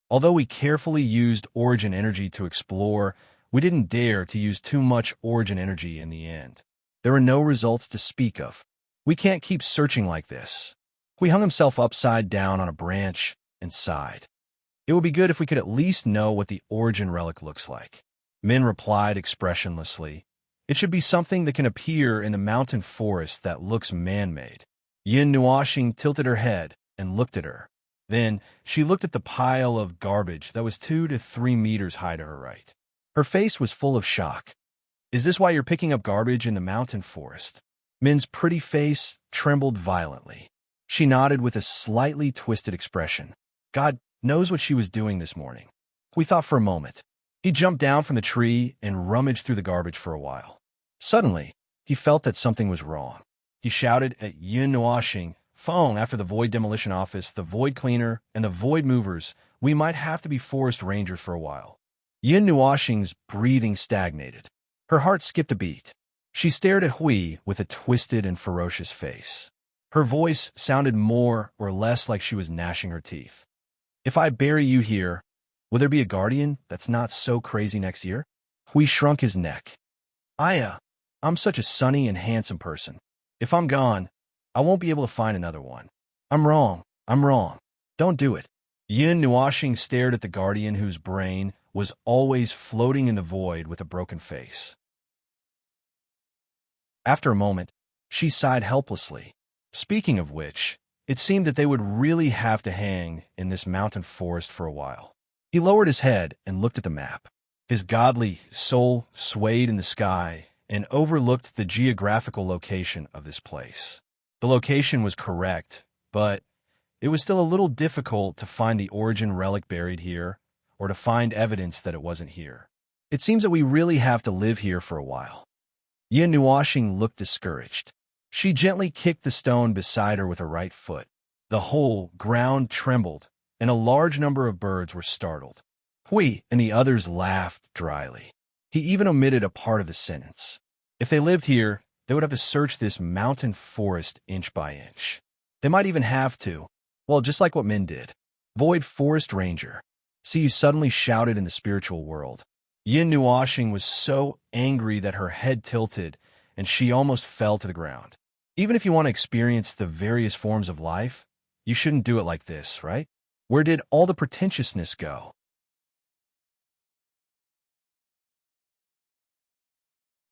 Although we carefully used origin energy to explore, we didn't dare to use too much origin energy in the end. There were no results to speak of. We can't keep searching like this. Hui hung himself upside down on a branch and sighed. It would be good if we could at least know what the origin relic looks like. Min replied expressionlessly. It should be something that can appear in the mountain forest that looks man-made. Yin Nuashing tilted her head and looked at her. Then she looked at the pile of garbage that was 2 to 3 meters high to her right. Her face was full of shock. Is this why you're picking up garbage in the mountain forest? Min's pretty face trembled violently. She nodded with a slightly twisted expression. God knows what she was doing this morning. We thought for a moment. He jumped down from the tree and rummaged through the garbage for a while. Suddenly, he felt that something was wrong. He shouted at Yin Nuashing, phone after the Void Demolition Office, the Void Cleaner, and the Void Movers. We might have to be forest rangers for a while. Yin Nuashing's breathing stagnated. Her heart skipped a beat. She stared at Hui with a twisted and ferocious face. Her voice sounded more or less like she was gnashing her teeth. If I bury you here, will there be a guardian that's not so crazy next year? Hui shrunk his neck. I'm such a sunny and handsome person. If I'm gone, I won't be able to find another one. I'm wrong. Don't do it. Yin Nuashing stared at the guardian whose brain was always floating in the void with a broken face. After a moment, she sighed helplessly. Speaking of which, it seemed that they would really have to hang in this mountain forest for a while. He lowered his head and looked at the map. His godly soul swayed in the sky and overlooked the geographical location of this place. The location was correct, but it was still a little difficult to find the origin relic buried here, or to find evidence that it wasn't here. It seems that we really have to live here for a while. Yin Nuashing looked discouraged. She gently kicked the stone beside her with her right foot. The whole ground trembled, and a large number of birds were startled. Hui and the others laughed dryly. He even omitted a part of the sentence. If they lived here, they would have to search this mountain forest inch by inch. They might even have to, well, just like what Min did. Void Forest Ranger. See, you suddenly shouted in the spiritual world. Yin Nuashing was so angry that her head tilted, and she almost fell to the ground. Even if you want to experience the various forms of life, you shouldn't do it like this, right? Where did all the pretentiousness go?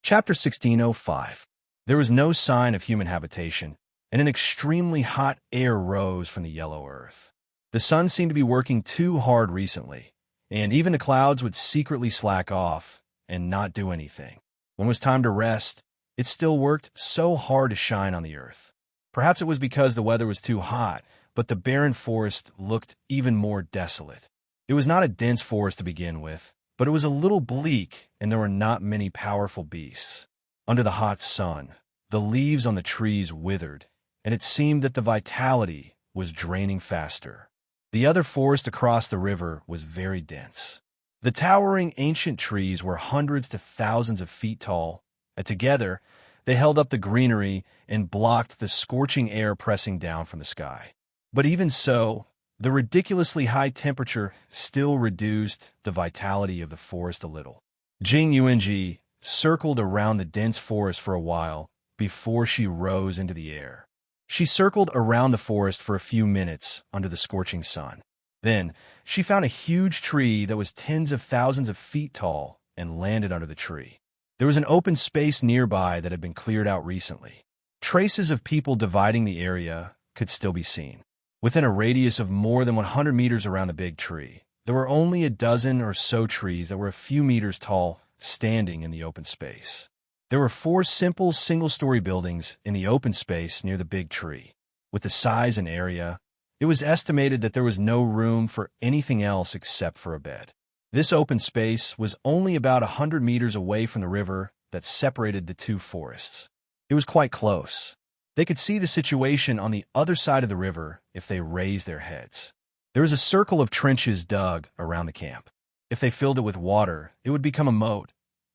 Chapter 1605. There was no sign of human habitation, and an extremely hot air rose from the yellow earth. The sun seemed to be working too hard recently, and even the clouds would secretly slack off and not do anything. When it was time to rest, it still worked so hard to shine on the earth. Perhaps it was because the weather was too hot, but the barren forest looked even more desolate. It was not a dense forest to begin with, but it was a little bleak, and there were not many powerful beasts. Under the hot sun, the leaves on the trees withered, and it seemed that the vitality was draining faster. The other forest across the river was very dense. The towering ancient trees were hundreds to thousands of feet tall, and together they held up the greenery and blocked the scorching air pressing down from the sky. But even so, the ridiculously high temperature still reduced the vitality of the forest a little. Jing Yuanji circled around the dense forest for a while before she rose into the air. She circled around the forest for a few minutes under the scorching sun. Then, she found a huge tree that was tens of thousands of feet tall and landed under the tree. There was an open space nearby that had been cleared out recently. Traces of people dividing the area could still be seen. Within a radius of more than 100 meters around the big tree, there were only a dozen or so trees that were a few meters tall standing in the open space. There were 4 simple single-story buildings in the open space near the big tree. With the size and area, it was estimated that there was no room for anything else except for a bed. This open space was only about 100 meters away from the river that separated the two forests. It was quite close. They could see the situation on the other side of the river if they raised their heads. There was a circle of trenches dug around the camp. If they filled it with water, it would become a moat,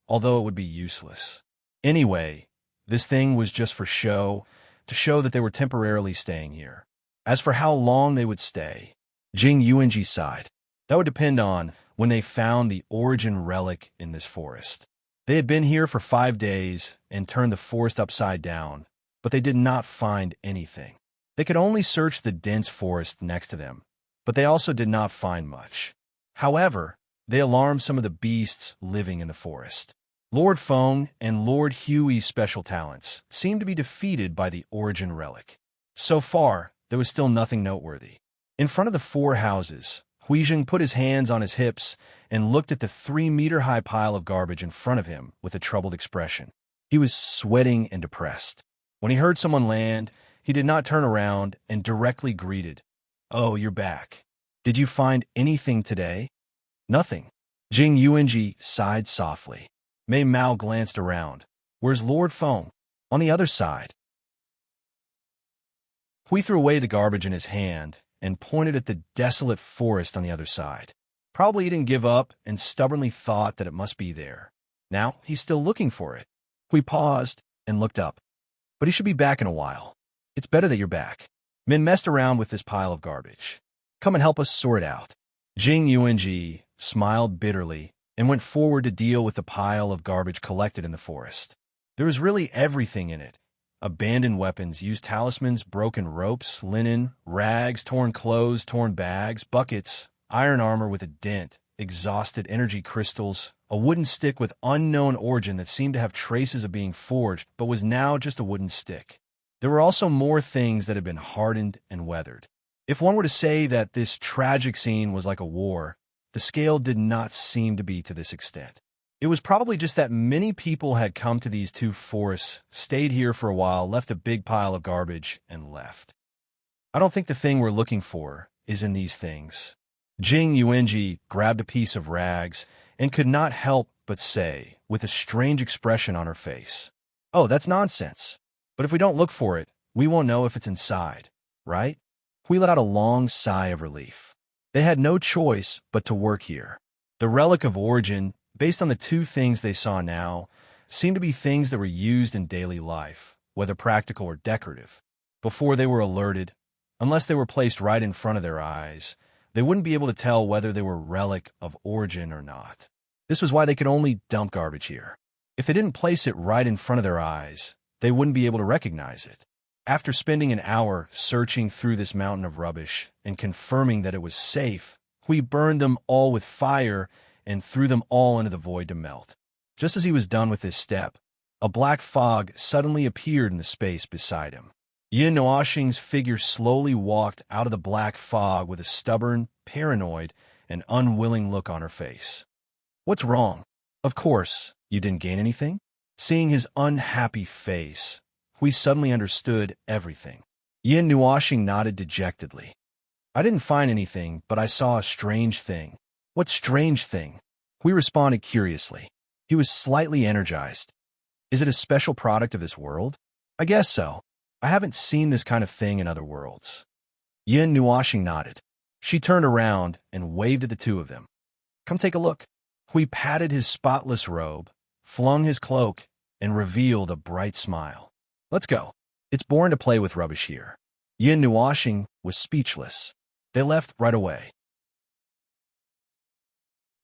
although it would be useless. Anyway, this thing was just for show, to show that they were temporarily staying here. As for how long they would stay, Jing Yuanji sighed. That would depend on when they found the origin relic in this forest. They had been here for 5 days and turned the forest upside down, but they did not find anything. They could only search the dense forest next to them, but they also did not find much. However, they alarmed some of the beasts living in the forest. Lord Feng and Lord Huey's special talents seemed to be defeated by the origin relic. So far, there was still nothing noteworthy. In front of the 4 houses, Huizheng put his hands on his hips and looked at the 3-meter-high pile of garbage in front of him with a troubled expression. He was sweating and depressed. When he heard someone land, he did not turn around and directly greeted, "Oh, you're back. Did you find anything today?" "Nothing." Jing Yuanji sighed softly. Mei Mao glanced around. "Where's Lord Feng?" "On the other side." Hui threw away the garbage in his hand and pointed at the desolate forest on the other side. Probably he didn't give up and stubbornly thought that it must be there. Now he's still looking for it. Hui paused and looked up. "But he should be back in a while. It's better that you're back." Min messed around with this pile of garbage. "Come and help us sort it out." Jing Yuanji smiled bitterly and went forward to deal with the pile of garbage collected in the forest. There was really everything in it. Abandoned weapons, used talismans, broken ropes, linen, rags, torn clothes, torn bags, buckets, iron armor with a dent, exhausted energy crystals, a wooden stick with unknown origin that seemed to have traces of being forged but was now just a wooden stick. There were also more things that had been hardened and weathered. If one were to say that this tragic scene was like a war, the scale did not seem to be to this extent. It was probably just that many people had come to these two forests, stayed here for a while, left a big pile of garbage, and left. I don't think the thing we're looking for is in these things. Jing Yuanji grabbed a piece of rags and could not help but say, with a strange expression on her face, "Oh, that's nonsense. But if we don't look for it, we won't know if it's inside, right?" Hui let out a long sigh of relief. They had no choice but to work here. The relic of origin, based on the two things they saw now, seemed to be things that were used in daily life, whether practical or decorative. Before they were alerted, unless they were placed right in front of their eyes, they wouldn't be able to tell whether they were relic of origin or not. This was why they could only dump garbage here. If they didn't place it right in front of their eyes, they wouldn't be able to recognize it. After spending an hour searching through this mountain of rubbish and confirming that it was safe, Hui burned them all with fire and threw them all into the void to melt. Just as he was done with this step, a black fog suddenly appeared in the space beside him. Yin Nuoxing's figure slowly walked out of the black fog with a stubborn, paranoid, and unwilling look on her face. "What's wrong? Of course, you didn't gain anything?" Seeing his unhappy face, Hui suddenly understood everything. Yin Nuoxing nodded dejectedly. "I didn't find anything, but I saw a strange thing." "What strange thing?" Hui responded curiously. He was slightly energized. "Is it a special product of this world?" "I guess so. I haven't seen this kind of thing in other worlds." Yin Nuoxing nodded. She turned around and waved at the two of them. "Come take a look." Hui patted his spotless robe, flung his cloak, and revealed a bright smile. "Let's go. It's boring to play with rubbish here." Yin Nuoxing was speechless. They left right away.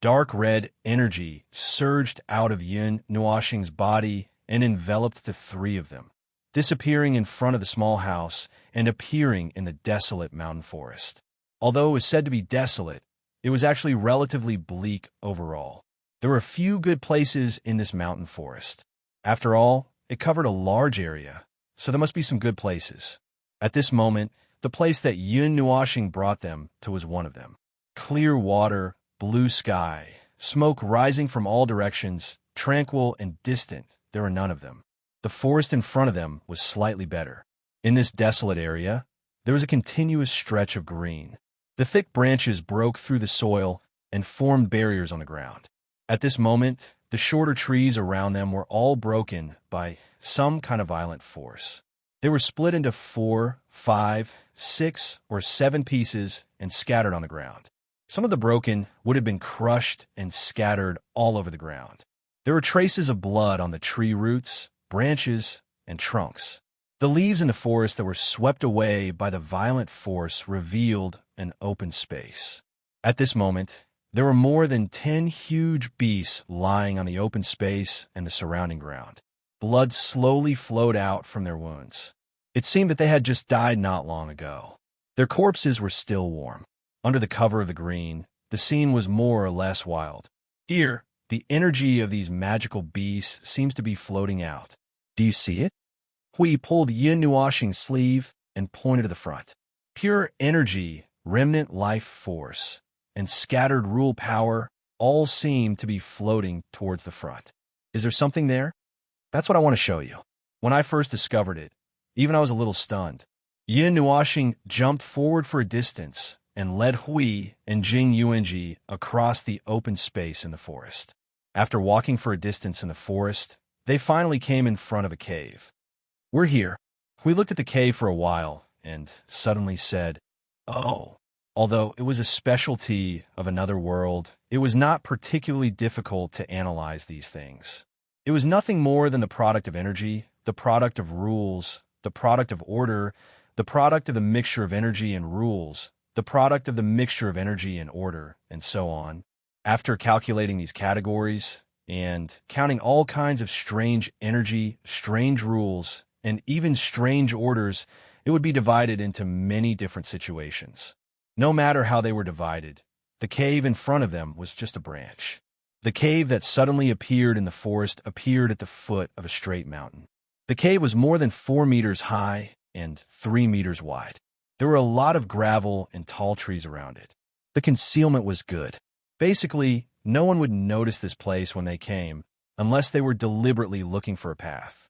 Dark red energy surged out of Yin Nuoxing's body and enveloped the three of them, disappearing in front of the small house and appearing in the desolate mountain forest. Although it was said to be desolate, it was actually relatively bleak overall. There were a few good places in this mountain forest. After all, it covered a large area, so there must be some good places. At this moment, the place that Yin Nuoxing brought them to was one of them. Clear water, blue sky, smoke rising from all directions, tranquil and distant, there were none of them. The forest in front of them was slightly better. In this desolate area, there was a continuous stretch of green. The thick branches broke through the soil and formed barriers on the ground. At this moment, the shorter trees around them were all broken by some kind of violent force. They were split into 4, 5, 6, or 7 pieces and scattered on the ground. Some of the broken would have been crushed and scattered all over the ground. There were traces of blood on the tree roots, branches, and trunks. The leaves in the forest that were swept away by the violent force revealed an open space. At this moment, there were more than 10 huge beasts lying on the open space and the surrounding ground. Blood slowly flowed out from their wounds. It seemed that they had just died not long ago. Their corpses were still warm. Under the cover of the green, the scene was more or less wild. Here, the energy of these magical beasts seems to be floating out. Do you see it? Hui pulled Yin Nuoxing's sleeve and pointed to the front. Pure energy, remnant life force, and scattered rule power all seem to be floating towards the front. Is there something there? That's what I want to show you. When I first discovered it, Even I was a little stunned. Yin Nuoxing jumped forward for a distance and led Hui and Jing Yuanji across the open space in the forest. After walking for a distance in the forest, they finally came in front of a cave. "We're here." Hui looked at the cave for a while and suddenly said, "Oh." Although it was a specialty of another world, it was not particularly difficult to analyze these things. It was nothing more than the product of energy, the product of rules, the product of order, the product of the mixture of energy and rules, the product of the mixture of energy and order, and so on. After calculating these categories and counting all kinds of strange energy, strange rules, and even strange orders, it would be divided into many different situations. No matter how they were divided, the cave in front of them was just a branch. The cave that suddenly appeared in the forest appeared at the foot of a straight mountain. The cave was more than 4 meters high and 3 meters wide. There were a lot of gravel and tall trees around it. The concealment was good. Basically, no one would notice this place when they came, unless they were deliberately looking for a path.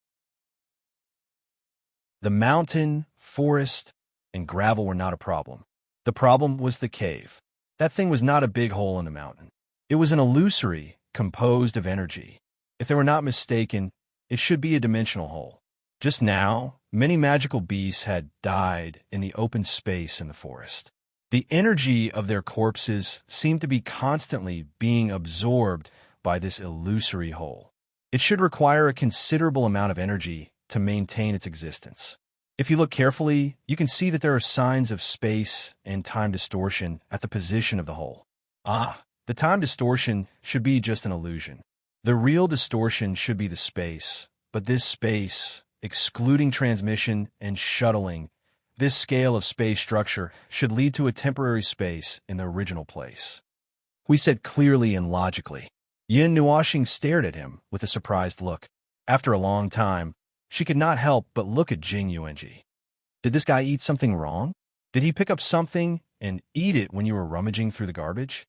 The mountain, forest, and gravel were not a problem. The problem was the cave. That thing was not a big hole in the mountain. It was an illusory, composed of energy. If they were not mistaken, it should be a dimensional hole. Just now, many magical beasts had died in the open space in the forest. The energy of their corpses seemed to be constantly being absorbed by this illusory hole. It should require a considerable amount of energy to maintain its existence. If you look carefully, you can see that there are signs of space and time distortion at the position of the hole. The time distortion should be just an illusion. The real distortion should be the space, but this space, excluding transmission and shuttling, this scale of space structure should lead to a temporary space in the original place. We said clearly and logically. Yin Nuoxing stared at him with a surprised look. After a long time, she could not help but look at Jing Yuanji. Did this guy eat something wrong? Did he pick up something and eat it when you were rummaging through the garbage?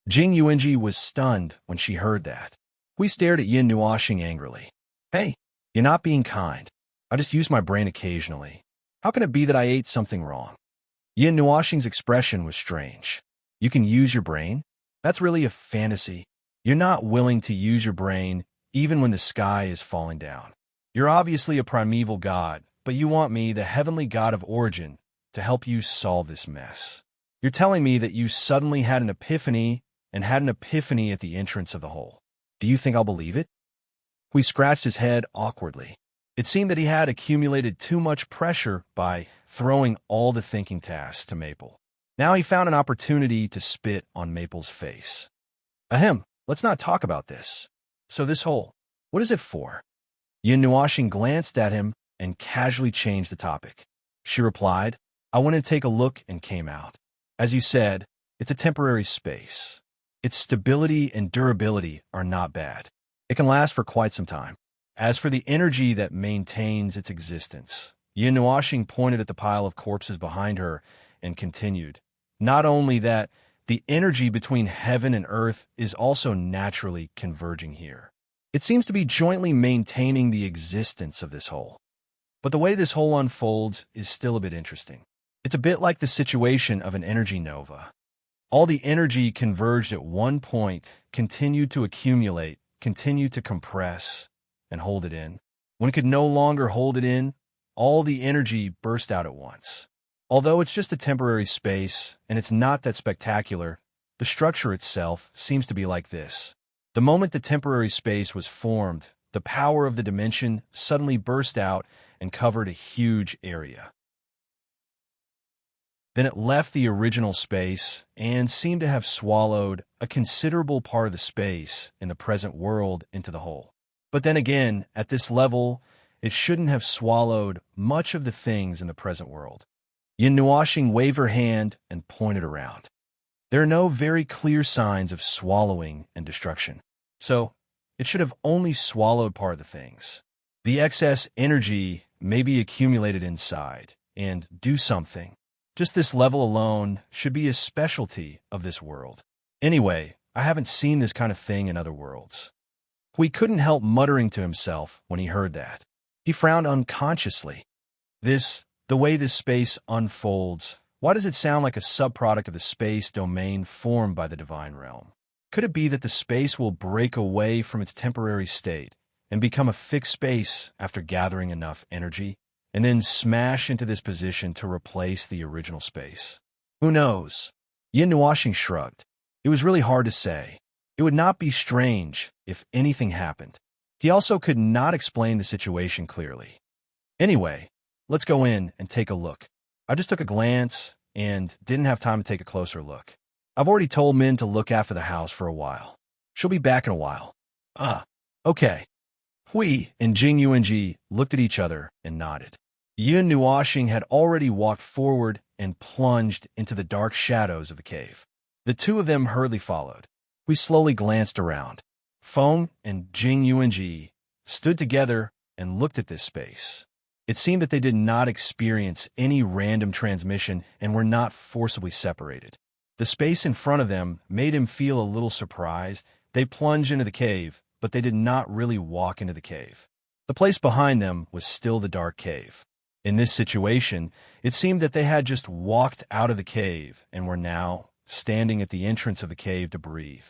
Jing Yuanji was stunned when she heard that. We stared at Yin Nuoxing angrily. "Hey, you're not being kind. I just use my brain occasionally. How can it be that I ate something wrong?" Yin Nuoxing's expression was strange. "You can use your brain? That's really a fantasy. You're not willing to use your brain even when the sky is falling down. You're obviously a primeval god, but you want me, the heavenly god of origin, to help you solve this mess. You're telling me that you suddenly had an epiphany and had an epiphany at the entrance of the hole. Do you think I'll believe it?" He scratched his head awkwardly. It seemed that he had accumulated too much pressure by throwing all the thinking tasks to Maple. Now he found an opportunity to spit on Maple's face. "Ahem, let's not talk about this. So this hole, what is it for?" Yin Nuoxing glanced at him and casually changed the topic. She replied, "I went to take a look and came out. As you said, it's a temporary space. Its stability and durability are not bad. It can last for quite some time. As for the energy that maintains its existence," Yin Nuoxing pointed at the pile of corpses behind her and continued, "not only that, the energy between heaven and earth is also naturally converging here. It seems to be jointly maintaining the existence of this hole. But the way this hole unfolds is still a bit interesting. It's a bit like the situation of an energy nova. All the energy converged at one point, continued to accumulate, continued to compress, and hold it in. When it could no longer hold it in, all the energy burst out at once. Although it's just a temporary space, and it's not that spectacular, the structure itself seems to be like this. The moment the temporary space was formed, the power of the dimension suddenly burst out and covered a huge area. Then it left the original space and seemed to have swallowed a considerable part of the space in the present world into the whole. But then again, at this level, it shouldn't have swallowed much of the things in the present world. Yin Nuoxing waved her hand and pointed around. There are no very clear signs of swallowing and destruction, so it should have only swallowed part of the things. The excess energy may be accumulated inside and do something. Just this level alone should be a specialty of this world. Anyway, I haven't seen this kind of thing in other worlds." He couldn't help muttering to himself when he heard that. He frowned unconsciously. The way this space unfolds, why does it sound like a subproduct of the space domain formed by the divine realm? Could it be that the space will break away from its temporary state and become a fixed space after gathering enough energy, and then smash into this position to replace the original space? Who knows? Yin Nuashing shrugged. It was really hard to say. It would not be strange if anything happened. He also could not explain the situation clearly. Anyway, let's go in and take a look. I just took a glance and didn't have time to take a closer look. I've already told Min to look after the house for a while. She'll be back in a while. Okay. Hui and Jing Yuanji looked at each other and nodded. Yun Nuashing had already walked forward and plunged into the dark shadows of the cave. The two of them hurriedly followed. We slowly glanced around. Feng and Jing Yuanji stood together and looked at this space. It seemed that they did not experience any random transmission and were not forcibly separated. The space in front of them made him feel a little surprised. They plunged into the cave, but they did not really walk into the cave. The place behind them was still the dark cave. In this situation, it seemed that they had just walked out of the cave and were now standing at the entrance of the cave to breathe.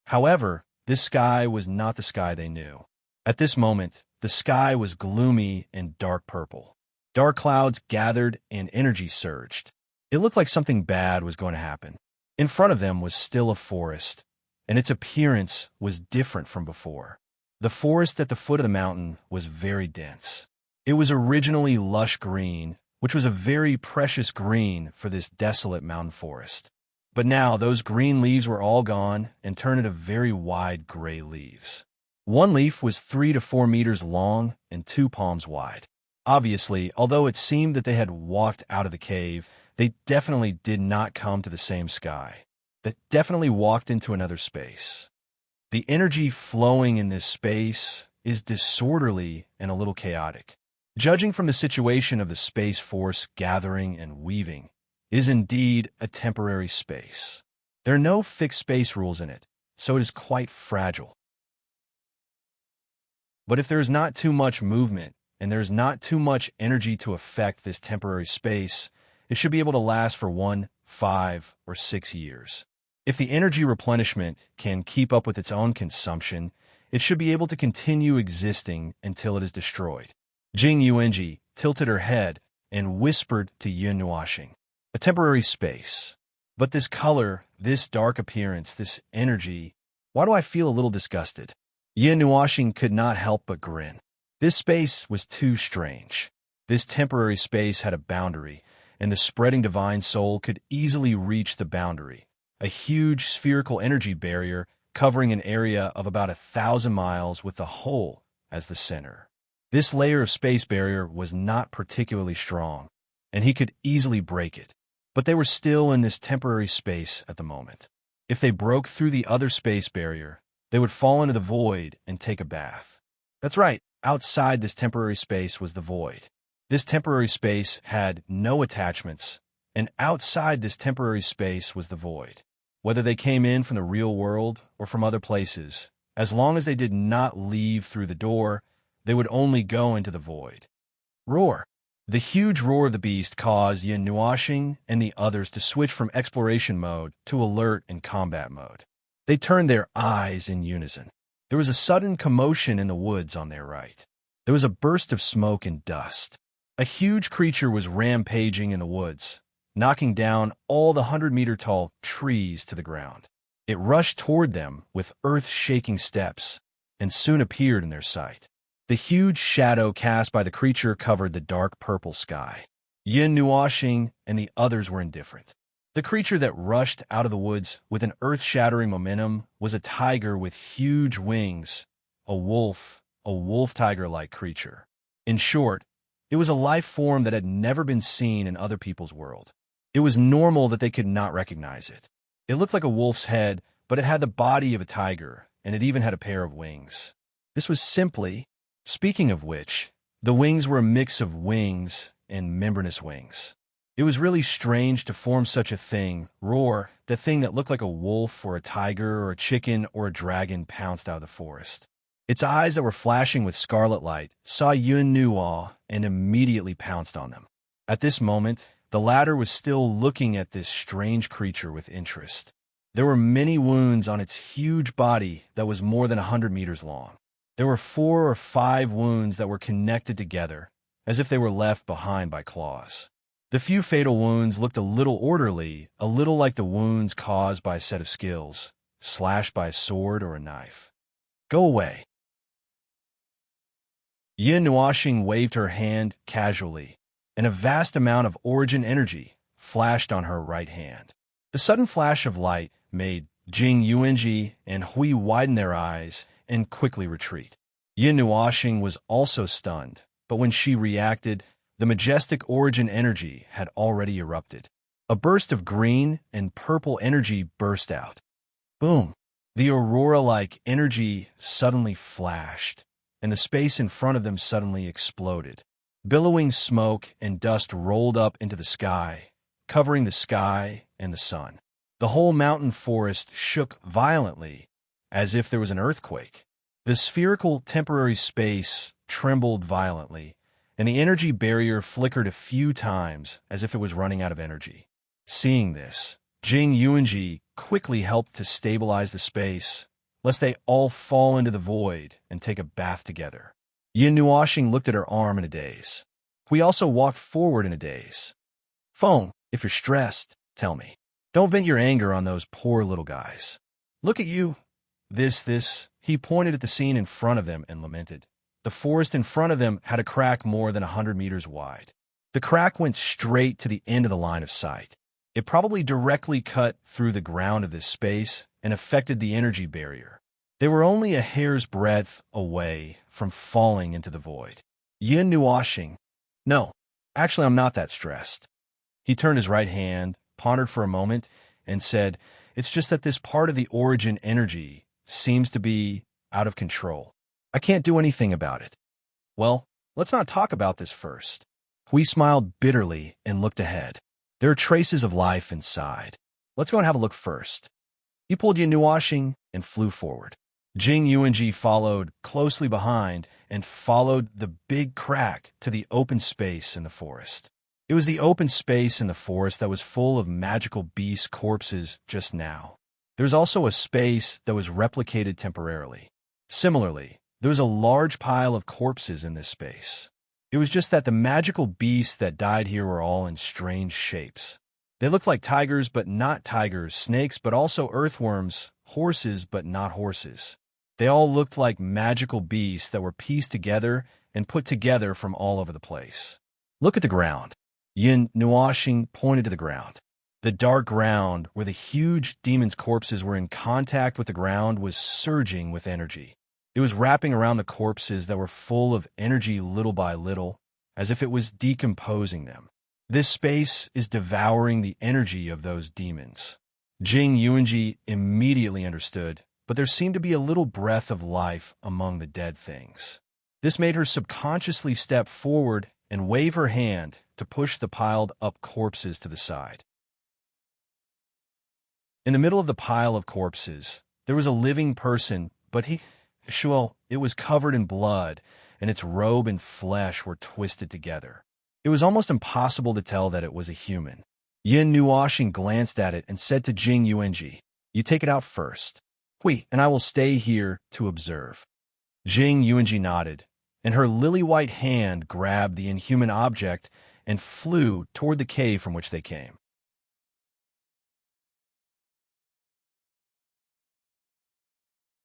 However, this sky was not the sky they knew. At this moment, the sky was gloomy and dark purple. Dark clouds gathered and energy surged. It looked like something bad was going to happen. In front of them was still a forest, and its appearance was different from before. The forest at the foot of the mountain was very dense. It was originally lush green, which was a very precious green for this desolate mountain forest. But now those green leaves were all gone and turned into very wide gray leaves. One leaf was 3 to 4 meters long and 2 palms wide. Obviously, although it seemed that they had walked out of the cave, they definitely did not come to the same sky. They definitely walked into another space. The energy flowing in this space is disorderly and a little chaotic. Judging from the situation of the space force gathering and weaving, is indeed a temporary space. There are no fixed space rules in it, so it is quite fragile. But if there is not too much movement, and there is not too much energy to affect this temporary space, it should be able to last for 1, 5, or 6 years. If the energy replenishment can keep up with its own consumption, it should be able to continue existing until it is destroyed. Jing Yuanji tilted her head and whispered to Yun Nuashing, "A temporary space. But this color, this dark appearance, this energy, why do I feel a little disgusted?" Yun Nuashing could not help but grin. This space was too strange. This temporary space had a boundary, and the spreading divine soul could easily reach the boundary, a huge spherical energy barrier covering an area of about 1,000 miles with the whole as the center. This layer of space barrier was not particularly strong, and he could easily break it, but they were still in this temporary space at the moment. If they broke through the other space barrier, they would fall into the void and take a bath. That's right, outside this temporary space was the void. This temporary space had no attachments, and outside this temporary space was the void. Whether they came in from the real world or from other places, as long as they did not leave through the door, they would only go into the void. Roar. The huge roar of the beast caused Yin Nuashing and the others to switch from exploration mode to alert and combat mode. They turned their eyes in unison. There was a sudden commotion in the woods on their right. There was a burst of smoke and dust. A huge creature was rampaging in the woods, knocking down all the 100-meter-tall trees to the ground. It rushed toward them with earth-shaking steps and soon appeared in their sight. The huge shadow cast by the creature covered the dark purple sky. Yin Nuashing and the others were indifferent. The creature that rushed out of the woods with an earth-shattering momentum was a tiger with huge wings, a wolf tiger-like creature. In short, it was a life form that had never been seen in other people's world. It was normal that they could not recognize it. It looked like a wolf's head, but it had the body of a tiger, and it even had a pair of wings. This was simply, speaking of which, the wings were a mix of wings and membranous wings. It was really strange to form such a thing. Roar, the thing that looked like a wolf or a tiger or a chicken or a dragon pounced out of the forest. Its eyes that were flashing with scarlet light saw Yun Nuo and immediately pounced on them. At this moment, the latter was still looking at this strange creature with interest. There were many wounds on its huge body that was more than 100 meters long. There were 4 or 5 wounds that were connected together, as if they were left behind by claws. The few fatal wounds looked a little orderly, a little like the wounds caused by a set of skills, slashed by a sword or a knife. Go away. Yin Nuoxing waved her hand casually, and a vast amount of origin energy flashed on her right hand. The sudden flash of light made Jing Yuanji and Hui widen their eyes and quickly retreat. Yin Nuoxing was also stunned, but when she reacted, the majestic origin energy had already erupted. A burst of green and purple energy burst out. Boom! The aurora-like energy suddenly flashed, and the space in front of them suddenly exploded. Billowing smoke and dust rolled up into the sky, covering the sky and the sun. The whole mountain forest shook violently, as if there was an earthquake. The spherical temporary space trembled violently, and the energy barrier flickered a few times as if it was running out of energy. Seeing this, Jing Yuanji quickly helped to stabilize the space, lest they all fall into the void and take a bath together. Yin Nuoxing looked at her arm in a daze. We also walked forward in a daze. Feng, if you're stressed, tell me. Don't vent your anger on those poor little guys. Look at you. This. He pointed at the scene in front of them and lamented. The forest in front of them had a crack more than 100 meters wide. The crack went straight to the end of the line of sight. It probably directly cut through the ground of this space and affected the energy barrier. They were only a hair's breadth away from falling into the void. Yin Nuoxing, no, actually I'm not that stressed. He turned his right hand, pondered for a moment, and said, it's just that this part of the origin energy seems to be out of control. I can't do anything about it. Well, let's not talk about this first. Hui smiled bitterly and looked ahead. There are traces of life inside. Let's go and have a look first. He pulled Yin Nuoxing and flew forward. Jing Yuanji followed closely behind and followed the big crack to the open space in the forest. It was the open space in the forest that was full of magical beast corpses just now. There was also a space that was replicated temporarily. Similarly, there was a large pile of corpses in this space. It was just that the magical beasts that died here were all in strange shapes. They looked like tigers but not tigers, snakes but also earthworms, horses but not horses. They all looked like magical beasts that were pieced together and put together from all over the place. Look at the ground. Yin Nuoxing pointed to the ground. The dark ground, where the huge demon's corpses were in contact with the ground, was surging with energy. It was wrapping around the corpses that were full of energy little by little, as if it was decomposing them. This space is devouring the energy of those demons. Jing Yuanji immediately understood, but there seemed to be a little breath of life among the dead things. This made her subconsciously step forward and wave her hand to push the piled-up corpses to the side. In the middle of the pile of corpses, there was a living person, but it was covered in blood, and its robe and flesh were twisted together. It was almost impossible to tell that it was a human. Yin Nuoxing glanced at it and said to Jing Yuanji, "You take it out first. Hui, and I will stay here to observe." Jing Yuanji nodded, and her lily-white hand grabbed the inhuman object and flew toward the cave from which they came.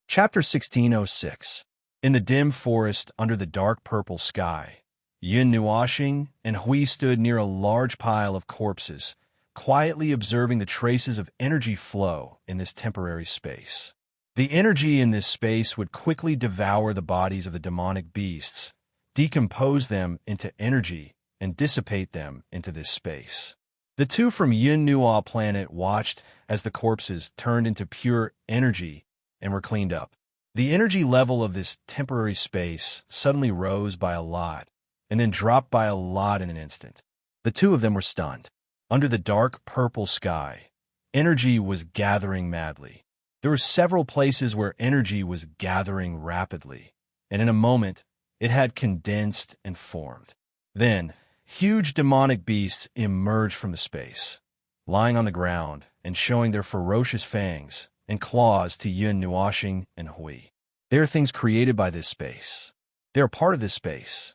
Chapter 1606. In the dim forest under the dark purple sky, Yin Nuoxing and Hui stood near a large pile of corpses, quietly observing the traces of energy flow in this temporary space. The energy in this space would quickly devour the bodies of the demonic beasts, decompose them into energy, and dissipate them into this space. The two from Yin Nuo planet watched as the corpses turned into pure energy and were cleaned up. The energy level of this temporary space suddenly rose by a lot, and then dropped by a lot in an instant. The two of them were stunned. Under the dark purple sky, energy was gathering madly. There were several places where energy was gathering rapidly. and in a moment, it had condensed and formed. Then, huge demonic beasts emerged from the space, lying on the ground and showing their ferocious fangs and claws to Yun Nuashing and Hui. They are things created by this space. They are part of this space.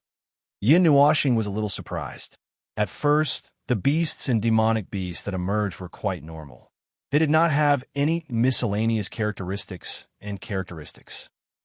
Yun Nuashing was a little surprised. At first, the beasts and demonic beasts that emerged were quite normal. They did not have any miscellaneous characteristics.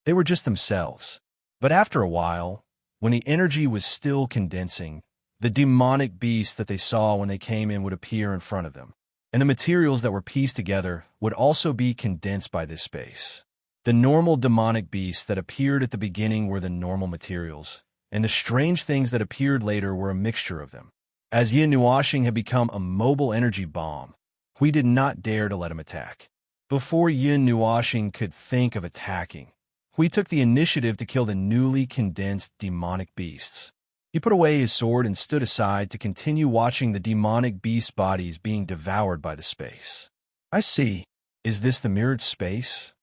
They were just themselves. But after a while, when the energy was still condensing, the demonic beasts that they saw when they came in would appear in front of them, and the materials that were pieced together would also be condensed by this space. The normal demonic beasts that appeared at the beginning were the normal materials, and the strange things that appeared later were a mixture of them. As Yin Nuashing had become a mobile energy bomb, Hui did not dare to let him attack. Before Yin Nuashing could think of attacking, Hui took the initiative to kill the newly condensed demonic beasts. He put away his sword and stood aside to continue watching the demonic beast bodies being devoured by the space. I see. Is this the mirrored space?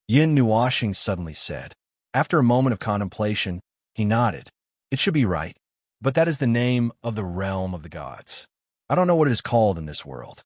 Yin Nuashing suddenly said. After a moment of contemplation, he nodded. It should be right, but that is the name of the realm of the gods. I don't know what it is called in this world.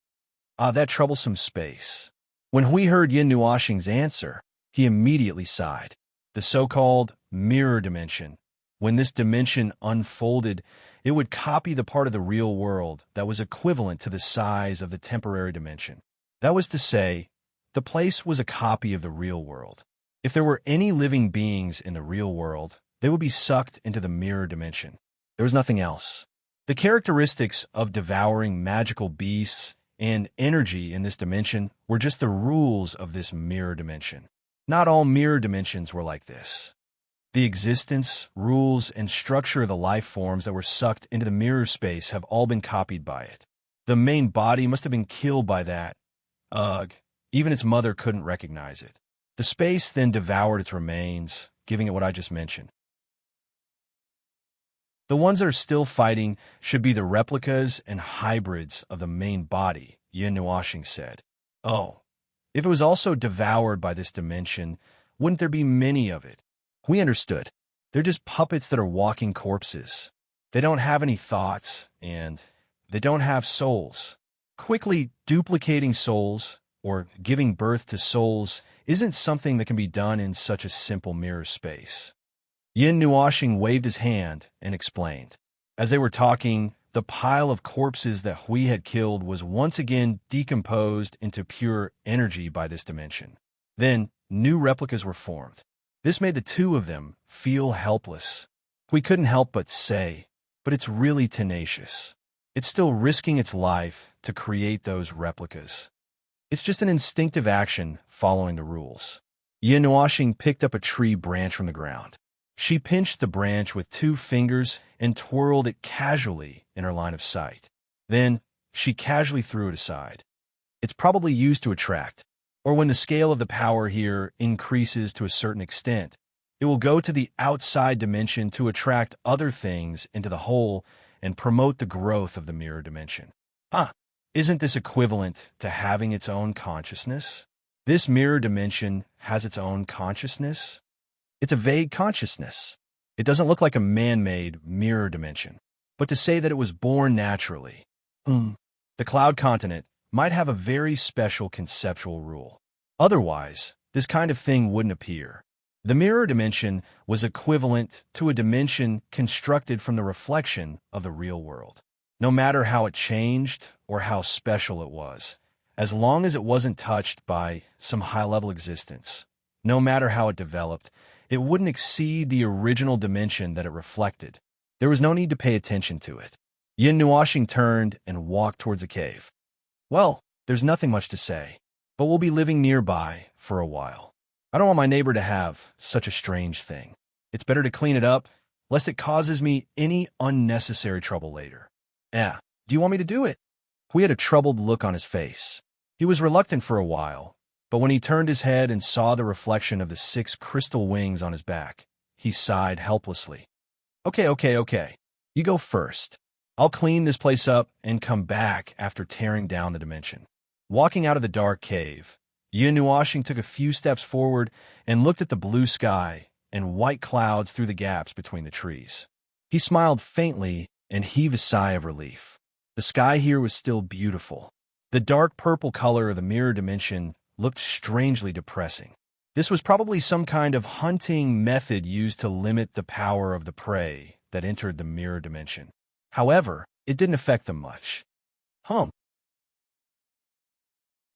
That troublesome space. When Hui heard Yin Nuashing's answer, he immediately sighed. The so-called mirror dimension. When this dimension unfolded, it would copy the part of the real world that was equivalent to the size of the temporary dimension. That was to say, the place was a copy of the real world. If there were any living beings in the real world, they would be sucked into the mirror dimension. There was nothing else. The characteristics of devouring magical beasts and energy in this dimension were just the rules of this mirror dimension. Not all mirror dimensions were like this. The existence, rules, and structure of the life forms that were sucked into the mirror space have all been copied by it. The main body must have been killed by that. Ugh, even its mother couldn't recognize it. The space then devoured its remains, giving it what I just mentioned. The ones that are still fighting should be the replicas and hybrids of the main body, Yin Nuashing said. Oh, if it was also devoured by this dimension, wouldn't there be many of it? We understood. They're just puppets that are walking corpses. They don't have any thoughts, and they don't have souls. Quickly duplicating souls, or giving birth to souls, isn't something that can be done in such a simple mirror space. Yin Nuashing waved his hand and explained. As they were talking, the pile of corpses that Hui had killed was once again decomposed into pure energy by this dimension. Then, new replicas were formed. This made the two of them feel helpless. Hui couldn't help but say, but it's really tenacious. It's still risking its life to create those replicas. It's just an instinctive action following the rules. Yin Nuashing picked up a tree branch from the ground. She pinched the branch with 2 fingers and twirled it casually in her line of sight. Then, she casually threw it aside. It's probably used to attract, or when the scale of the power here increases to a certain extent, it will go to the outside dimension to attract other things into the whole and promote the growth of the mirror dimension. Isn't this equivalent to having its own consciousness? This mirror dimension has its own consciousness? It's a vague consciousness. It doesn't look like a man-made mirror dimension. But to say that it was born naturally, the cloud continent might have a very special conceptual rule. Otherwise, this kind of thing wouldn't appear. The mirror dimension was equivalent to a dimension constructed from the reflection of the real world. No matter how it changed or how special it was, as long as it wasn't touched by some high-level existence, no matter how it developed, it wouldn't exceed the original dimension that it reflected. There was no need to pay attention to it. Yin Nuashing turned and walked towards the cave. Well, there's nothing much to say, but we'll be living nearby for a while. I don't want my neighbor to have such a strange thing. It's better to clean it up, lest it causes me any unnecessary trouble later. Do you want me to do it? Hui had a troubled look on his face. He was reluctant for a while, but when he turned his head and saw the reflection of the 6 crystal wings on his back, he sighed helplessly. Okay. You go first. I'll clean this place up and come back after tearing down the dimension. Walking out of the dark cave, Yin Nuashing took a few steps forward and looked at the blue sky and white clouds through the gaps between the trees. He smiled faintly and heaved a sigh of relief. The sky here was still beautiful. The dark purple color of the mirror dimension looked strangely depressing. This was probably some kind of hunting method used to limit the power of the prey that entered the mirror dimension. However, it didn't affect them much.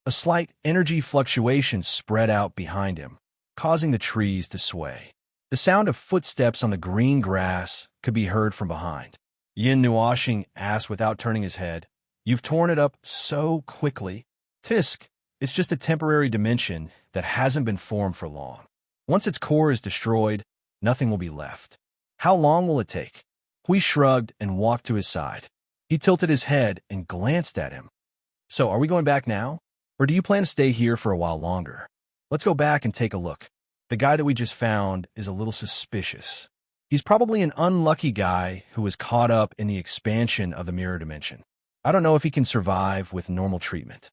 A slight energy fluctuation spread out behind him, causing the trees to sway. The sound of footsteps on the green grass could be heard from behind. Yin Nuoxing asked without turning his head, "You've torn it up so quickly." "Tisk, it's just a temporary dimension that hasn't been formed for long. Once its core is destroyed, nothing will be left." "How long will it take?" Hui shrugged and walked to his side. He tilted his head and glanced at him. "So, are we going back now? Or do you plan to stay here for a while longer?" "Let's go back and take a look. The guy that we just found is a little suspicious. He's probably an unlucky guy who was caught up in the expansion of the mirror dimension. I don't know if he can survive with normal treatment."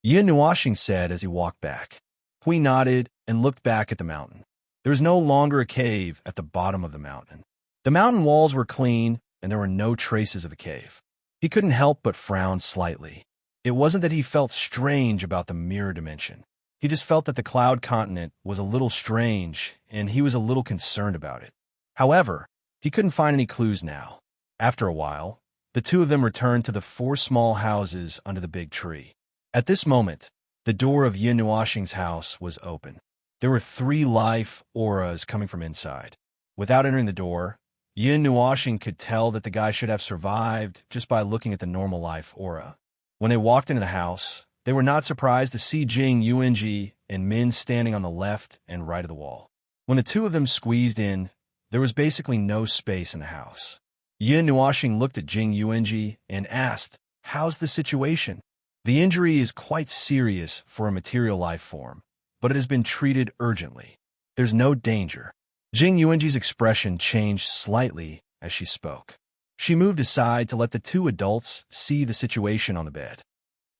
Yin Nuoxing said as he walked back. Hui nodded and looked back at the mountain. There was no longer a cave at the bottom of the mountain. The mountain walls were clean, and there were no traces of a cave. He couldn't help but frown slightly. It wasn't that he felt strange about the mirror dimension. He just felt that the cloud continent was a little strange, and he was a little concerned about it. However, he couldn't find any clues now. After a while, the two of them returned to the 4 small houses under the big tree. At this moment, the door of Yin Nuoxing's house was open. There were 3 life auras coming from inside. Without entering the door, Yin Nuoxing could tell that the guy should have survived just by looking at the normal life aura. When they walked into the house, they were not surprised to see Jing Yuanji and Min standing on the left and right of the wall. When the two of them squeezed in, there was basically no space in the house. Yin Nuoxing looked at Jing Yuanji and asked, "How's the situation?" "The injury is quite serious for a material life form, but it has been treated urgently. There's no danger." Jing Yuanji's expression changed slightly as she spoke. She moved aside to let the 2 adults see the situation on the bed.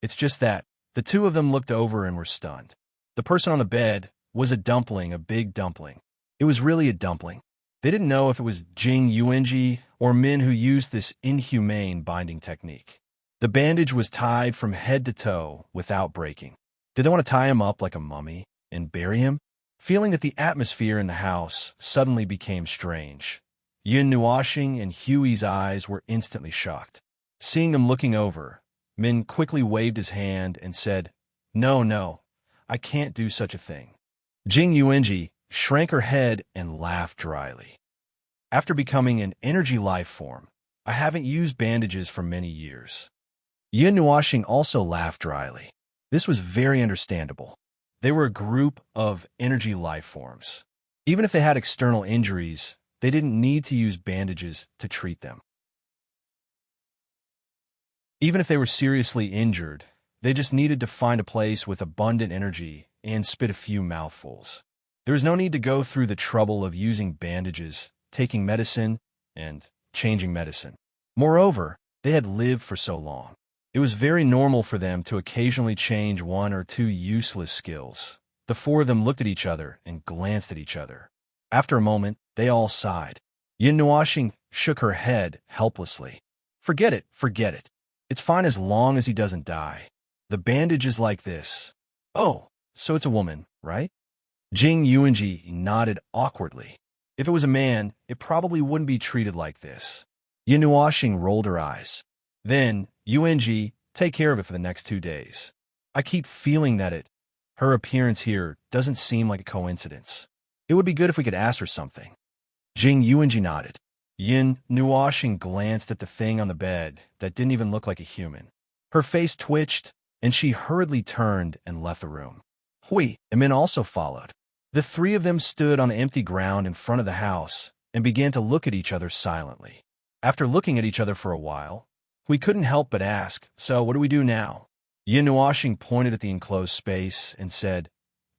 It's just that the 2 of them looked over and were stunned. The person on the bed was a dumpling, a big dumpling. It was really a dumpling. They didn't know if it was Jing Yuanji or Min who used this inhumane binding technique. The bandage was tied from head to toe without breaking. Did they want to tie him up like a mummy and bury him? Feeling that the atmosphere in the house suddenly became strange, Yin Nuoxing and Huey's eyes were instantly shocked. Seeing them looking over, Min quickly waved his hand and said, No, I can't do such a thing." Jing Yuanji shrank her head and laughed dryly. "After becoming an energy life form, I haven't used bandages for many years." Yin Nuoxing also laughed dryly. This was very understandable. They were a group of energy life forms. Even if they had external injuries, they didn't need to use bandages to treat them. Even if they were seriously injured, they just needed to find a place with abundant energy and spit a few mouthfuls. There was no need to go through the trouble of using bandages, taking medicine, and changing medicine. Moreover, they had lived for so long. It was very normal for them to occasionally change 1 or 2 useless skills. The 4 of them looked at each other and glanced at each other. After a moment, they all sighed. Yin Nuoxing shook her head helplessly. Forget it. It's fine as long as he doesn't die. The bandage is like this." "Oh, so it's a woman, right?" Jing Yuanji nodded awkwardly. "If it was a man, it probably wouldn't be treated like this." Yin Nuoxing rolled her eyes. "Then, Yuanji, take care of it for the next 2 days. I keep feeling that her appearance here doesn't seem like a coincidence. It would be good if we could ask her something." Jing Yuanji nodded. Yin Nuoxing glanced at the thing on the bed that didn't even look like a human. Her face twitched, and she hurriedly turned and left the room. Hui and Min also followed. The 3 of them stood on the empty ground in front of the house and began to look at each other silently. After looking at each other for a while, Hui couldn't help but ask, "So what do we do now?" Yin Nuoxing pointed at the enclosed space and said,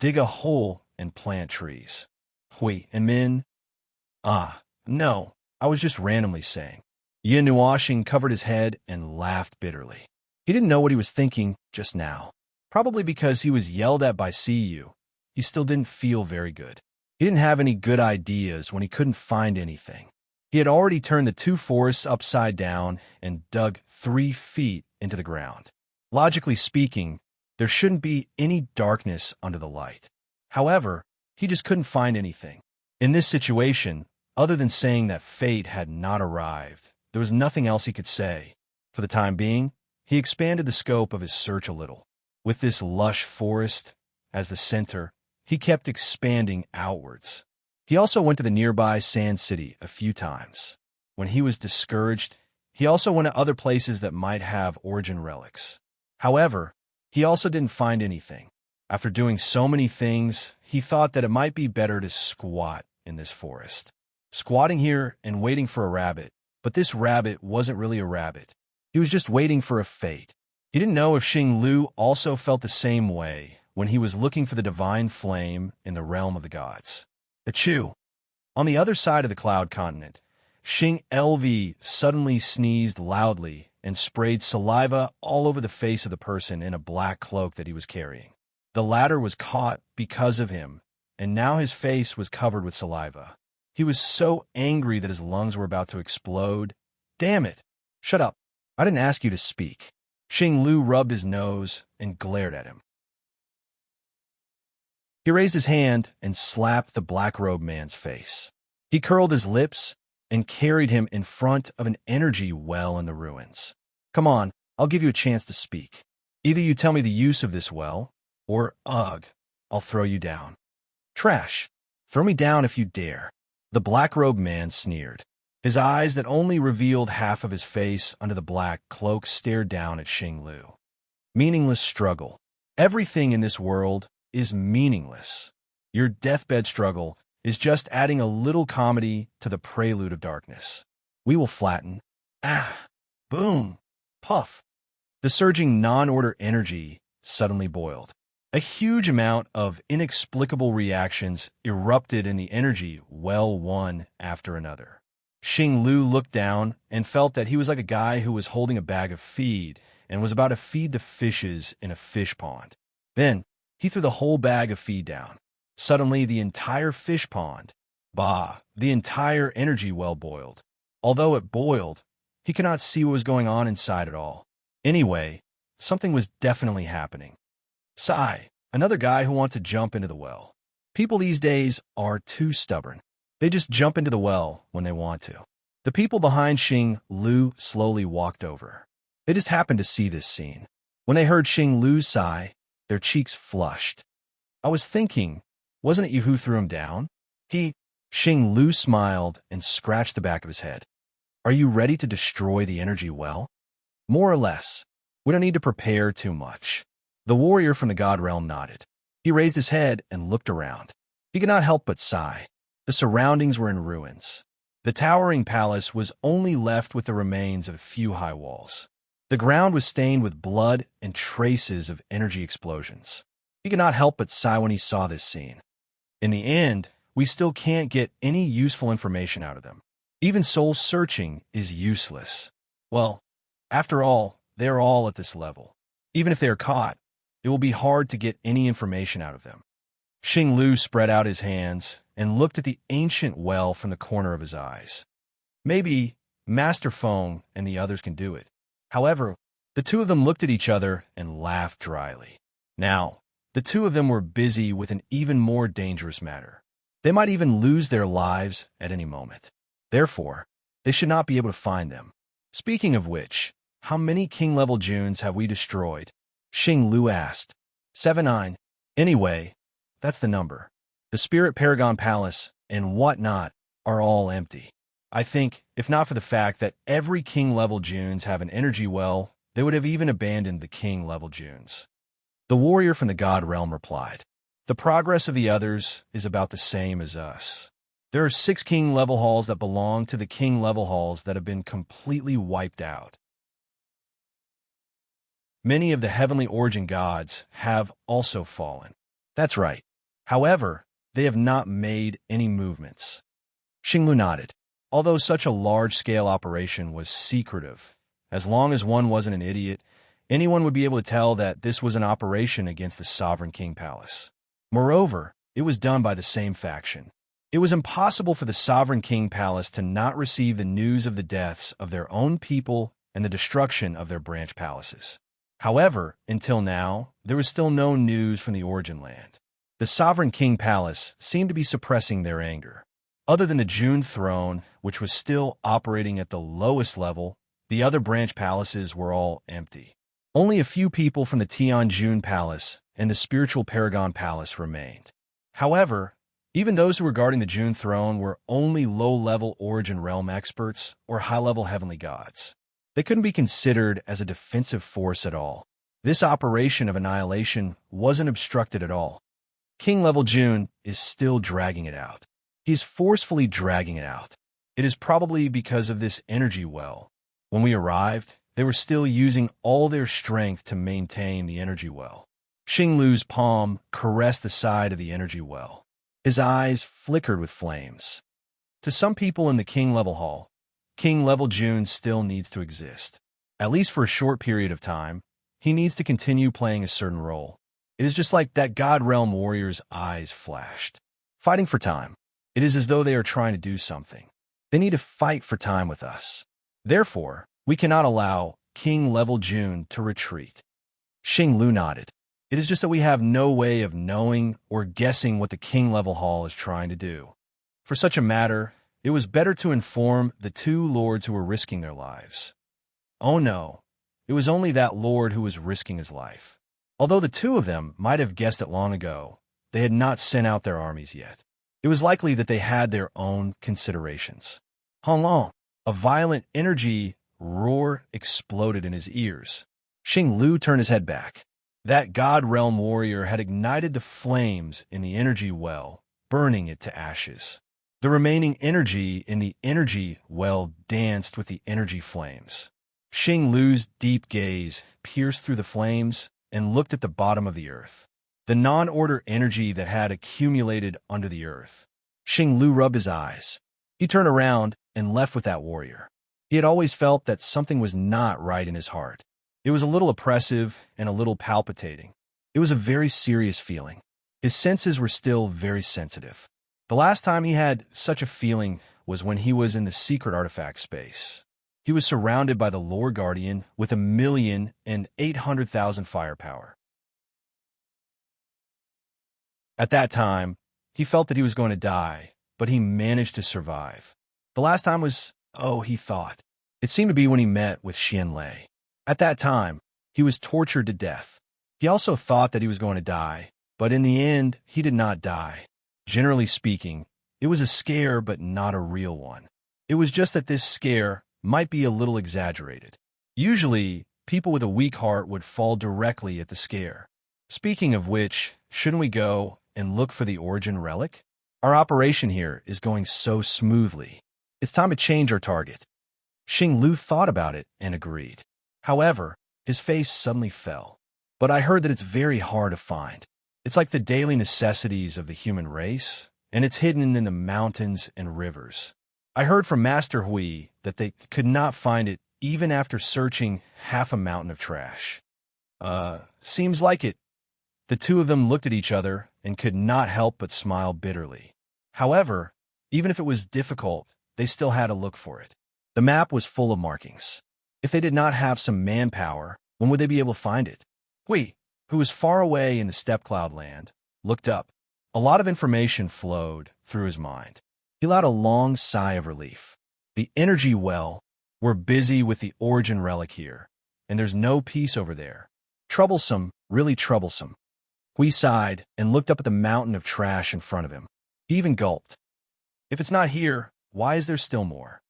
"Dig a hole and plant trees." Hui and Min, No, I was just randomly saying." Yin Nuoxing covered his head and laughed bitterly. He didn't know what he was thinking just now. Probably because he was yelled at by CU, he still didn't feel very good. He didn't have any good ideas when he couldn't find anything. He had already turned the two forests upside down and dug 3 feet into the ground. Logically speaking, there shouldn't be any darkness under the light. However, he just couldn't find anything. In this situation, other than saying that fate had not arrived, there was nothing else he could say. For the time being, he expanded the scope of his search a little. With this lush forest as the center, he kept expanding outwards. He also went to the nearby Sand City a few times. When he was discouraged, he also went to other places that might have origin relics. However, he also didn't find anything. After doing so many things, he thought that it might be better to squat in this forest. Squatting here and waiting for a rabbit, but this rabbit wasn't really a rabbit. He was just waiting for a fate. He didn't know if Xing Lu also felt the same way when he was looking for the divine flame in the realm of the gods. Achoo! On the other side of the cloud continent, Xing LV suddenly sneezed loudly and sprayed saliva all over the face of the person in a black cloak that he was carrying. The latter was caught because of him, and now his face was covered with saliva. He was so angry that his lungs were about to explode. Damn it! Shut up. I didn't ask you to speak. Xing Lu rubbed his nose and glared at him. He raised his hand and slapped the black-robed man's face. He curled his lips and carried him in front of an energy well in the ruins. Come on, I'll give you a chance to speak. Either you tell me the use of this well, or, ugh, I'll throw you down. Trash! Throw me down if you dare. The black-robed man sneered. His eyes that only revealed half of his face under the black cloak stared down at Xing Lu. Meaningless struggle. Everything in this world is meaningless. Your deathbed struggle is just adding a little comedy to the prelude of darkness. We will flatten. Boom! Puff! The surging non-order energy suddenly boiled. A huge amount of inexplicable reactions erupted in the energy well one after another. Xing Lu looked down and felt that he was like a guy who was holding a bag of feed and was about to feed the fishes in a fish pond. Then, he threw the whole bag of feed down. Suddenly, the entire fish pond, the entire energy well boiled. Although it boiled, he could not see what was going on inside at all. Anyway, something was definitely happening. Sigh, another guy who wants to jump into the well. People these days are too stubborn. They just jump into the well when they want to. The people behind Xing Lu slowly walked over. They just happened to see this scene. When they heard Xing Lu's sigh, their cheeks flushed. I was thinking, wasn't it you who threw him down? Xing Lu smiled and scratched the back of his head. Are you ready to destroy the energy well? More or less. We don't need to prepare too much. The warrior from the god realm nodded. He raised his head and looked around. He could not help but sigh. The surroundings were in ruins. The towering palace was only left with the remains of a few high walls. The ground was stained with blood and traces of energy explosions. He could not help but sigh when he saw this scene. In the end, we still can't get any useful information out of them. Even soul searching is useless. Well, after all, they are all at this level. Even if they are caught, it will be hard to get any information out of them. Xing Lu spread out his hands and looked at the ancient well from the corner of his eyes. Maybe Master Feng and the others can do it. However, the two of them looked at each other and laughed dryly. Now, the two of them were busy with an even more dangerous matter. They might even lose their lives at any moment. Therefore, they should not be able to find them. Speaking of which, how many king-level Junes have we destroyed? Xing Lu asked. 7-9. Anyway, that's the number. The Spirit Paragon Palace and whatnot are all empty. I think, if not for the fact that every king-level Junes have an energy well, they would have even abandoned the king-level Junes. The warrior from the god realm replied. The progress of the others is about the same as us. There are 6 king-level halls that belong to the king-level halls that have been completely wiped out. Many of the heavenly origin gods have also fallen. That's right. However, they have not made any movements. Xing Lu nodded. Although such a large-scale operation was secretive, as long as one wasn't an idiot, anyone would be able to tell that this was an operation against the Sovereign King Palace. Moreover, it was done by the same faction. It was impossible for the Sovereign King Palace to not receive the news of the deaths of their own people and the destruction of their branch palaces. However, until now, there was still no news from the origin land. The Sovereign King Palace seemed to be suppressing their anger. Other than the June throne, which was still operating at the lowest level, the other branch palaces were all empty. Only a few people from the Tianjun Palace and the Spiritual Paragon Palace remained. However, even those who were guarding the June throne were only low-level origin realm experts or high-level heavenly gods. They couldn't be considered as a defensive force at all. This operation of annihilation wasn't obstructed at all. King Level June is still dragging it out. He's forcefully dragging it out. It is probably because of this energy well. When we arrived, they were still using all their strength to maintain the energy well. Xinglu's palm caressed the side of the energy well. His eyes flickered with flames. To some people in the King Level Hall, King Level June still needs to exist. At least for a short period of time, he needs to continue playing a certain role. It is just like that God Realm warrior's eyes flashed. Fighting for time. It is as though they are trying to do something. They need to fight for time with us. Therefore, we cannot allow King Level June to retreat. Xinglu nodded. It is just that we have no way of knowing or guessing what the King Level Hall is trying to do. For such a matter, it was better to inform the two lords who were risking their lives. Oh no, it was only that lord who was risking his life. Although the two of them might have guessed it long ago, they had not sent out their armies yet. It was likely that they had their own considerations. Honglong, a violent energy roar exploded in his ears. Xinglu turned his head back. That God Realm warrior had ignited the flames in the energy well, burning it to ashes. The remaining energy in the energy well danced with the energy flames. Xinglu's deep gaze pierced through the flames and looked at the bottom of the earth. The non-order energy that had accumulated under the earth. Xinglu rubbed his eyes. He turned around and left with that warrior. He had always felt that something was not right in his heart. It was a little oppressive and a little palpitating. It was a very serious feeling. His senses were still very sensitive. The last time he had such a feeling was when he was in the secret artifact space. He was surrounded by the Lore Guardian with 1,800,000 firepower. At that time, he felt that he was going to die, but he managed to survive. The last time was, he thought. It seemed to be when he met with Xianlei. At that time, he was tortured to death. He also thought that he was going to die, but in the end, he did not die. Generally speaking, it was a scare but not a real one. It was just that this scare might be a little exaggerated. Usually, people with a weak heart would fall directly at the scare. Speaking of which, shouldn't we go and look for the origin relic? Our operation here is going so smoothly. It's time to change our target. Xinglu thought about it and agreed. However, his face suddenly fell. But I heard that it's very hard to find. It's like the daily necessities of the human race, and it's hidden in the mountains and rivers. I heard from Master Hui that they could not find it even after searching half a mountain of trash. Seems like it. The two of them looked at each other and could not help but smile bitterly. However, even if it was difficult, they still had to look for it. The map was full of markings. If they did not have some manpower, when would they be able to find it? Hui, who was far away in the steppe cloud land, looked up. A lot of information flowed through his mind. He let out a long sigh of relief. The energy well, we're busy with the origin relic here, and there's no peace over there. Troublesome, really troublesome. Hui sighed and looked up at the mountain of trash in front of him. He even gulped. If it's not here, why is there still more?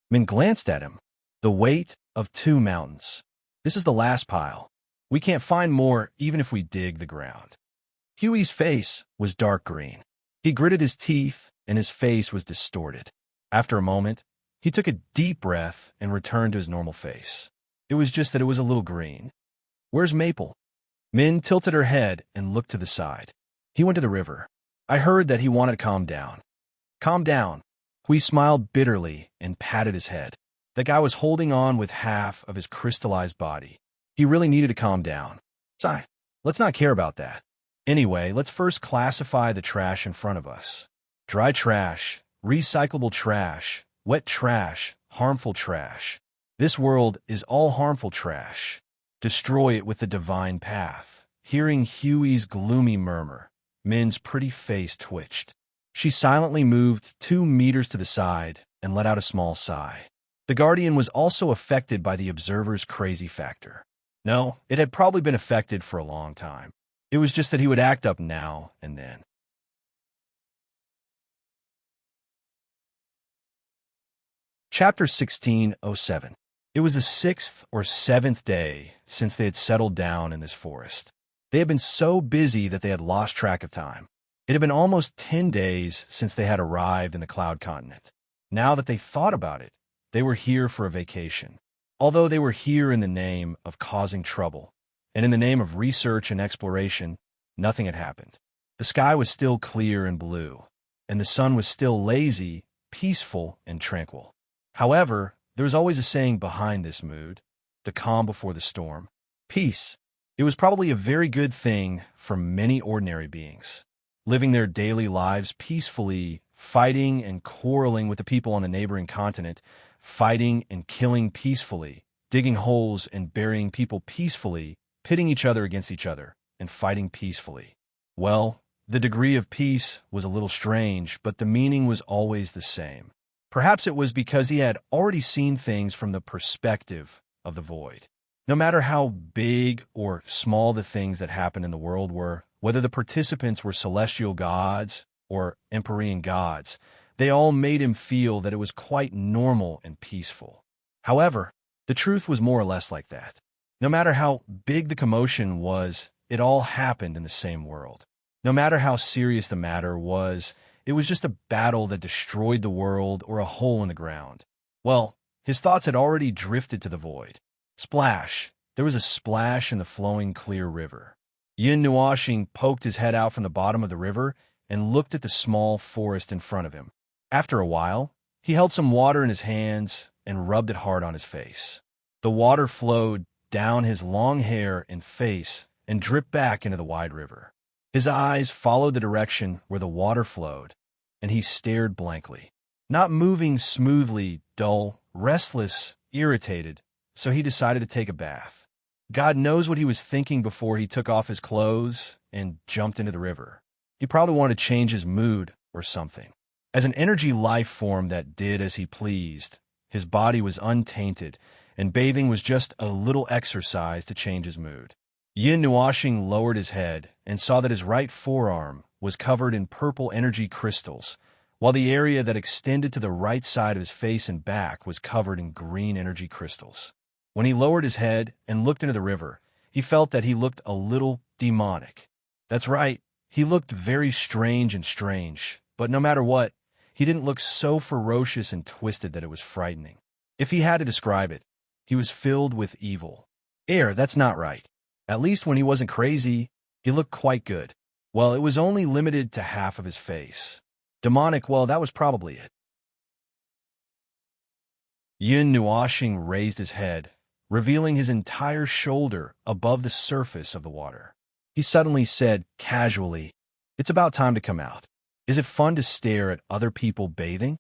Min glanced at him. The weight of 2 mountains. This is the last pile. We can't find more even if we dig the ground. Huey's face was dark green. He gritted his teeth and his face was distorted. After a moment, he took a deep breath and returned to his normal face. It was just that it was a little green. Where's Maple? Min tilted her head and looked to the side. He went to the river. I heard that he wanted to calm down. Calm down. Hui smiled bitterly and patted his head. The guy was holding on with half of his crystallized body. He really needed to calm down. Sigh, let's not care about that. Anyway, let's first classify the trash in front of us. Dry trash, recyclable trash, wet trash, harmful trash. This world is all harmful trash. Destroy it with the divine path. Hearing Huey's gloomy murmur, Min's pretty face twitched. She silently moved 2 meters to the side and let out a small sigh. The Guardian was also affected by the observer's crazy factor. No, it had probably been affected for a long time. It was just that he would act up now and then. Chapter 16:07. It was the 6th or 7th day since they had settled down in this forest. They had been so busy that they had lost track of time. It had been almost 10 days since they had arrived in the Cloud Continent. Now that they thought about it, they were here for a vacation. Although they were here in the name of causing trouble, and in the name of research and exploration, nothing had happened. The sky was still clear and blue, and the sun was still lazy, peaceful, and tranquil. However, there was always a saying behind this mood, the calm before the storm. Peace. It was probably a very good thing for many ordinary beings, living their daily lives peacefully, fighting and quarreling with the people on the neighboring continent, fighting and killing peacefully, digging holes and burying people peacefully, pitting each other against each other, and fighting peacefully. Well, the degree of peace was a little strange, but the meaning was always the same. Perhaps it was because he had already seen things from the perspective of the void. No matter how big or small the things that happened in the world were, whether the participants were celestial gods or Empyrean gods, they all made him feel that it was quite normal and peaceful. However, the truth was more or less like that. No matter how big the commotion was, it all happened in the same world. No matter how serious the matter was, it was just a battle that destroyed the world or a hole in the ground. Well, his thoughts had already drifted to the void. Splash! There was a splash in the flowing clear river. Yin Nuashing poked his head out from the bottom of the river and looked at the small forest in front of him. After a while, he held some water in his hands and rubbed it hard on his face. The water flowed down his long hair and face and dripped back into the wide river. His eyes followed the direction where the water flowed, and he stared blankly. Not moving smoothly, dull, restless, irritated, so he decided to take a bath. God knows what he was thinking before he took off his clothes and jumped into the river. He probably wanted to change his mood or something. As an energy life form that did as he pleased, his body was untainted, and bathing was just a little exercise to change his mood. Yin Nuashing lowered his head and saw that his right forearm was covered in purple energy crystals, while the area that extended to the right side of his face and back was covered in green energy crystals. When he lowered his head and looked into the river, he felt that he looked a little demonic. That's right, he looked very strange, but no matter what, he didn't look so ferocious and twisted that it was frightening. If he had to describe it, he was filled with evil. That's not right. At least when he wasn't crazy, he looked quite good. Well, it was only limited to half of his face. Demonic, well, that was probably it. Yin Nuashing raised his head, revealing his entire shoulder above the surface of the water. He suddenly said, casually, "It's about time to come out. Is it fun to stare at other people bathing?"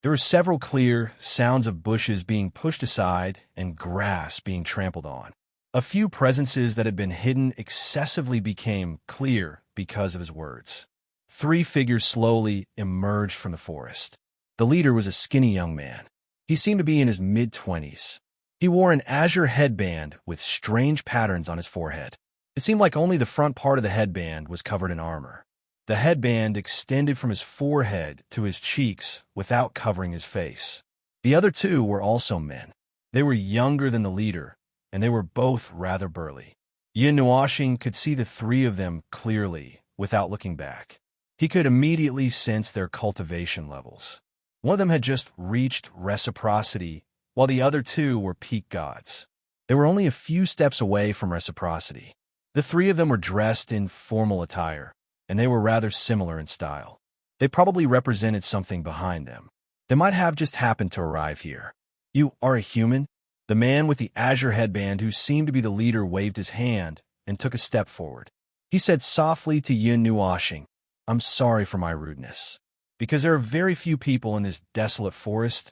There were several clear sounds of bushes being pushed aside and grass being trampled on. A few presences that had been hidden excessively became clear because of his words. 3 figures slowly emerged from the forest. The leader was a skinny young man. He seemed to be in his mid-20s. He wore an azure headband with strange patterns on his forehead. It seemed like only the front part of the headband was covered in armor. The headband extended from his forehead to his cheeks without covering his face. The other 2 were also men. They were younger than the leader, and they were both rather burly. Yin Nuashing could see the 3 of them clearly without looking back. He could immediately sense their cultivation levels. One of them had just reached reciprocity, while the other 2 were peak gods. They were only a few steps away from reciprocity. The 3 of them were dressed in formal attire, and they were rather similar in style. They probably represented something behind them. They might have just happened to arrive here. "You are a human?" The man with the azure headband who seemed to be the leader waved his hand and took a step forward. He said softly to Yin Nuashing, I'm sorry for my rudeness. Because there are very few people in this desolate forest,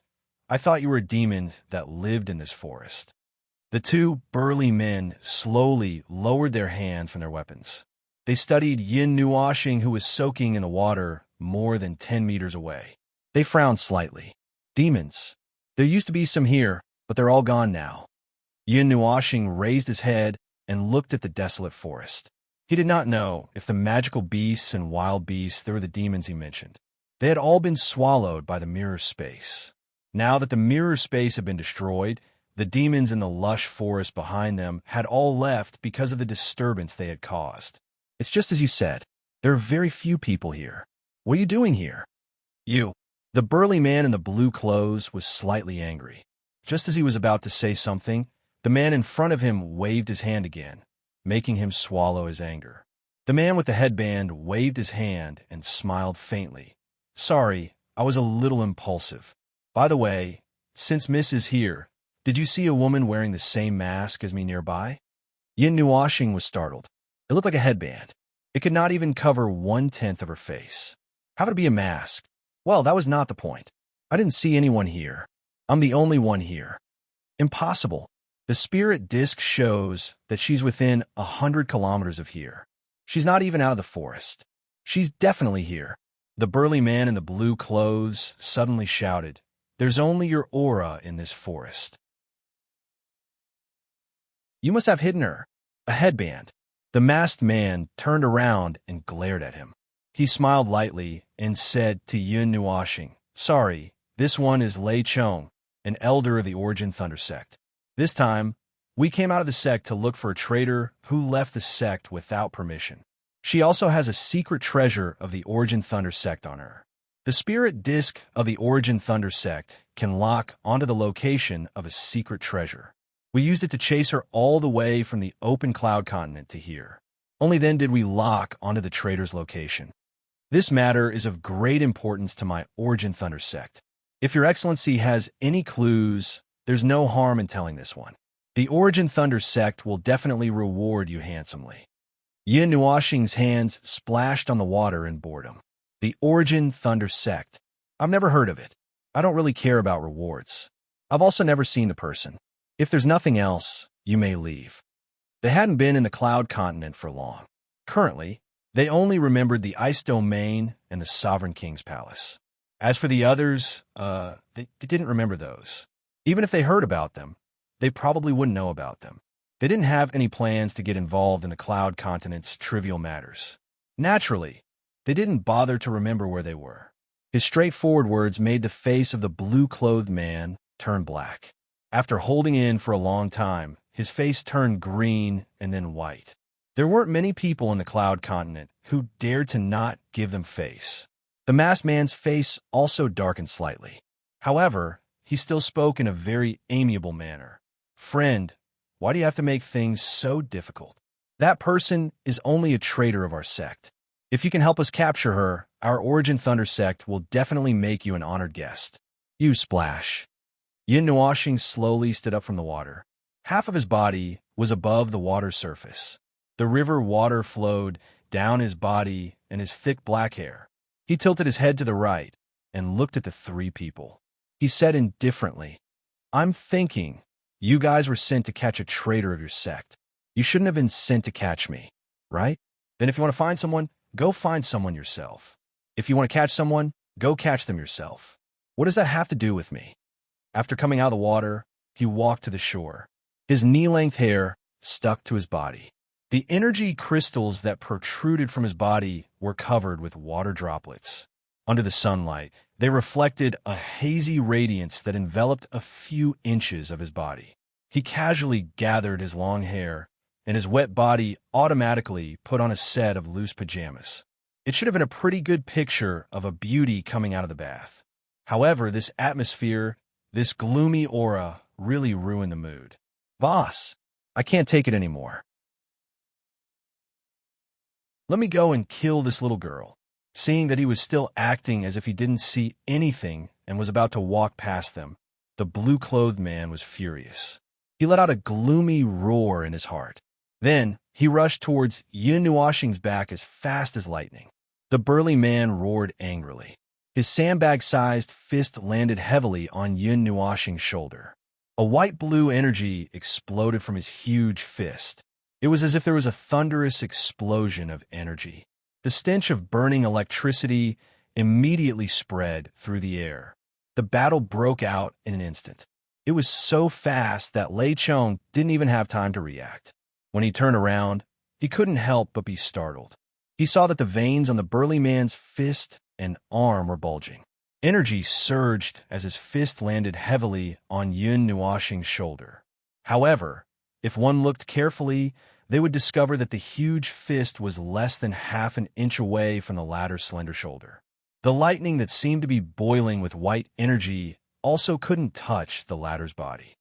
I thought you were a demon that lived in this forest. The two burly men slowly lowered their hand from their weapons. They studied Yin Nuashing, who was soaking in the water more than 10 meters away. They frowned slightly. Demons. There used to be some here, but they're all gone now. Yin Nuashing raised his head and looked at the desolate forest. He did not know if the magical beasts and wild beasts were the demons he mentioned. They had all been swallowed by the mirror space. Now that the mirror space had been destroyed, the demons in the lush forest behind them had all left because of the disturbance they had caused. It's just as you said. There are very few people here. What are you doing here? You. The burly man in the blue clothes was slightly angry. Just as he was about to say something, the man in front of him waved his hand again, making him swallow his anger. The man with the headband waved his hand and smiled faintly. Sorry, I was a little impulsive. By the way, since Miss is here, did you see a woman wearing the same mask as me nearby? Yin Nuashing was startled. It looked like a headband. It could not even cover 1/10 of her face. How would it be a mask? Well, that was not the point. I didn't see anyone here. I'm the only one here. Impossible. The spirit disc shows that she's within 100 kilometers of here. She's not even out of the forest. She's definitely here. The burly man in the blue clothes suddenly shouted, There's only your aura in this forest. You must have hidden her. A headband. The masked man turned around and glared at him. He smiled lightly and said to Yin Nuashing, Sorry, this one is Lei Chong, an elder of the Origin Thunder sect. This time, we came out of the sect to look for a traitor who left the sect without permission. She also has a secret treasure of the Origin Thunder sect on her. The spirit disc of the Origin Thunder sect can lock onto the location of a secret treasure. We used it to chase her all the way from the open cloud continent to here. Only then did we lock onto the traitor's location. This matter is of great importance to my Origin Thunder sect. If Your Excellency has any clues, there's no harm in telling this one. The Origin Thunder sect will definitely reward you handsomely. Yin Nuashing's hands splashed on the water in boredom. The Origin Thunder sect. I've never heard of it. I don't really care about rewards. I've also never seen the person. If there's nothing else, you may leave. They hadn't been in the Cloud Continent for long. Currently, they only remembered the Ice Domain and the Sovereign King's Palace. As for the others, they didn't remember those. Even if they heard about them, they probably wouldn't know about them. They didn't have any plans to get involved in the Cloud Continent's trivial matters. Naturally, they didn't bother to remember where they were. His straightforward words made the face of the blue-clothed man turn black. After holding in for a long time, his face turned green and then white. There weren't many people in the Cloud Continent who dared to not give them face. The masked man's face also darkened slightly. However, he still spoke in a very amiable manner. Friend, why do you have to make things so difficult? That person is only a traitor of our sect. If you can help us capture her, our Origin Thunder sect will definitely make you an honored guest. You splash. Yin Nuashing slowly stood up from the water. Half of his body was above the water's surface. The river water flowed down his body and his thick black hair. He tilted his head to the right and looked at the three people. He said indifferently, I'm thinking you guys were sent to catch a traitor of your sect. You shouldn't have been sent to catch me, right? Then if you want to find someone, go find someone yourself. If you want to catch someone, go catch them yourself. What does that have to do with me? After coming out of the water, he walked to the shore. His knee-length hair stuck to his body. The energy crystals that protruded from his body were covered with water droplets. Under the sunlight, they reflected a hazy radiance that enveloped a few inches of his body. He casually gathered his long hair, and his wet body automatically put on a set of loose pajamas. It should have been a pretty good picture of a beauty coming out of the bath. However, this atmosphere, this gloomy aura, really ruined the mood. Boss, I can't take it anymore. Let me go and kill this little girl. Seeing that he was still acting as if he didn't see anything and was about to walk past them, the blue-clothed man was furious. He let out a gloomy roar in his heart. Then he rushed towards Yun Nuoxing's back as fast as lightning. The burly man roared angrily. His sandbag-sized fist landed heavily on Yun Nuoxing's shoulder. A white-blue energy exploded from his huge fist. It was as if there was a thunderous explosion of energy. The stench of burning electricity immediately spread through the air. The battle broke out in an instant. It was so fast that Lei Chong didn't even have time to react. When he turned around, he couldn't help but be startled. He saw that the veins on the burly man's fist and arm were bulging. Energy surged as his fist landed heavily on Yun Nuoxing's shoulder. However, if one looked carefully, they would discover that the huge fist was less than half an inch away from the latter's slender shoulder. The lightning that seemed to be boiling with white energy also couldn't touch the latter's body.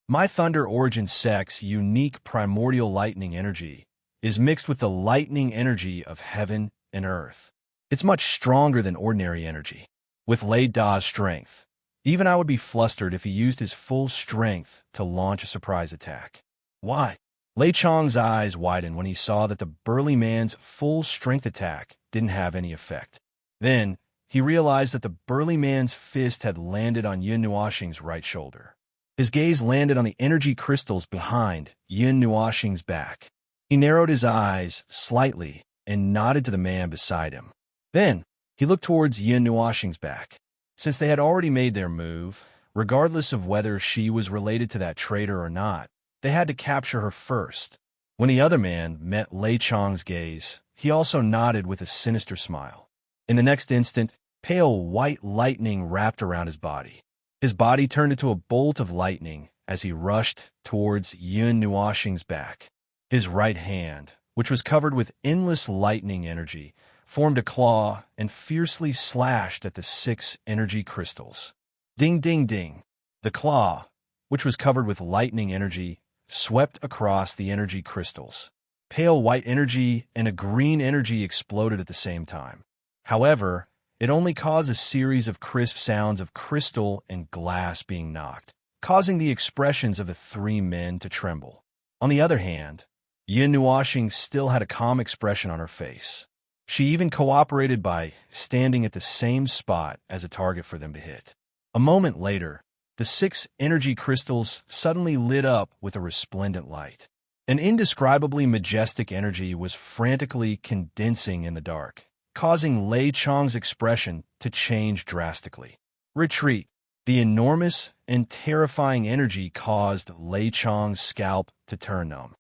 My Thunder Origin Sect's unique primordial lightning energy is mixed with the lightning energy of heaven and earth. It's much stronger than ordinary energy. With Lei Da's strength, even I would be flustered if he used his full strength to launch a surprise attack. Why? Lei Chong's eyes widened when he saw that the burly man's full strength attack didn't have any effect. Then, he realized that the burly man's fist had landed on Yun Nuoxing's right shoulder. His gaze landed on the energy crystals behind Yun Nuoxing's back. He narrowed his eyes slightly and nodded to the man beside him. Then, he looked towards Yun Nuoxing's back. Since they had already made their move, regardless of whether she was related to that traitor or not, they had to capture her first. When the other man met Lei Chong's gaze, he also nodded with a sinister smile. In the next instant, pale white lightning wrapped around his body. His body turned into a bolt of lightning as he rushed towards Yun Nuoxing's back. His right hand, which was covered with endless lightning energy, formed a claw and fiercely slashed at the 6 energy crystals. Ding, ding, ding. The claw, which was covered with lightning energy, swept across the energy crystals. Pale white energy and a green energy exploded at the same time. However, it only caused a series of crisp sounds of crystal and glass being knocked, causing the expressions of the 3 men to tremble. On the other hand, Yun Nuoxing still had a calm expression on her face. She even cooperated by standing at the same spot as a target for them to hit. A moment later, the 6 energy crystals suddenly lit up with a resplendent light. An indescribably majestic energy was frantically condensing in the dark, causing Lei Chong's expression to change drastically. Retreat. The enormous and terrifying energy caused Lei Chong's scalp to turn numb.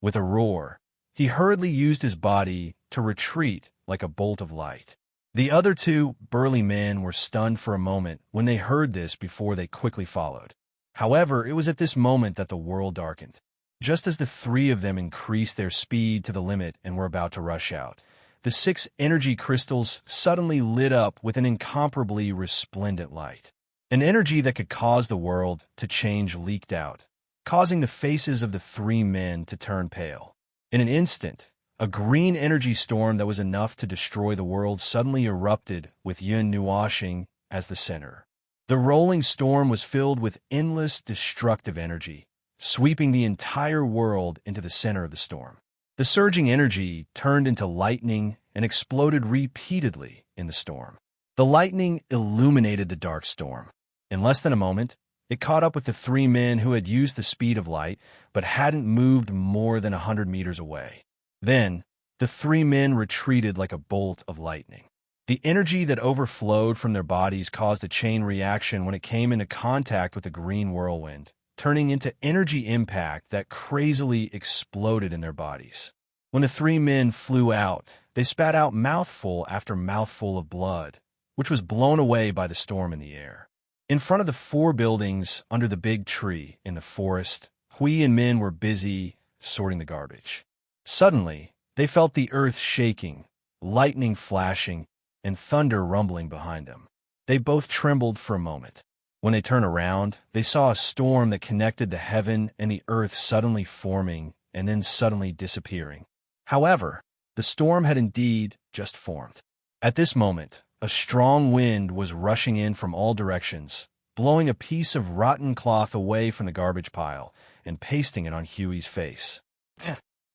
With a roar, he hurriedly used his body to retreat like a bolt of light. The other 2 burly men were stunned for a moment when they heard this before they quickly followed. However, it was at this moment that the world darkened. Just as the 3 of them increased their speed to the limit and were about to rush out, the 6 energy crystals suddenly lit up with an incomparably resplendent light. An energy that could cause the world to change leaked out, causing the faces of the 3 men to turn pale. In an instant, a green energy storm that was enough to destroy the world suddenly erupted with Yun Nuoxing as the center. The rolling storm was filled with endless destructive energy, sweeping the entire world into the center of the storm. The surging energy turned into lightning and exploded repeatedly in the storm. The lightning illuminated the dark storm. In less than a moment, it caught up with the 3 men who had used the speed of light but hadn't moved more than 100 meters away. Then, the 3 men retreated like a bolt of lightning. The energy that overflowed from their bodies caused a chain reaction when it came into contact with the green whirlwind, turning into energy impact that crazily exploded in their bodies. When the 3 men flew out, they spat out mouthful after mouthful of blood, which was blown away by the storm in the air. In front of the 4 buildings under the big tree in the forest, Hui and Min were busy sorting the garbage. Suddenly, they felt the earth shaking, lightning flashing, and thunder rumbling behind them. They both trembled for a moment. When they turned around, they saw a storm that connected the heaven and the earth suddenly forming and then suddenly disappearing. However, the storm had indeed just formed. At this moment, a strong wind was rushing in from all directions, blowing a piece of rotten cloth away from the garbage pile and pasting it on Huey's face.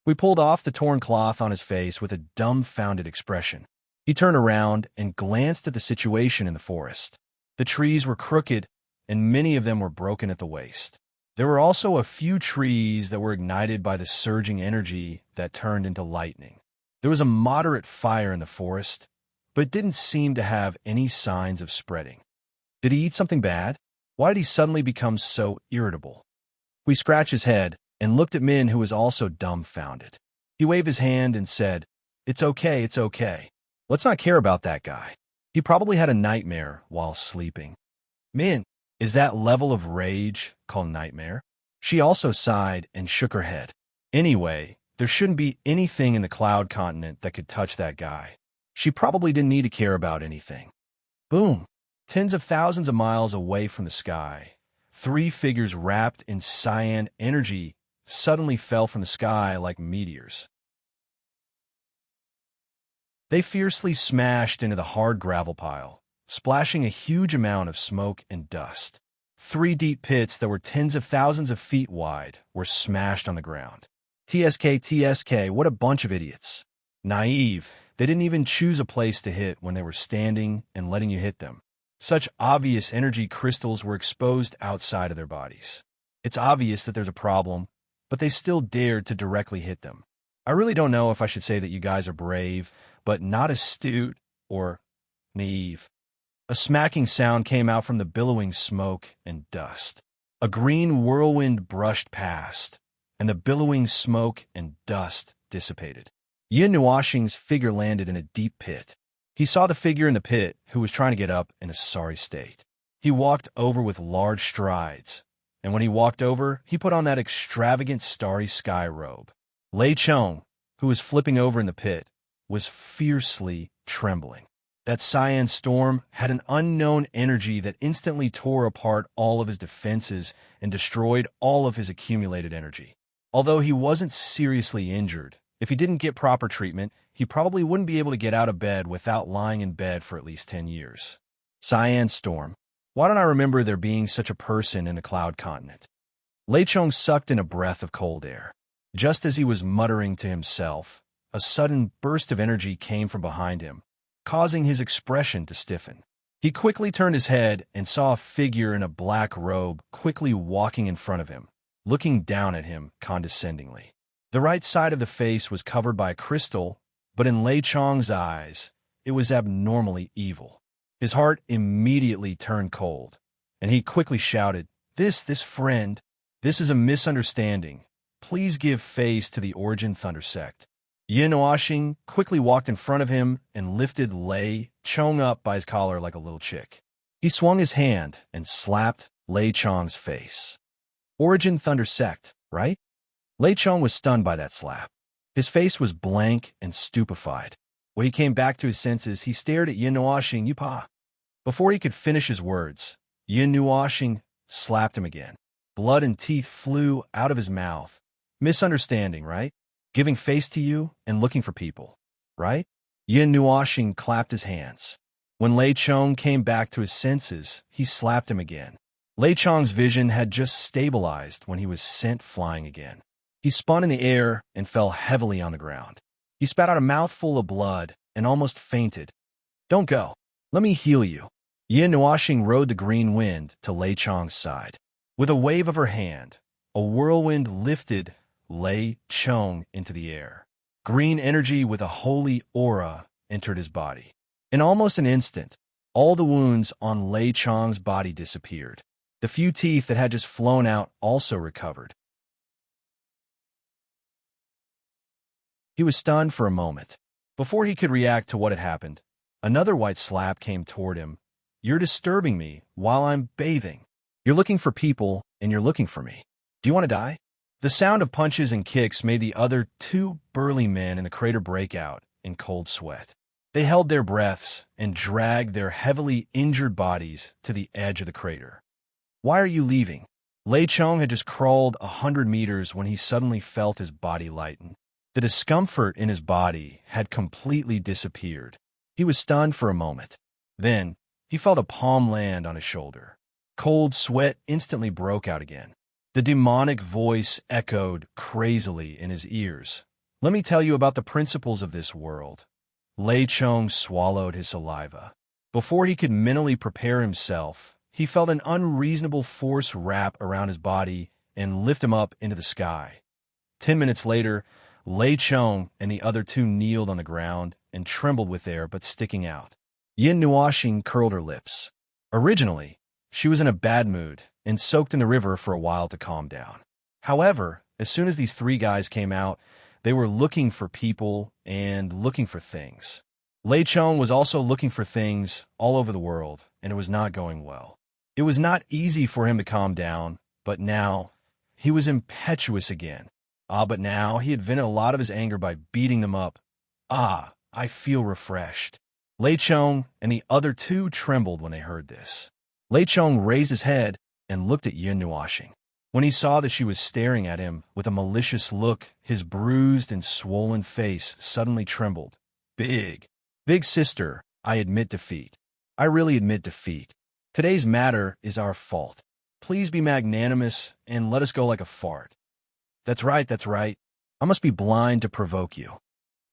We pulled off the torn cloth on his face with a dumbfounded expression. He turned around and glanced at the situation in the forest. The trees were crooked, and many of them were broken at the waist. There were also a few trees that were ignited by the surging energy that turned into lightning. There was a moderate fire in the forest, but it didn't seem to have any signs of spreading. Did he eat something bad? Why did he suddenly become so irritable? We scratched his head and looked at Min, who was also dumbfounded. He waved his hand and said, "It's okay, it's okay. Let's not care about that guy. He probably had a nightmare while sleeping." Min, is that level of rage called nightmare? She also sighed and shook her head. Anyway, there shouldn't be anything in the cloud continent that could touch that guy. She probably didn't need to care about anything. Boom! Tens of thousands of miles away from the sky, 3 figures wrapped in cyan energy suddenly fell from the sky like meteors. They fiercely smashed into the hard gravel pile, splashing a huge amount of smoke and dust. 3 deep pits that were tens of thousands of feet wide were smashed on the ground. TSK, what a bunch of idiots. Naive, they didn't even choose a place to hit when they were standing and letting you hit them. Such obvious energy crystals were exposed outside of their bodies. It's obvious that there's a problem, but they still dared to directly hit them. I really don't know if I should say that you guys are brave, but not astute or naive. A smacking sound came out from the billowing smoke and dust. A green whirlwind brushed past, and the billowing smoke and dust dissipated. Yin Nuoxing's figure landed in a deep pit. He saw the figure in the pit, who was trying to get up in a sorry state. He walked over with large strides, and when he walked over, he put on that extravagant starry sky robe. Lei Chong, who was flipping over in the pit, was fiercely trembling. That cyan storm had an unknown energy that instantly tore apart all of his defenses and destroyed all of his accumulated energy. Although he wasn't seriously injured, if he didn't get proper treatment, he probably wouldn't be able to get out of bed without lying in bed for at least 10 years. Cyan storm. Why don't I remember there being such a person in the cloud continent? Lei Chong sucked in a breath of cold air. Just as he was muttering to himself, a sudden burst of energy came from behind him, causing his expression to stiffen. He quickly turned his head and saw a figure in a black robe quickly walking in front of him, looking down at him condescendingly. The right side of the face was covered by a crystal, but in Lei Chong's eyes, it was abnormally evil. His heart immediately turned cold, and he quickly shouted, This friend, this is a misunderstanding. Please give face to the Origin Thunder Sect." Yin Nuoxing quickly walked in front of him and lifted Lei Chong up by his collar like a little chick. He swung his hand and slapped Lei Chong's face. Origin Thunder Sect, right? Lei Chong was stunned by that slap. His face was blank and stupefied. When he came back to his senses, he stared at Yin Nuoxing, "Yupa." Before he could finish his words, Yin Nuoxing slapped him again. Blood and teeth flew out of his mouth. Misunderstanding, right? Giving face to you and looking for people, right? Yin Nuoxing clapped his hands. When Lei Chong came back to his senses, he slapped him again. Lei Chong's vision had just stabilized when he was sent flying again. He spun in the air and fell heavily on the ground. He spat out a mouthful of blood and almost fainted. "Don't go. Let me heal you." Yin Nuoxing rode the green wind to Lei Chong's side. With a wave of her hand, a whirlwind lifted Lei Chong into the air. Green energy with a holy aura entered his body. In almost an instant, all the wounds on Lei Chong's body disappeared. The few teeth that had just flown out also recovered. He was stunned for a moment. Before he could react to what had happened, another white slap came toward him. "You're disturbing me while I'm bathing. You're looking for people, and you're looking for me. Do you want to die?" The sound of punches and kicks made the other 2 burly men in the crater break out in cold sweat. They held their breaths and dragged their heavily injured bodies to the edge of the crater. "Why are you leaving?" Lei Chong had just crawled 100 meters when he suddenly felt his body lighten. The discomfort in his body had completely disappeared. He was stunned for a moment. Then, he felt a palm land on his shoulder. Cold sweat instantly broke out again. The demonic voice echoed crazily in his ears. Let me tell you about the principles of this world. Lei Chong swallowed his saliva. Before he could mentally prepare himself, he felt an unreasonable force wrap around his body and lift him up into the sky. 10 minutes later, Lei Chong and the other two kneeled on the ground and trembled with air but sticking out. Yin Nuoxing curled her lips. Originally, she was in a bad mood and soaked in the river for a while to calm down. However, as soon as these three guys came out, they were looking for people and looking for things. Lei Chong was also looking for things all over the world, and it was not going well. It was not easy for him to calm down, but now he was impetuous again. But now he had vented a lot of his anger by beating them up. I feel refreshed. Lei Chong and the other two trembled when they heard this. Lei Chong raised his head and looked at Yin Nuoxing. When he saw that she was staring at him with a malicious look, his bruised and swollen face suddenly trembled. Big sister, I admit defeat. I really admit defeat. Today's matter is our fault. Please be magnanimous and let us go like a fart. That's right. I must be blind to provoke you.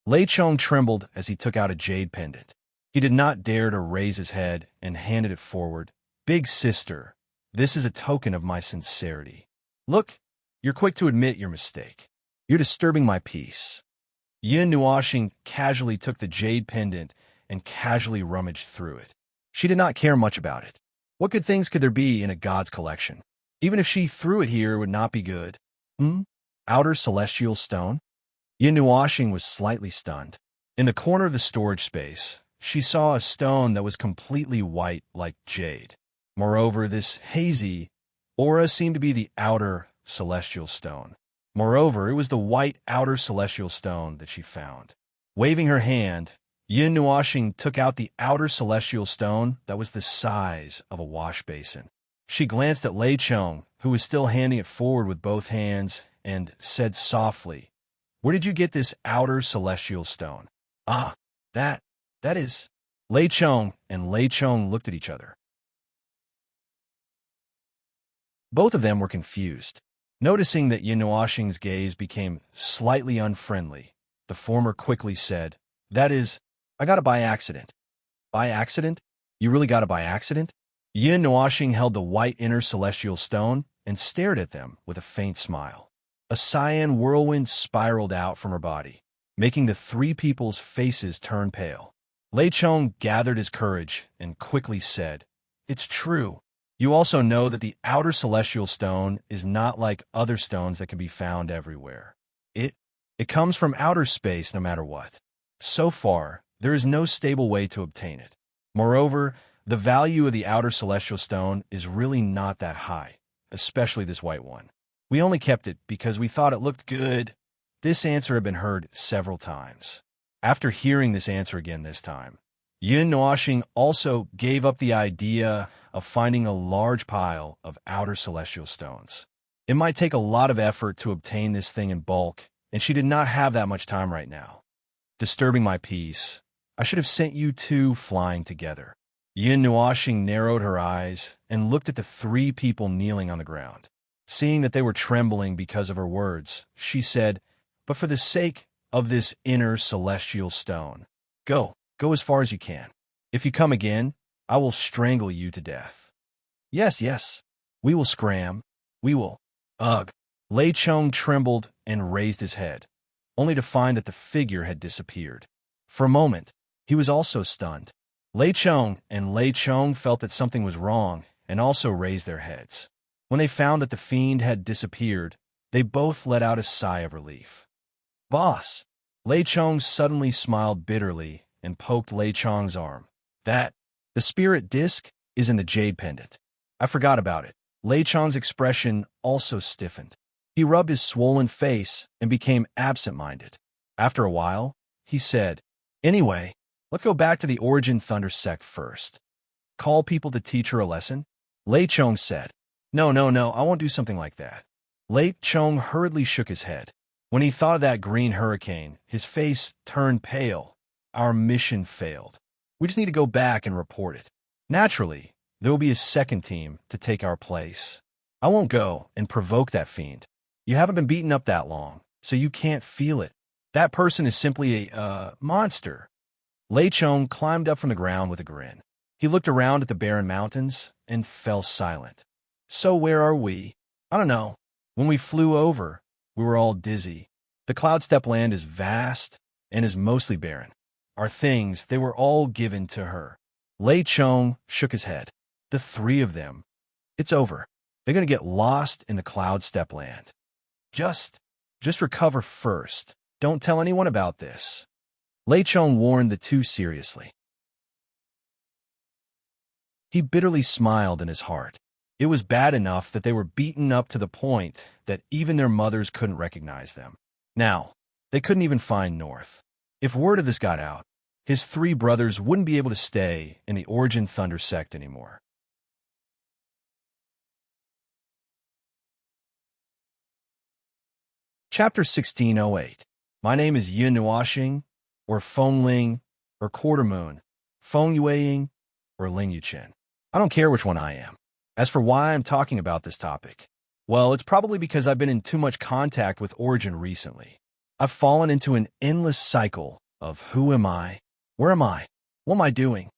Lei Chong trembled as he took out a jade pendant. He did not dare to raise his head and handed it forward. Big sister, this is a token of my sincerity. Look, you're quick to admit your mistake. You're disturbing my peace. Yin Nuoxing casually took the jade pendant and casually rummaged through it. She did not care much about it. What good things could there be in a god's collection? Even if she threw it here, it would not be good. Outer celestial stone? Yin Nuoxing was slightly stunned. In the corner of the storage space, she saw a stone that was completely white like jade. Moreover, this hazy aura seemed to be the outer celestial stone. Moreover, it was the white outer celestial stone that she found. Waving her hand, Yin Nuoxing took out the outer celestial stone that was the size of a wash basin. She glanced at Lei Chong, who was still handing it forward with both hands, and said softly, "Where did you get this outer celestial stone?" That is... Lei Chong and Lei Chong looked at each other. Both of them were confused. Noticing that Yin Nuoxing's gaze became slightly unfriendly, the former quickly said, "That is, I got it by accident." By accident? You really got it by accident? Yin Nuoxing held the white inner celestial stone and stared at them with a faint smile. A cyan whirlwind spiraled out from her body, making the three people's faces turn pale. Lei Chong gathered his courage and quickly said, "It's true. You also know that the outer celestial stone is not like other stones that can be found everywhere. It comes from outer space no matter what. So far, there is no stable way to obtain it. Moreover, the value of the outer celestial stone is really not that high, especially this white one. We only kept it because we thought it looked good." This answer had been heard several times. After hearing this answer again this time, Yin Nuoxing also gave up the idea of finding a large pile of outer celestial stones. It might take a lot of effort to obtain this thing in bulk, and she did not have that much time right now. Disturbing my peace, I should have sent you two flying together. Yin Nuoxing narrowed her eyes and looked at the three people kneeling on the ground. Seeing that they were trembling because of her words, she said, "But for the sake of this inner celestial stone, go as far as you can. If you come again, I will strangle you to death." Yes, we will scram. We will. Ugh. Lei Chong trembled and raised his head, only to find that the figure had disappeared. For a moment, he was also stunned. Lei Chong and Lei Chong felt that something was wrong and also raised their heads. When they found that the fiend had disappeared, they both let out a sigh of relief. "Boss!" Lei Chong suddenly smiled bitterly and poked Lei Chong's arm. "The spirit disc is in the jade pendant. I forgot about it." Lei Chong's expression also stiffened. He rubbed his swollen face and became absent-minded. After a while, he said, "Anyway, let's go back to the Origin Thunder sect first. Call people to teach her a lesson?" Lei Chong said, No, I won't do something like that." Lei Chong hurriedly shook his head. When he thought of that green hurricane, his face turned pale. "Our mission failed. We just need to go back and report it." Naturally, there will be a second team to take our place. I won't go and provoke that fiend. You haven't been beaten up that long, so you can't feel it. That person is simply a monster. Lei Chong climbed up from the ground with a grin. He looked around at the barren mountains and fell silent. So where are we? I don't know. When we flew over, we were all dizzy. The cloud steppe land is vast and is mostly barren. Our things, they were all given to her. Lei Chong shook his head. The three of them. It's over. They're going to get lost in the cloud steppe land. Just recover first. Don't tell anyone about this. Lei Chong warned the two seriously. He bitterly smiled in his heart. It was bad enough that they were beaten up to the point that even their mothers couldn't recognize them. Now, they couldn't even find North. If word of this got out, his three brothers wouldn't be able to stay in the Origin Thunder sect anymore. Chapter 1608. My name is Yin Nuashing, or Feng Ling, or Quarter Moon, Feng Yueying, or Ling Yuchen. I don't care which one I am. As for why I'm talking about this topic, well, it's probably because I've been in too much contact with Origin recently. I've fallen into an endless cycle of who am I? Where am I? What am I doing?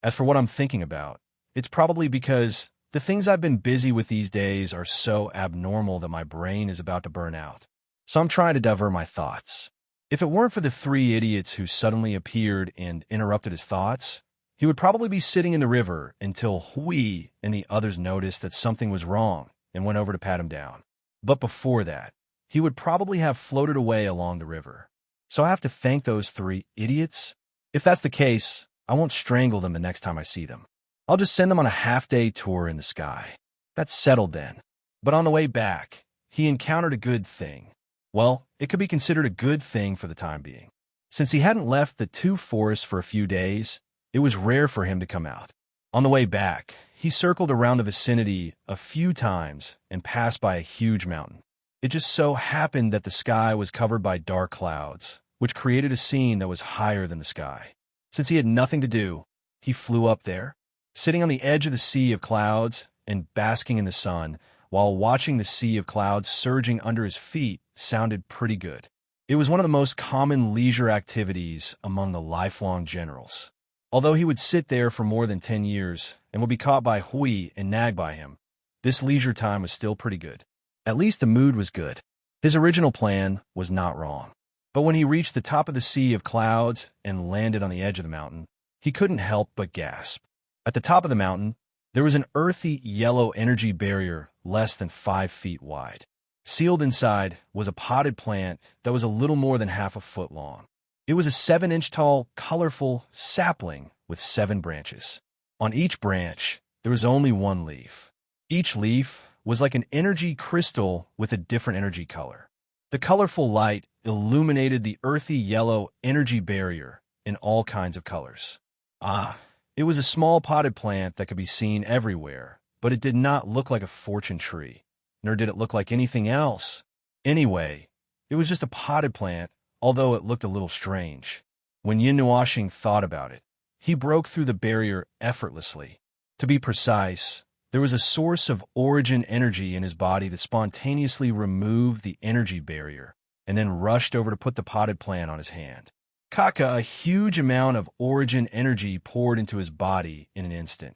As for what I'm thinking about, it's probably because the things I've been busy with these days are so abnormal that my brain is about to burn out. So I'm trying to divert my thoughts. If it weren't for the three idiots who suddenly appeared and interrupted his thoughts, he would probably be sitting in the river until Hui and the others noticed that something was wrong and went over to pat him down. But before that, he would probably have floated away along the river. So I have to thank those three idiots? If that's the case, I won't strangle them the next time I see them. I'll just send them on a half-day tour in the sky. That's settled then. But on the way back, he encountered a good thing. Well, it could be considered a good thing for the time being. Since he hadn't left the two forests for a few days, it was rare for him to come out. On the way back, he circled around the vicinity a few times and passed by a huge mountain. It just so happened that the sky was covered by dark clouds, which created a scene that was higher than the sky. Since he had nothing to do, he flew up there, sitting on the edge of the sea of clouds and basking in the sun, while watching the sea of clouds surging under his feet sounded pretty good. It was one of the most common leisure activities among the lifelong generals. Although he would sit there for more than 10 years and would be caught by Hui and nagged by him, this leisure time was still pretty good. At least the mood was good. His original plan was not wrong. But when he reached the top of the sea of clouds and landed on the edge of the mountain, he couldn't help but gasp. At the top of the mountain, there was an earthy yellow energy barrier less than 5 feet wide. Sealed inside was a potted plant that was a little more than half a foot long. It was a 7-inch tall, colorful sapling with 7 branches. On each branch, there was only one leaf. Each leaf was like an energy crystal with a different energy color. The colorful light illuminated the earthy yellow energy barrier in all kinds of colors. It was a small potted plant that could be seen everywhere, but it did not look like a fortune tree, nor did it look like anything else. Anyway, it was just a potted plant, although it looked a little strange. When Yin Nuashing thought about it, he broke through the barrier effortlessly. To be precise, there was a source of origin energy in his body that spontaneously removed the energy barrier and then rushed over to put the potted plant on his hand. Kaka, a huge amount of origin energy poured into his body in an instant.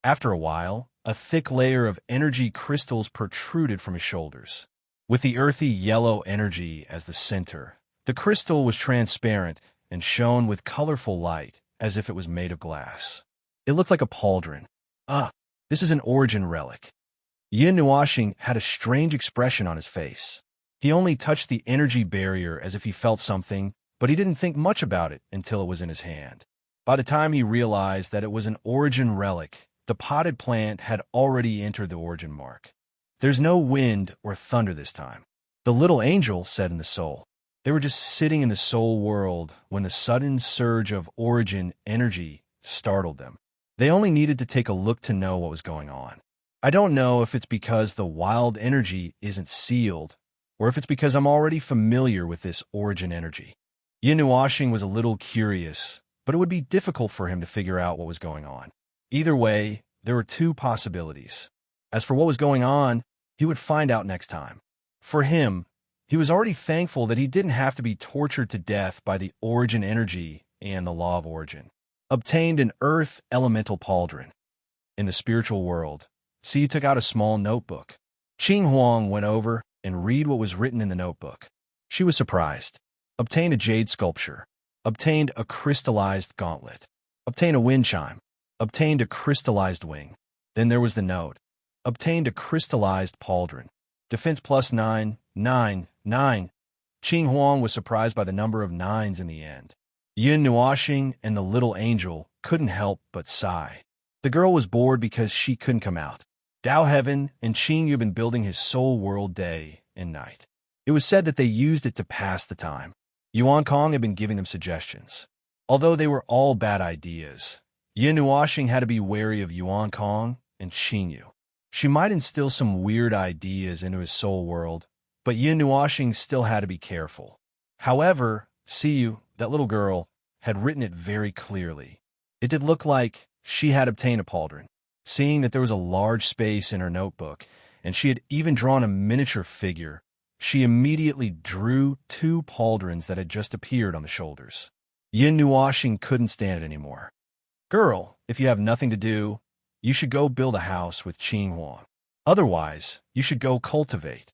After a while, a thick layer of energy crystals protruded from his shoulders. With the earthy yellow energy as the center, the crystal was transparent and shone with colorful light as if it was made of glass. It looked like a pauldron. This is an origin relic. Yin Nuashing had a strange expression on his face. He only touched the energy barrier as if he felt something, but he didn't think much about it until it was in his hand. By the time he realized that it was an origin relic, the potted plant had already entered the origin mark. There's no wind or thunder this time. The little angel said in the soul. They were just sitting in the soul world when the sudden surge of origin energy startled them. They only needed to take a look to know what was going on. I don't know if it's because the wild energy isn't sealed, or if it's because I'm already familiar with this origin energy. Yin Nuashing was a little curious, but it would be difficult for him to figure out what was going on. Either way, there were two possibilities. As for what was going on, he would find out next time. For him, he was already thankful that he didn't have to be tortured to death by the origin energy and the law of origin. Obtained an earth elemental pauldron. In the spiritual world, Si took out a small notebook. Qing Huang went over and read what was written in the notebook. She was surprised. Obtained a jade sculpture. Obtained a crystallized gauntlet. Obtained a wind chime. Obtained a crystallized wing. Then there was the note. Obtained a crystallized pauldron. Defense plus 9, 9, 9. Qing Huang was surprised by the number of nines in the end. Yin Nuoxing and the little angel couldn't help but sigh. The girl was bored because she couldn't come out. Dao Heaven and Qing Yu had been building his soul world day and night. It was said that they used it to pass the time. Yuan Kong had been giving them suggestions. Although they were all bad ideas, Yin Nuoxing had to be wary of Yuan Kong and Qing Yu. She might instill some weird ideas into his soul world, but Yin Nuoxing still had to be careful. However, Siyu, that little girl, had written it very clearly. It did look like she had obtained a pauldron. Seeing that there was a large space in her notebook, and she had even drawn a miniature figure, she immediately drew two pauldrons that had just appeared on the shoulders. Yin Nuoxing couldn't stand it anymore. Girl, if you have nothing to do, you should go build a house with Qing Huang. Otherwise, you should go cultivate.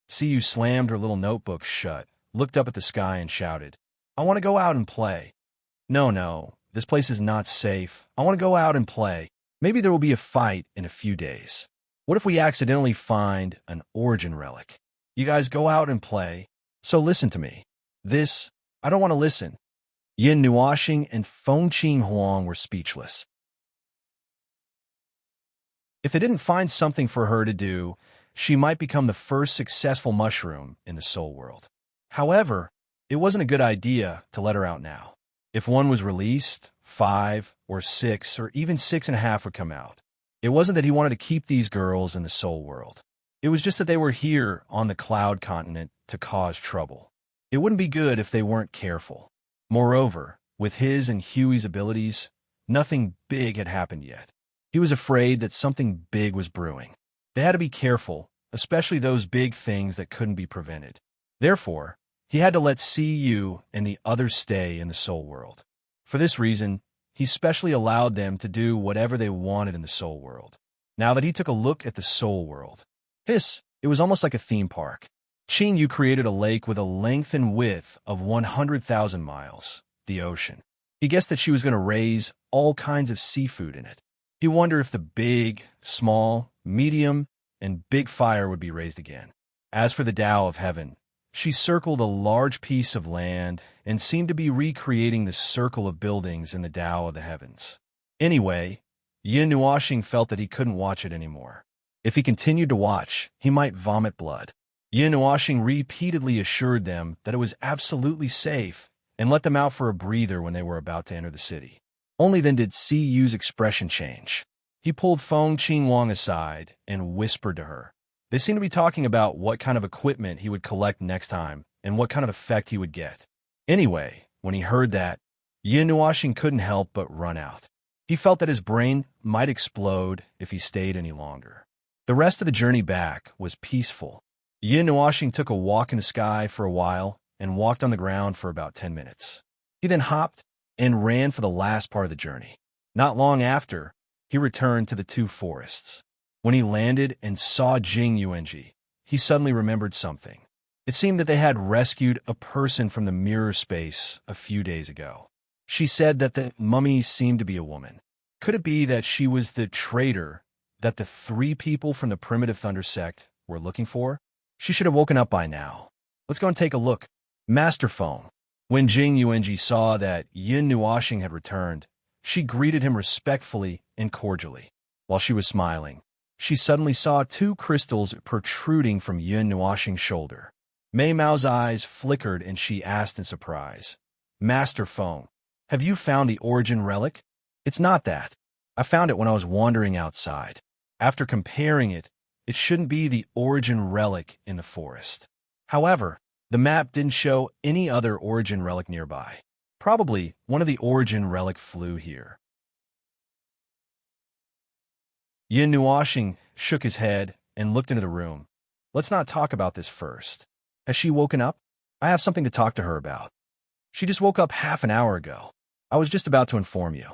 Siyu slammed her little notebook shut, looked up at the sky and shouted, I want to go out and play. No, this place is not safe. I want to go out and play. Maybe there will be a fight in a few days. What if we accidentally find an origin relic? You guys go out and play. So listen to me. I don't want to listen. Yin Nuoxing and Feng Qing Huang were speechless. If they didn't find something for her to do, she might become the first successful mushroom in the soul world. However, it wasn't a good idea to let her out now. If one was released, 5 or 6 or even 6.5 would come out. It wasn't that he wanted to keep these girls in the soul world. It was just that they were here on the cloud continent to cause trouble. It wouldn't be good if they weren't careful. Moreover, with his and Huey's abilities, nothing big had happened yet. He was afraid that something big was brewing. They had to be careful, especially those big things that couldn't be prevented. Therefore, he had to let Siyu and the others stay in the soul world. For this reason, he specially allowed them to do whatever they wanted in the soul world. Now that he took a look at the soul world, it was almost like a theme park. Qing Yu created a lake with a length and width of 100,000 miles, the ocean. He guessed that she was going to raise all kinds of seafood in it. He wondered if the big, small, medium, and big fire would be raised again. As for the Tao of Heaven, she circled a large piece of land and seemed to be recreating the circle of buildings in the Tao of the Heavens. Anyway, Yin Nuoxing felt that he couldn't watch it anymore. If he continued to watch, he might vomit blood. Yin Nuoxing repeatedly assured them that it was absolutely safe and let them out for a breather when they were about to enter the city. Only then did Siyu's expression change. He pulled Feng Qing Huang aside and whispered to her. They seemed to be talking about what kind of equipment he would collect next time and what kind of effect he would get. Anyway, when he heard that, Yin Nuoxing couldn't help but run out. He felt that his brain might explode if he stayed any longer. The rest of the journey back was peaceful. Yin Nuoxing took a walk in the sky for a while and walked on the ground for about 10 minutes. He then hopped and ran for the last part of the journey. Not long after, he returned to the two forests. When he landed and saw Jing Yuanji, he suddenly remembered something. It seemed that they had rescued a person from the mirror space a few days ago. She said that the mummy seemed to be a woman. Could it be that she was the traitor that the 3 people from the primitive thunder sect were looking for? She should have woken up by now. Let's go and take a look. Master Phone. When Jing Yuanji saw that Yin Nuoxing had returned, she greeted him respectfully and cordially. While she was smiling, she suddenly saw 2 crystals protruding from Yin Nuoxing's shoulder. Mei Mao's eyes flickered and she asked in surprise, Master Phone, have you found the origin relic? It's not that. I found it when I was wandering outside. After comparing it, it shouldn't be the origin relic in the forest. However, the map didn't show any other origin relic nearby. Probably one of the origin relic flew here. Yin Nuashing shook his head and looked into the room. Let's not talk about this first. Has she woken up? I have something to talk to her about. She just woke up half an hour ago. I was just about to inform you.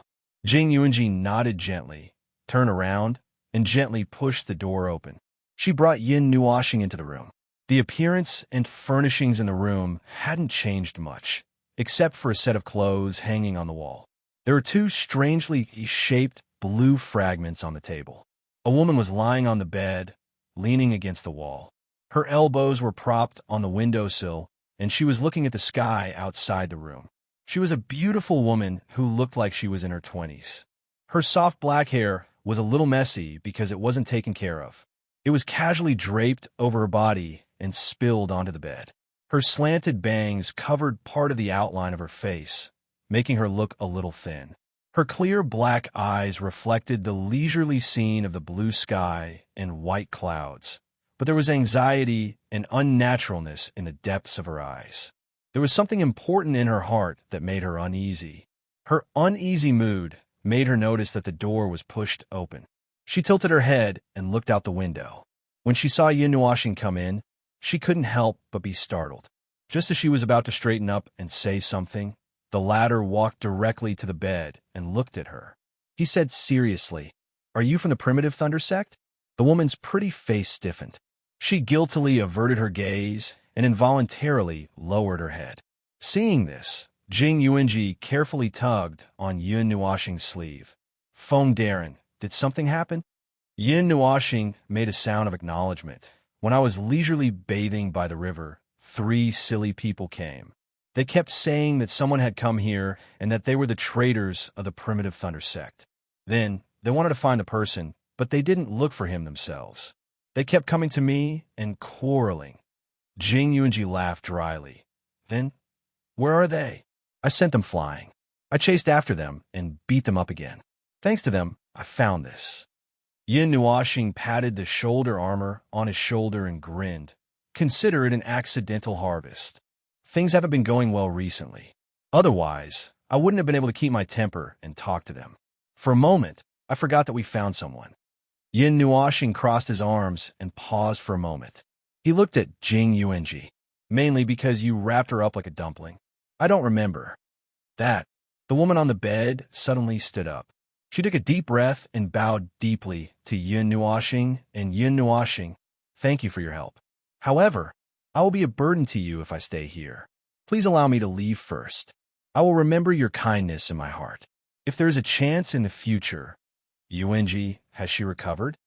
Jing Yuanji nodded gently, turned around, and gently pushed the door open. She brought Yin Nuashing into the room. The appearance and furnishings in the room hadn't changed much, except for a set of clothes hanging on the wall. There were two strangely shaped blue fragments on the table. A woman was lying on the bed, leaning against the wall. Her elbows were propped on the windowsill, and she was looking at the sky outside the room. She was a beautiful woman who looked like she was in her 20s. Her soft black hair was a little messy because it wasn't taken care of. It was casually draped over her body and spilled onto the bed. Her slanted bangs covered part of the outline of her face, making her look a little thin. Her clear black eyes reflected the leisurely scene of the blue sky and white clouds, but there was anxiety and unnaturalness in the depths of her eyes. There was something important in her heart that made her uneasy. Her uneasy mood made her notice that the door was pushed open. She tilted her head and looked out the window. When she saw Yin Nuashing come in, she couldn't help but be startled. Just as she was about to straighten up and say something, the latter walked directly to the bed and looked at her. He said seriously, "Are you from the Primitive Thunder Sect?" The woman's pretty face stiffened. She guiltily averted her gaze and involuntarily lowered her head. Seeing this, Jing Yuanji carefully tugged on Yin Nuashing's sleeve. "Feng Darren, did something happen?" Yin Nuashing made a sound of acknowledgement. "When I was leisurely bathing by the river, 3 silly people came. They kept saying that someone had come here and that they were the traitors of the Primitive Thunder Sect. Then, they wanted to find the person, but they didn't look for him themselves. They kept coming to me and quarreling." Jing Yuanji laughed dryly. "Then, where are they?" "I sent them flying. I chased after them and beat them up again. Thanks to them, I found this." Yin Nuashing patted the shoulder armor on his shoulder and grinned. "Consider it an accidental harvest. Things haven't been going well recently. Otherwise, I wouldn't have been able to keep my temper and talk to them. For a moment, I forgot that we found someone." Yin Nuashing crossed his arms and paused for a moment. He looked at Jing Yuanji. "Mainly because you wrapped her up like a dumpling." "I don't remember that." The woman on the bed suddenly stood up. She took a deep breath and bowed deeply to Yin Nuashing, and Yin Nuashing, "Thank you for your help. However, I will be a burden to you if I stay here. Please allow me to leave first. I will remember your kindness in my heart. If there is a chance in the future..." "Yuanji, has she recovered?"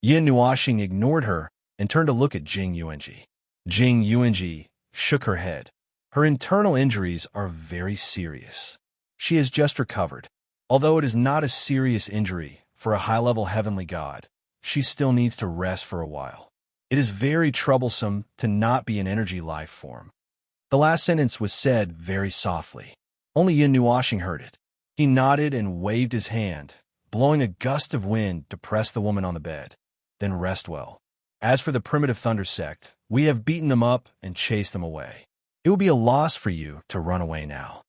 Yin Nuashing ignored her and turned to look at Jing Yuanji. Jing Yuanji shook her head. "Her internal injuries are very serious. She has just recovered. Although it is not a serious injury for a high-level heavenly god, she still needs to rest for a while. It is very troublesome to not be an energy life form." The last sentence was said very softly. Only Yin Nuashing heard it. He nodded and waved his hand, blowing a gust of wind to press the woman on the bed. "Then rest well. As for the Primitive Thunder Sect, we have beaten them up and chased them away. It will be a loss for you to run away now."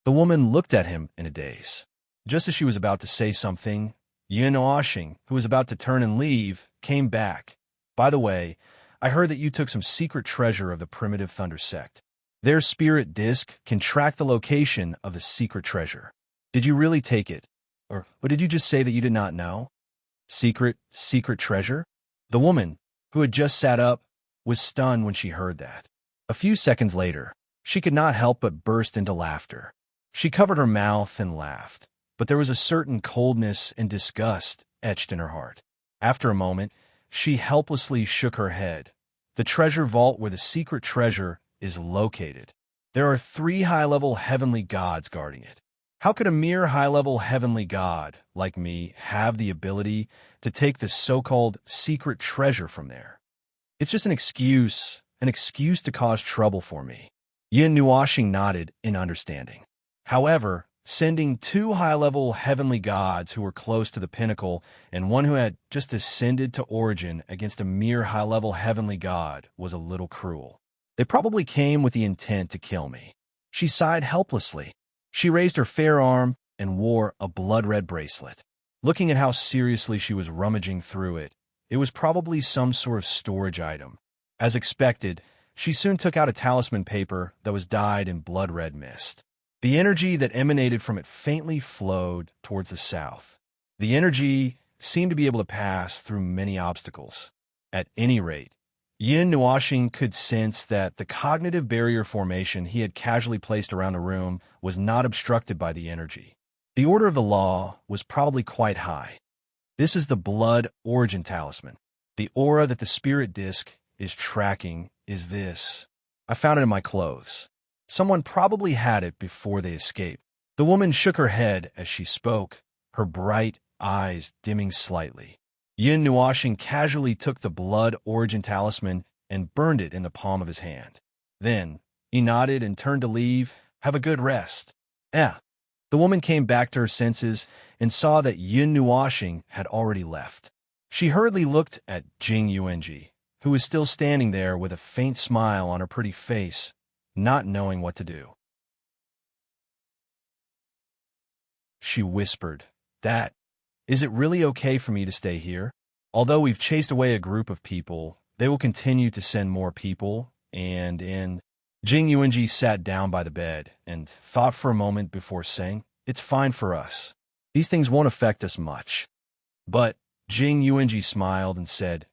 The woman looked at him in a daze. Just as she was about to say something, Yin Nuashing, who was about to turn and leave, came back. "By the way, I heard that you took some secret treasure of the Primitive Thunder Sect. Their spirit disk can track the location of the secret treasure. Did you really take it? Or did you just say that you did not know?" Secret treasure?" The woman, who had just sat up, was stunned when she heard that. A few seconds later, she could not help but burst into laughter. She covered her mouth and laughed, but there was a certain coldness and disgust etched in her heart. After a moment, she helplessly shook her head. "The treasure vault where the secret treasure is located. There are 3 high-level heavenly gods guarding it. How could a mere high-level heavenly god like me have the ability to take this so-called secret treasure from there? It's just an excuse to cause trouble for me." Yin Nuashing nodded in understanding. However, sending 2 high-level heavenly gods who were close to the pinnacle and one who had just ascended to origin against a mere high-level heavenly god was a little cruel. They probably came with the intent to kill me. She sighed helplessly. She raised her fair arm and wore a blood-red bracelet. Looking at how seriously she was rummaging through it, it was probably some sort of storage item. As expected, she soon took out a talisman paper that was dyed in blood-red mist. The energy that emanated from it faintly flowed towards the south. The energy seemed to be able to pass through many obstacles. At any rate, Yin Nuoxing could sense that the cognitive barrier formation he had casually placed around the room was not obstructed by the energy. The order of the law was probably quite high. This is the blood origin talisman. The aura that the spirit disk is tracking is this. I found it in my clothes. Someone probably had it before they escaped. The woman shook her head as she spoke, her bright eyes dimming slightly. Yin Nuoxing casually took the blood origin talisman and burned it in the palm of his hand. Then, he nodded and turned to leave. Have a good rest. The woman came back to her senses and saw that Yin Nuoxing had already left. She hurriedly looked at Jing Yuanji, who was still standing there with a faint smile on her pretty face, not knowing what to do. She whispered, Is it really okay for me to stay here? Although we've chased away a group of people, they will continue to send more people, and Jing Yuanji sat down by the bed and thought for a moment before saying, It's fine for us. These things won't affect us much. But Jing Yuanji smiled and said,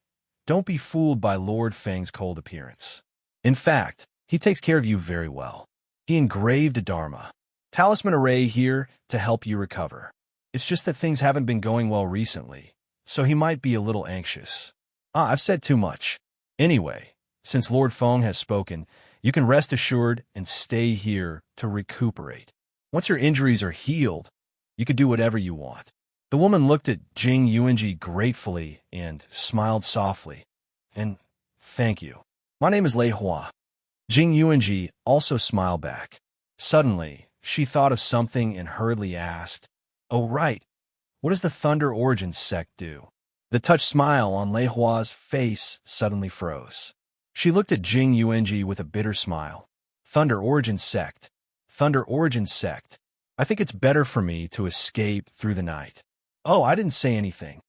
Don't be fooled by Lord Feng's cold appearance. In fact, he takes care of you very well. He engraved a Dharma talisman array here to help you recover. It's just that things haven't been going well recently, so he might be a little anxious. I've said too much. Anyway, since Lord Feng has spoken, you can rest assured and stay here to recuperate. Once your injuries are healed, you can do whatever you want. The woman looked at Jing Yuanji gratefully and smiled softly. And thank you. My name is Lei Hua. Jing Yuanji also smiled back. Suddenly, she thought of something and hurriedly asked, Oh, right. What does the Thunder Origin sect do? The touched smile on Lei Hua's face suddenly froze. She looked at Jing Yuanji with a bitter smile. Thunder Origin sect. Thunder Origin sect. I think it's better for me to escape through the night. Oh, I didn't say anything.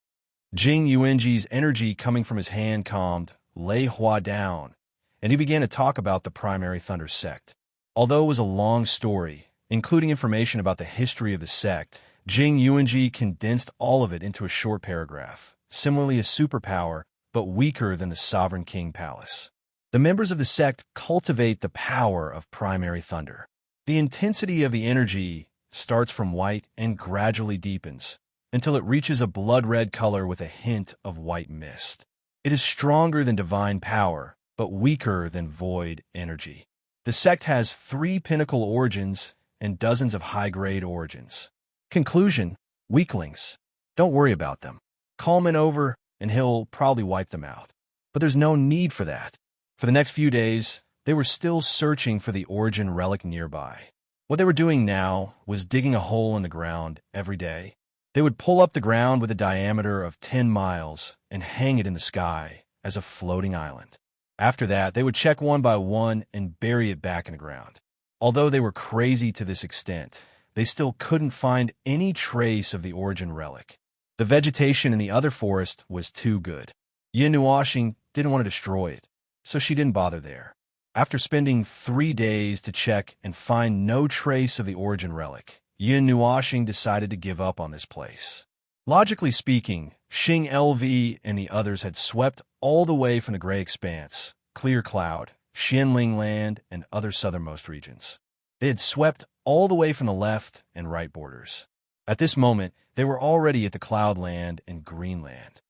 Jing Yuanji's energy coming from his hand calmed Lei Hua down, and he began to talk about the primary Thunder sect. Although it was a long story, including information about the history of the sect, Jing Yuanji condensed all of it into a short paragraph, similarly a superpower, but weaker than the Sovereign King Palace. The members of the sect cultivate the power of primary thunder. The intensity of the energy starts from white and gradually deepens until it reaches a blood-red color with a hint of white mist. It is stronger than divine power, but weaker than void energy. The sect has 3 pinnacle origins and dozens of high-grade origins. Conclusion: weaklings. Don't worry about them. Call him over, and he'll probably wipe them out. But there's no need for that. For the next few days, they were still searching for the origin relic nearby. What they were doing now was digging a hole in the ground every day. They would pull up the ground with a diameter of 10 miles and hang it in the sky as a floating island. After that, they would check one by one and bury it back in the ground. Although they were crazy to this extent, they still couldn't find any trace of the origin relic. The vegetation in the other forest was too good. Yin Nuoxing didn't want to destroy it, so she didn't bother there. After spending 3 days to check and find no trace of the origin relic, Yin Nuoxing decided to give up on this place. Logically speaking, Xing LV and the others had swept all the way from the Gray Expanse, Clear Cloud, Xianling Land, and other southernmost regions. They had swept all the way from the left and right borders. At this moment, they were already at the Cloudland and Greenland.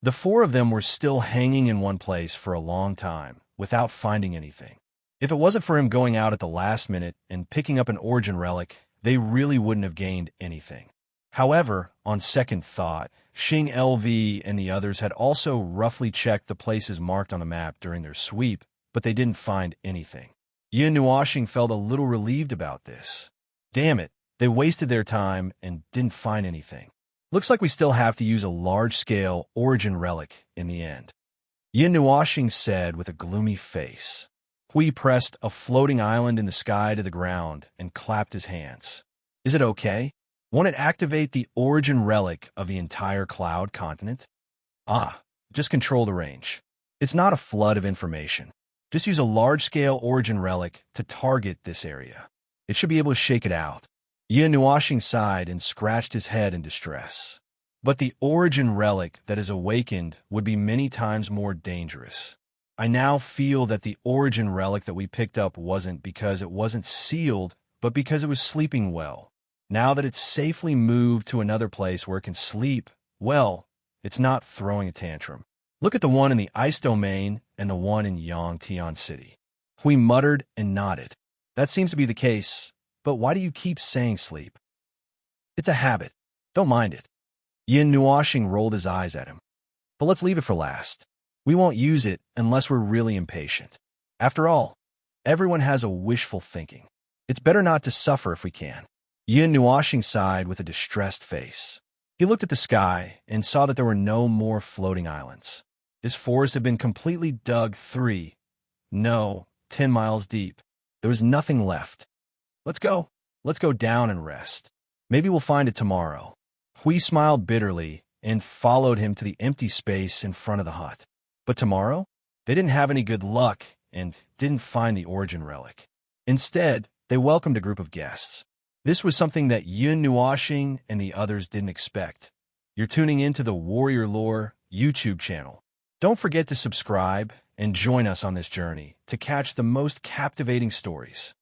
The 4 of them were still hanging in one place for a long time, without finding anything. If it wasn't for him going out at the last minute and picking up an origin relic, they really wouldn't have gained anything. However, on second thought, Xing LV and the others had also roughly checked the places marked on the map during their sweep, but they didn't find anything. Yin Nuoxing felt a little relieved about this. Damn it, they wasted their time and didn't find anything. Looks like we still have to use a large-scale origin relic in the end. Yin Nuashing said with a gloomy face. Hui pressed a floating island in the sky to the ground and clapped his hands. Is it okay? Won't it activate the origin relic of the entire cloud continent? Ah, just control the range. It's not a flood of information. Just use a large-scale origin relic to target this area. It should be able to shake it out. Yin Nuashing sighed and scratched his head in distress. But the origin relic that is awakened would be many times more dangerous. I now feel that the origin relic that we picked up wasn't because it wasn't sealed, but because it was sleeping well. Now that it's safely moved to another place where it can sleep, well, it's not throwing a tantrum. Look at the one in the ice domain and the one in Yangtian City. Hui muttered and nodded. That seems to be the case, but why do you keep saying sleep? It's a habit. Don't mind it. Yin Nuashing rolled his eyes at him. But let's leave it for last. We won't use it unless we're really impatient. After all, everyone has a wishful thinking. It's better not to suffer if we can. Yin Nuashing sighed with a distressed face. He looked at the sky and saw that there were no more floating islands. This forest had been completely dug 10 miles deep. There was nothing left. Let's go. Let's go down and rest. Maybe we'll find it tomorrow. Hui smiled bitterly and followed him to the empty space in front of the hut. But tomorrow? They didn't have any good luck and didn't find the origin relic. Instead, they welcomed a group of guests. This was something that Yin Nuashing and the others didn't expect. You're tuning into the Warrior Lore YouTube channel. Don't forget to subscribe and join us on this journey to catch the most captivating stories.